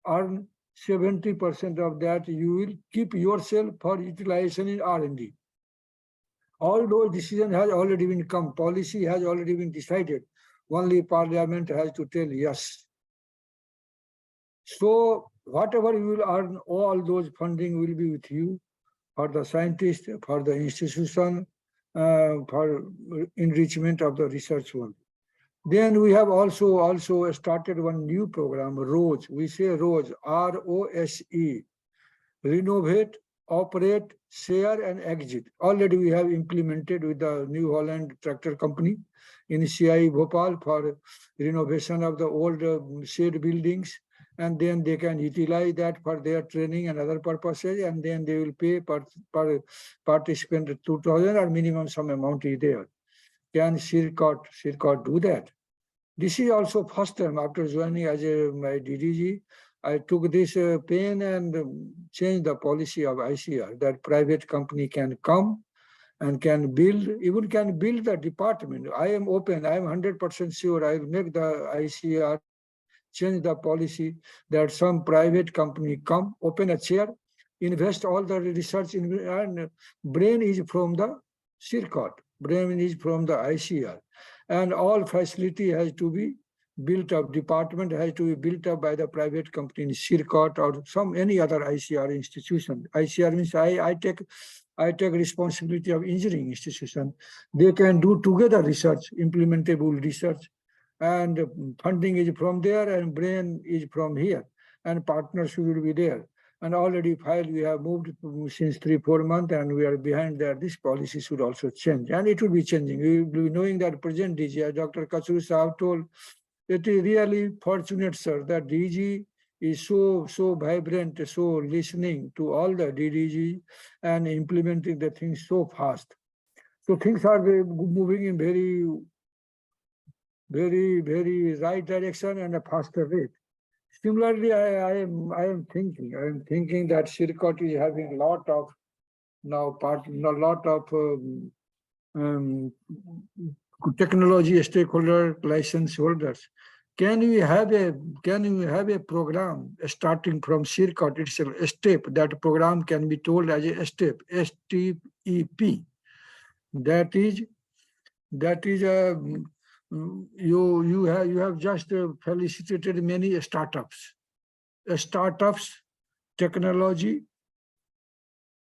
earn 70% of that you will keep yourself for utilization in R&D. All those decisions has already been come. Policy has already been decided. Only parliament has to tell yes. So whatever you will earn, all those funding will be with you. For the scientist, for the institution, for enrichment of the research one. Then we have also started one new program, ROSE. We say ROSE, R-O-S-E, renovate, operate, share, and exit. Already we have implemented with the New Holland Tractor Company in CI Bhopal for renovation of the old shed buildings and then they can utilize that for their training and other purposes, and then they will pay per participant 2,000 or minimum some amount is there. Can CIRCOT do that? This is also first time after joining as my DDG. I took this pain and changed the policy of ICR that private company can come and can build, even can build the department. I am open, I am 100% sure I will make the ICR change the policy that some private company come, open a chair, invest all the research in, and brain is from the CIRCOT, brain is from the ICR, and all facility has to be built up, department has to be built up by the private company, CIRCOT or some any other ICR institution. ICR means I take responsibility of engineering institution. They can do together research, implementable research, and funding is from there and brain is from here, and partners will be there. And already filed, we have moved since 3-4 months, and we are behind that. This policy should also change, and it will be changing. We will be knowing that present DG, Dr. Kachuru Sahab told, it is really fortunate, sir, that DG is so vibrant, so listening to all the DDG and implementing the things so fast. So things are moving in very right direction and a faster rate. Similarly, I am thinking that CIRCOT is having a lot of technology stakeholder license holders. Can we have a program starting from CIRCOT itself, a step? That program can be told as a step, STEP. That is you have just felicitated many startups, technology,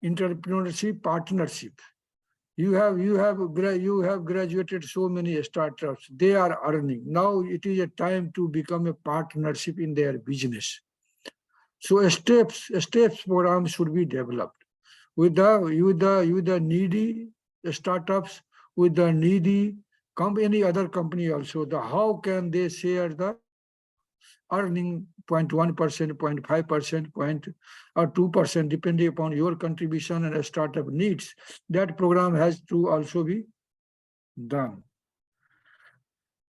entrepreneurship, partnership. You have graduated so many startups. They are earning. Now it is a time to become a partnership in their business. So a steps program should be developed with the needy startups, with the needy any other company also. How can they share the earning 0.1%, 0.5%, or 2%, depending upon your contribution and a startup needs. That program has to also be done.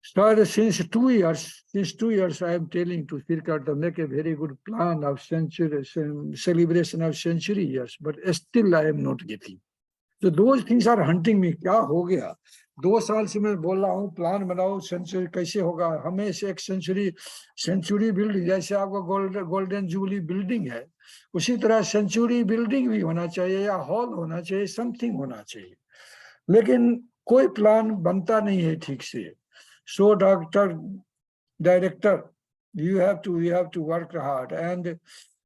So since 2 years, I am telling to CIRCOT to make a very good plan of celebration of century years, but still I am not getting. So those things are hunting me. क्या हो गया? 2 साल से मैं बोल रहा हूँ plan बनाओ, सेंचुरी कैसे होगा? हमें से एक सेंचुरी बिल्डिंग, जैसे आपका गोल्डन जुबली बिल्डिंग है, उसी तरह सेंचुरी बिल्डिंग भी होना चाहिए या हॉल होना चाहिए, समथिंग होना चाहिए, लेकिन कोई प्लान बनता नहीं है ठीक से. So Dr. Director, you have to work hard, and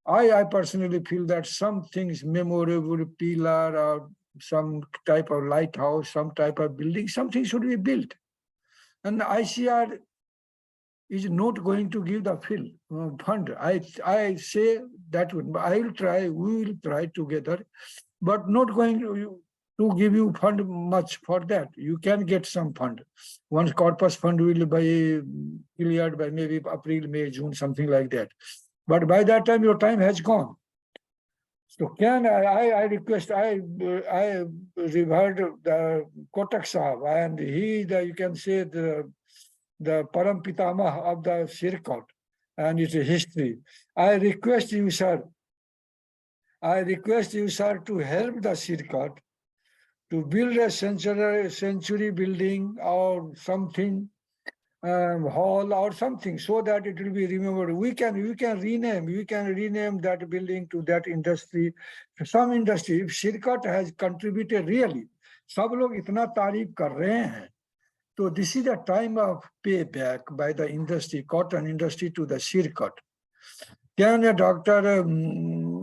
I personally feel that some things, memorable pillar or some type of lighthouse, some type of building, something should be built. And ICR is not going to give the fund. I say that I will try, we will try together, but not going to give you fund much for that. You can get some fund. Once corpus fund will be cleared by maybe April, May, June, something like that. But by that time, your time has gone. So can I request, I revered the Kotak Sahab, and he, you can say the Param Pitama of the CIRCOT and its history. I request you, sir, to help the CIRCOT to build a century building or something, hall or something, so that it will be remembered. We can rename that building to that industry, some industry. If CIRCOT has contributed really, सब लोग इतना तारीफ कर रहे हैं, so this is the time of payback by the industry, cotton industry, to the CIRCOT. Can a doctor,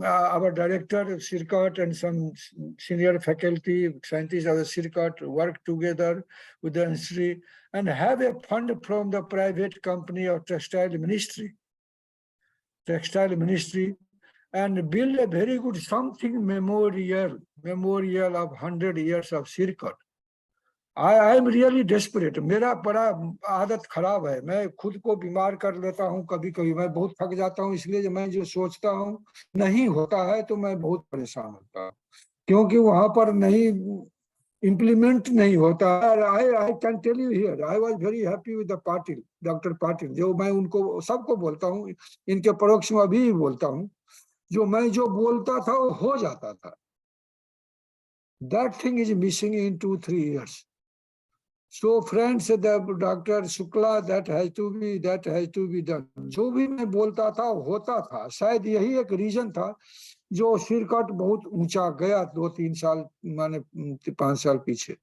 our director of CIRCOT and some senior faculty, scientists of the CIRCOT work together with the industry and have a fund from the private company or textile ministry, and build a very good something memorial of 100 years of CIRCOT. I am really desperate. मेरा बड़ा आदत खराब है, मैं खुद को बीमार कर लेता हूँ कभी कभी, मैं बहुत थक जाता हूँ, इसलिए मैं जो सोचता हूँ नहीं होता है तो मैं बहुत परेशान होता हूँ, क्योंकि वहां पर नहीं इम्प्लीमेंट नहीं होता है। I can tell you here, I was very happy with the Patil, doctor Patil, जो मैं उनको सबको बोलता हूँ, इनके परोक्ष में अभी भी बोलता हूँ, जो बोलता था वो हो जाता था। That thing is missing in 2-3 years. So friends, the Dr. Shukla, that has to be done. जो भी मैं बोलता था होता था, शायद यही एक रीजन था जो सिरकट बहुत ऊंचा गया 2-3 साल माने 5 साल पीछे।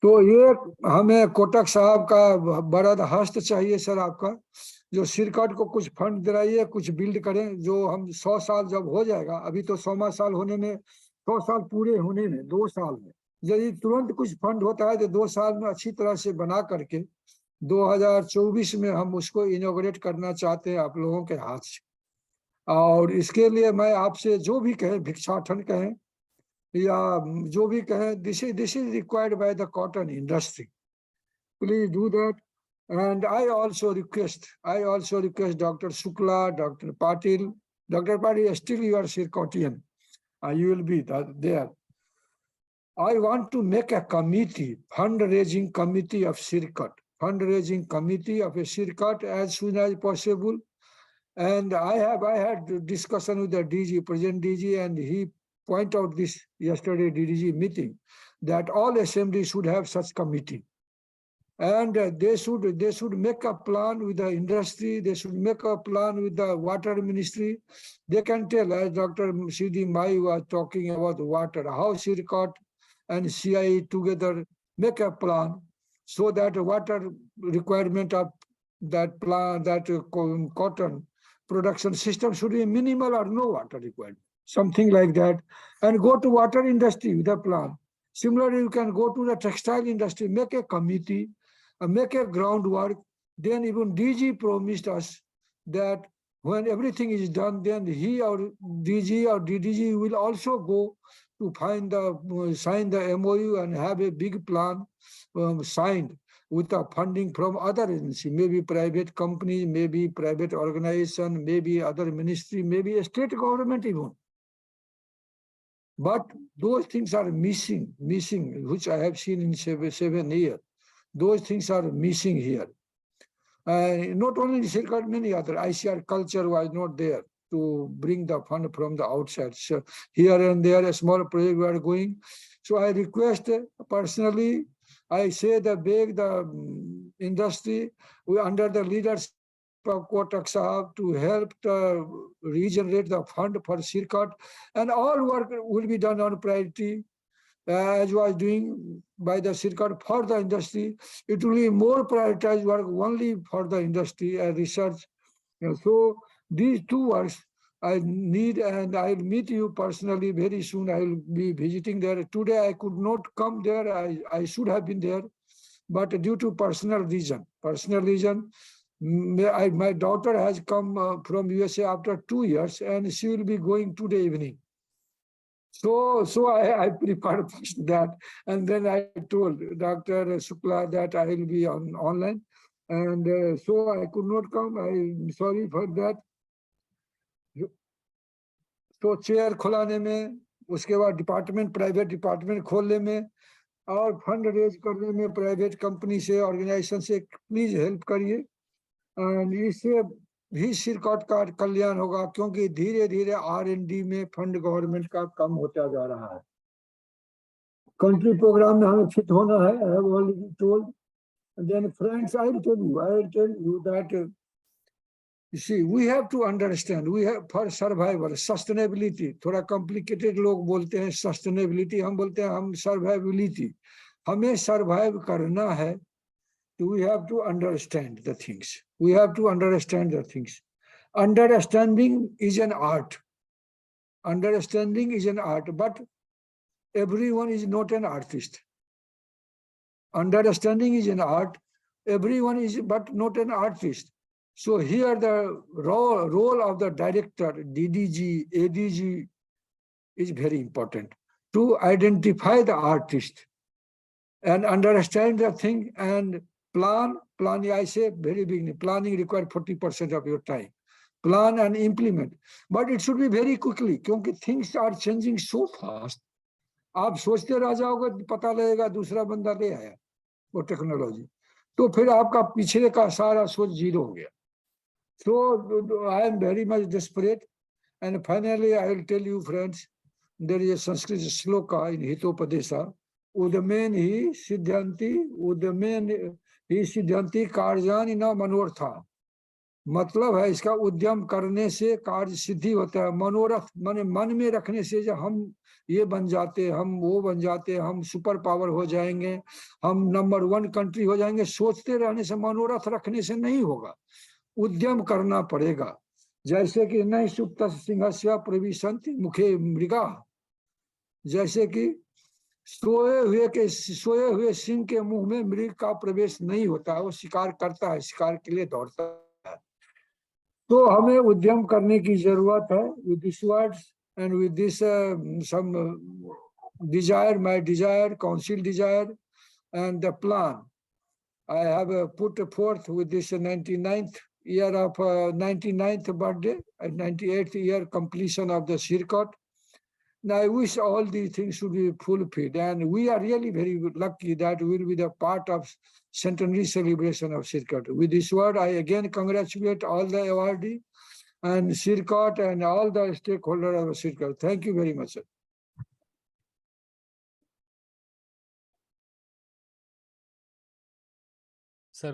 तो ये हमें कोटक साहब का बड़ा हस्त चाहिए सर आपका, जो सिरकट को कुछ फंड दिलाइए, कुछ बिल्ड करें, जो हम 100 साल जब हो जाएगा, अभी तो 100वां साल होने में, 100 साल पूरे होने में 2 साल में, यदि तुरंत कुछ फंड होता है तो 2 साल में अच्छी तरह से बना करके 2024 में हम उसको इनॉग्रेट करना चाहते हैं आप लोगों के हाथ से। और इसके लिए मैं आपसे जो भी कहें, भिक्षाटन कहें या जो भी कहें, this is required by the cotton industry, please do that. And I also request Dr. Shukla, Dr. Patil, still you are Sircotian, you will be there. I want to make a committee, fundraising committee of CIRCOT, as soon as possible. And I had discussion with the DG, President DG, and he pointed out this yesterday DDG meeting, that all assemblies should have such committee. And they should make a plan with the industry, they should make a plan with the water ministry. They can tell, as Dr. C.D. Mai was talking about water, how CIRCOT and CIE together make a plan so that water requirement of that plant, that cotton production system should be minimal or no water requirement, something like that. And go to water industry with a plan. Similarly, you can go to the textile industry, make a committee, make a groundwork. Then even DG promised us that when everything is done, then he or DG or DDG will also go to sign the MOU and have a big plan signed with the funding from other agency, maybe private companies, maybe private organization, maybe other ministry, maybe a state government even. But those things are missing, which I have seen in 7 years. Those things are missing here. Not only CIRCOT, many other, ICAR-CIRCOT was not there to bring the fund from the outside. So here and there, a small project we are going. So I request personally, I say the beg the industry, we under the leadership of Kotak Sahab to help regenerate the fund for CIRCOT, and all work will be done on priority. As was doing by the CIRCOT for the industry, it will be more prioritized work only for the industry and research. So these two works I need, and I'll meet you personally very soon. I will be visiting there. Today I could not come there. I should have been there, but due to personal reason, my daughter has come from USA after 2 years, and she will be going today evening. So I prepared that, and then I told Dr. Shukla that I will be online, and so I could not come. I'm sorry for that. तो chair खुलाने में, उसके बाद department, private department खोलने में, और fund raise करने में private company से, ऑर्गेनाइजेशन से प्लीज हेल्प करिए। एंड इससे भी CIRCOT का कल्याण होगा, क्योंकि धीरे धीरे R&D में फंड गवर्नमेंट का कम होता जा रहा है। कंट्री प्रोग्राम में हमें फिट होना है, I have already told. And then friends, I will tell you that you see, we have to understand, we have for survival, sustainability, थोड़ा complicated लोग बोलते हैं sustainability, हम बोलते हैं हम survivability. हमें survive करना है, so we have to understand the things. We have to understand the things. Understanding is an art. Understanding is an art, but everyone is not an artist. Understanding is an art, everyone is but not an artist. So here the role of the director, DDG, ADG is very important to identify the artist. and understand the thing and plan. I say very beginning, planning requires 40% of your time. Plan and implement, but it should be very quickly because things are changing so fast. आप सोचते रह जाओगे, पता लगेगा दूसरा बंदा ले आया वो टेक्नोलॉजी, तो फिर आपका पीछे का सारा सोच जीरो हो गया. So I am very much desperate. And finally, I will tell you, friends, there is a Sanskrit sloka in Hitopadesa. Udameni hi siddhanti karjani na manortha. मतलब है इसका उद्यम करने से कार्य सिद्धि होता है. मनोरथ माने मन में रखने से जो हम ये बन जाते, हम वो बन जाते, हम सुपर पावर हो जाएंगे, हम नंबर 1 कंट्री हो जाएंगे, सोचते रहने से, मनोरथ रखने से नहीं होगा. उद्यम करना पड़ेगा. जैसे कि नहीं सुप्त सिंहस्य प्रविशन्ति मुखे मृगा, जैसे कि सोए हुए सिंह के मुंह में मृग का प्रवेश नहीं होता है, वो शिकार करता है, शिकार के लिए दौड़ता है. तो हमें उद्यम करने की जरूरत है. With this words and with this some desire, my desire, council desire, and the plan I have put forth with this 99th year of 99th birthday and 98th year completion of the CIRCOT. Now I wish all these things should be fulfilled, and we are really very lucky that we will be the part of centenary celebration of CIRCOT. With this word, I again congratulate all the awardees and CIRCOT and all the stakeholders of CIRCOT. Thank you very much, sir. Sir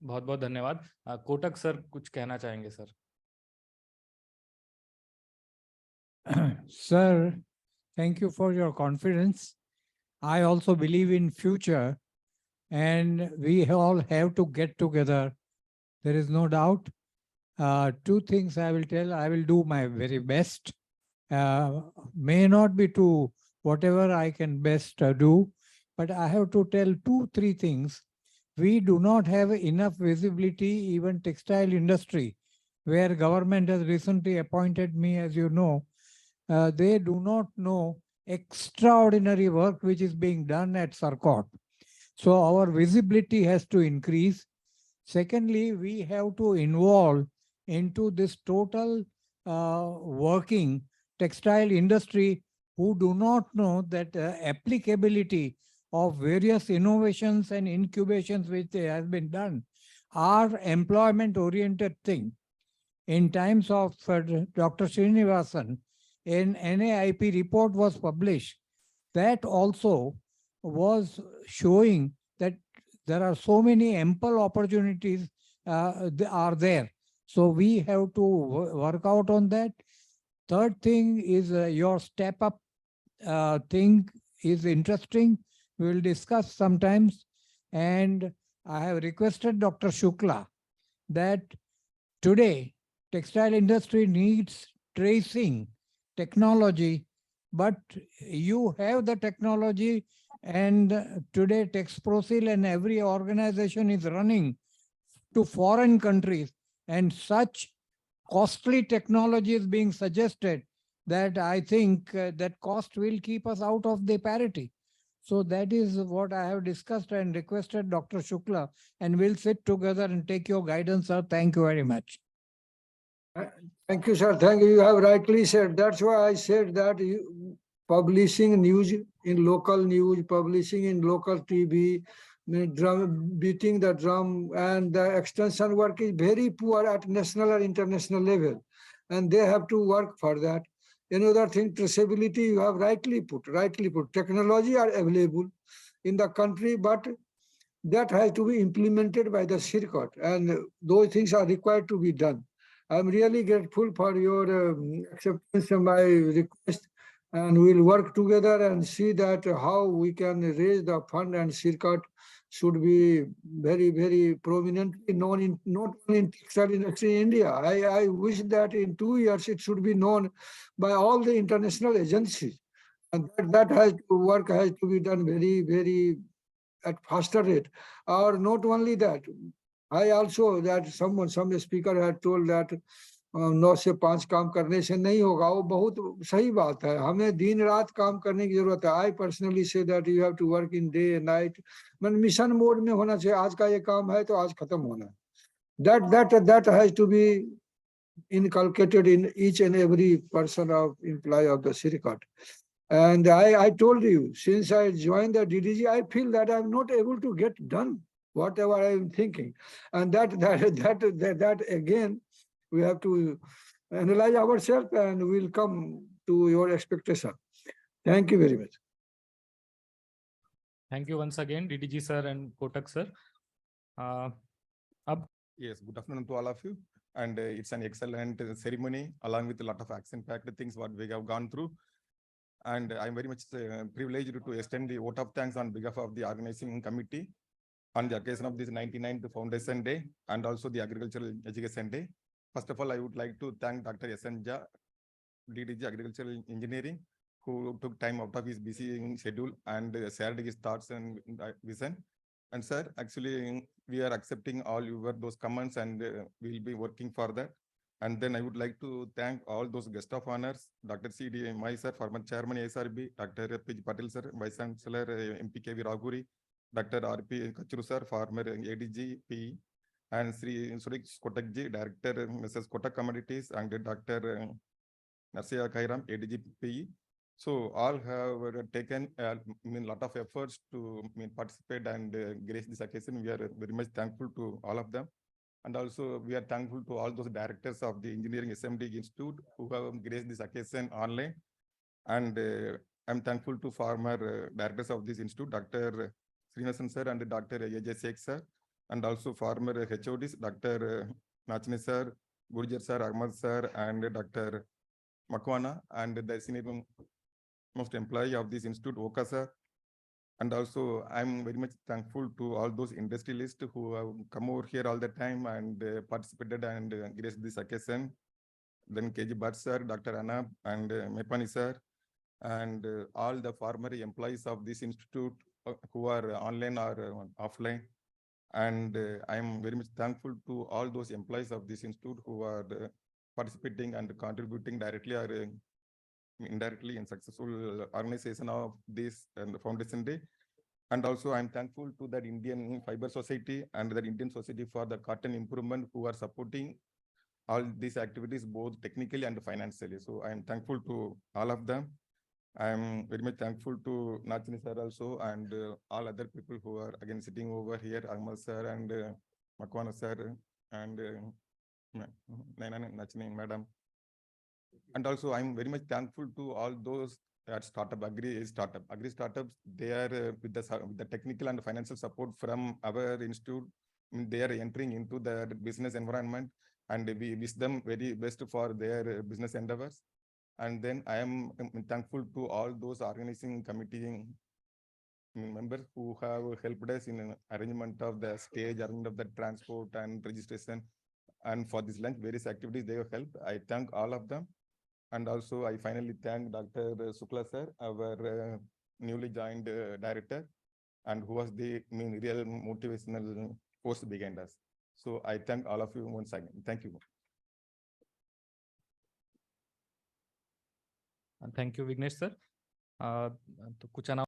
बहुत बहुत धन्यवाद. Kotak sir कुछ कहना चाहेंगे sir? Sir, thank you for your confidence. I also believe in future, and we all have to get together. There is no doubt. Two things I will tell. I will do my very best. May not be to whatever I can best do, but I have to tell 2-3 things. We do not have enough visibility, even textile industry, where government has recently appointed me, as you know. They do not know extraordinary work which is being done at CIRCOT. So our visibility has to increase. Secondly, we have to involve into this total working textile industry who do not know that applicability of various innovations and incubations which has been done are employment-oriented thing. In times of Dr. Srinivasan, an NAIP report was published that also was showing that there are so many ample opportunities are there. So we have to work out on that. Third thing is your step up thing is interesting. We will discuss sometimes. And I have requested Dr. Shukla that today textile industry needs tracing technology, but you have the technology, and today Texprosil and every organization is running to foreign countries, and such costly technology is being suggested that I think that cost will keep us out of the parity. So that is what I have discussed and requested Dr. Shukla, and we'll sit together and take your guidance, sir. Thank you very much. Thank you, sir. Thank you. You have rightly said. That's why I said that publishing news in local news, publishing in local TV, beating the drum, and the extension work is very poor at national or international level, and they have to work for that. Another thing, traceability, you have rightly put. Technology are available in the country, but that has to be implemented by the CIRCOT, and those things are required to be done. I'm really grateful for your acceptance of my request, and we'll work together and see that how we can raise the fund, and CIRCOT should be very, very prominently known in not only in textile industry in India. I wish that in 2 years it should be known by all the international agencies, and that has to work has to be done very, very at faster rate. Or not only that, I also that some speaker had told that 9 से 5 काम करने से नहीं होगा, वो बहुत सही बात है। हमें दिन रात काम करने की जरूरत है। I personally say that you have to work in day night, मतलब मिशन मोड में होना चाहिए। आज का ये काम है तो आज खत्म होना है। that has to be inculcated in each and every person of employee of the CIRCOT. And I told you, since I joined the DDG, I feel that I'm not able to get done whatever I'm thinking. And that again, we have to analyze ourselves and we'll come to your expectation. Thank you very much. Thank you once again, DDG sir and Kotak sir. Yes, good afternoon to all of you. And it's an excellent ceremony along with a lot of action-packed things what we have gone through. And I'm very much privileged to extend the vote of thanks on behalf of the organizing committee on the occasion of this 99th Foundation Day and also the Agricultural Education Day. First of all, I would like to thank Dr. S.N. Jha, DDG Agricultural Engineering, who took time out of his busy schedule and shared his thoughts and vision. And sir, actually, we are accepting all your those comments and we'll be working for that. And then I would like to thank all those guest of honors, Dr. C.D. Mai sir, former chairman ICAR-CIRCOT, Dr. P.G. Patil sir, Vice Chancellor MPKV Raguri, Dr. R.P. Kachuru sir, former ADG PE, and Sri Suresh Kotak ji, Director Mrs. Kotak Commodities, and Dr. Narsiya Kairam, ADG PE. So all have taken a lot of efforts to participate and grace this occasion. We are very much thankful to all of them. And also we are thankful to all those directors of the Engineering SMD Institute who have graced this occasion online. And I'm thankful to former directors of this institute, Dr. Srinivasan sir and Dr. A.J. Sheikh sir, and also former HODs, Dr. Nachne sir, Gurjar sir, Ahmad sir, and Dr. Makwana, and the senior most employee of this institute, Oka sir. And also, I'm very much thankful to all those industrialists who have come over here all the time and participated and graced this occasion. Then KG Bhatt sir, Dr. Anab, and Mepani sir, and all the former employees of this institute who are online or offline. And I'm very much thankful to all those employees of this institute who are participating and contributing directly or indirectly in successful organization of this and the Foundation Day. And also I'm thankful to that Indian Fiber Society and the Indian Society for the Cotton Improvement who are supporting all these activities both technically and financially. So I'm thankful to all of them. I'm very much thankful to Nachini sir also and all other people who are again sitting over here, Ahmad sir and Makwana sir and Nachini madam. And also, I'm very much thankful to all those at agri startups. They are with the technical and financial support from our institute. They are entering into the business environment, and we wish them very best for their business endeavors. And then I am thankful to all those organizing committee members who have helped us in arrangement of the stage, arrangement of the transport and registration, and for this lunch, various activities they have helped. I thank all of them. And also, I finally thank Dr. Sukla sir, our newly joined director, and who was the real motivational force behind us. So I thank all of you once again. Thank you. Thank you, Vignesh sir. तो कुछ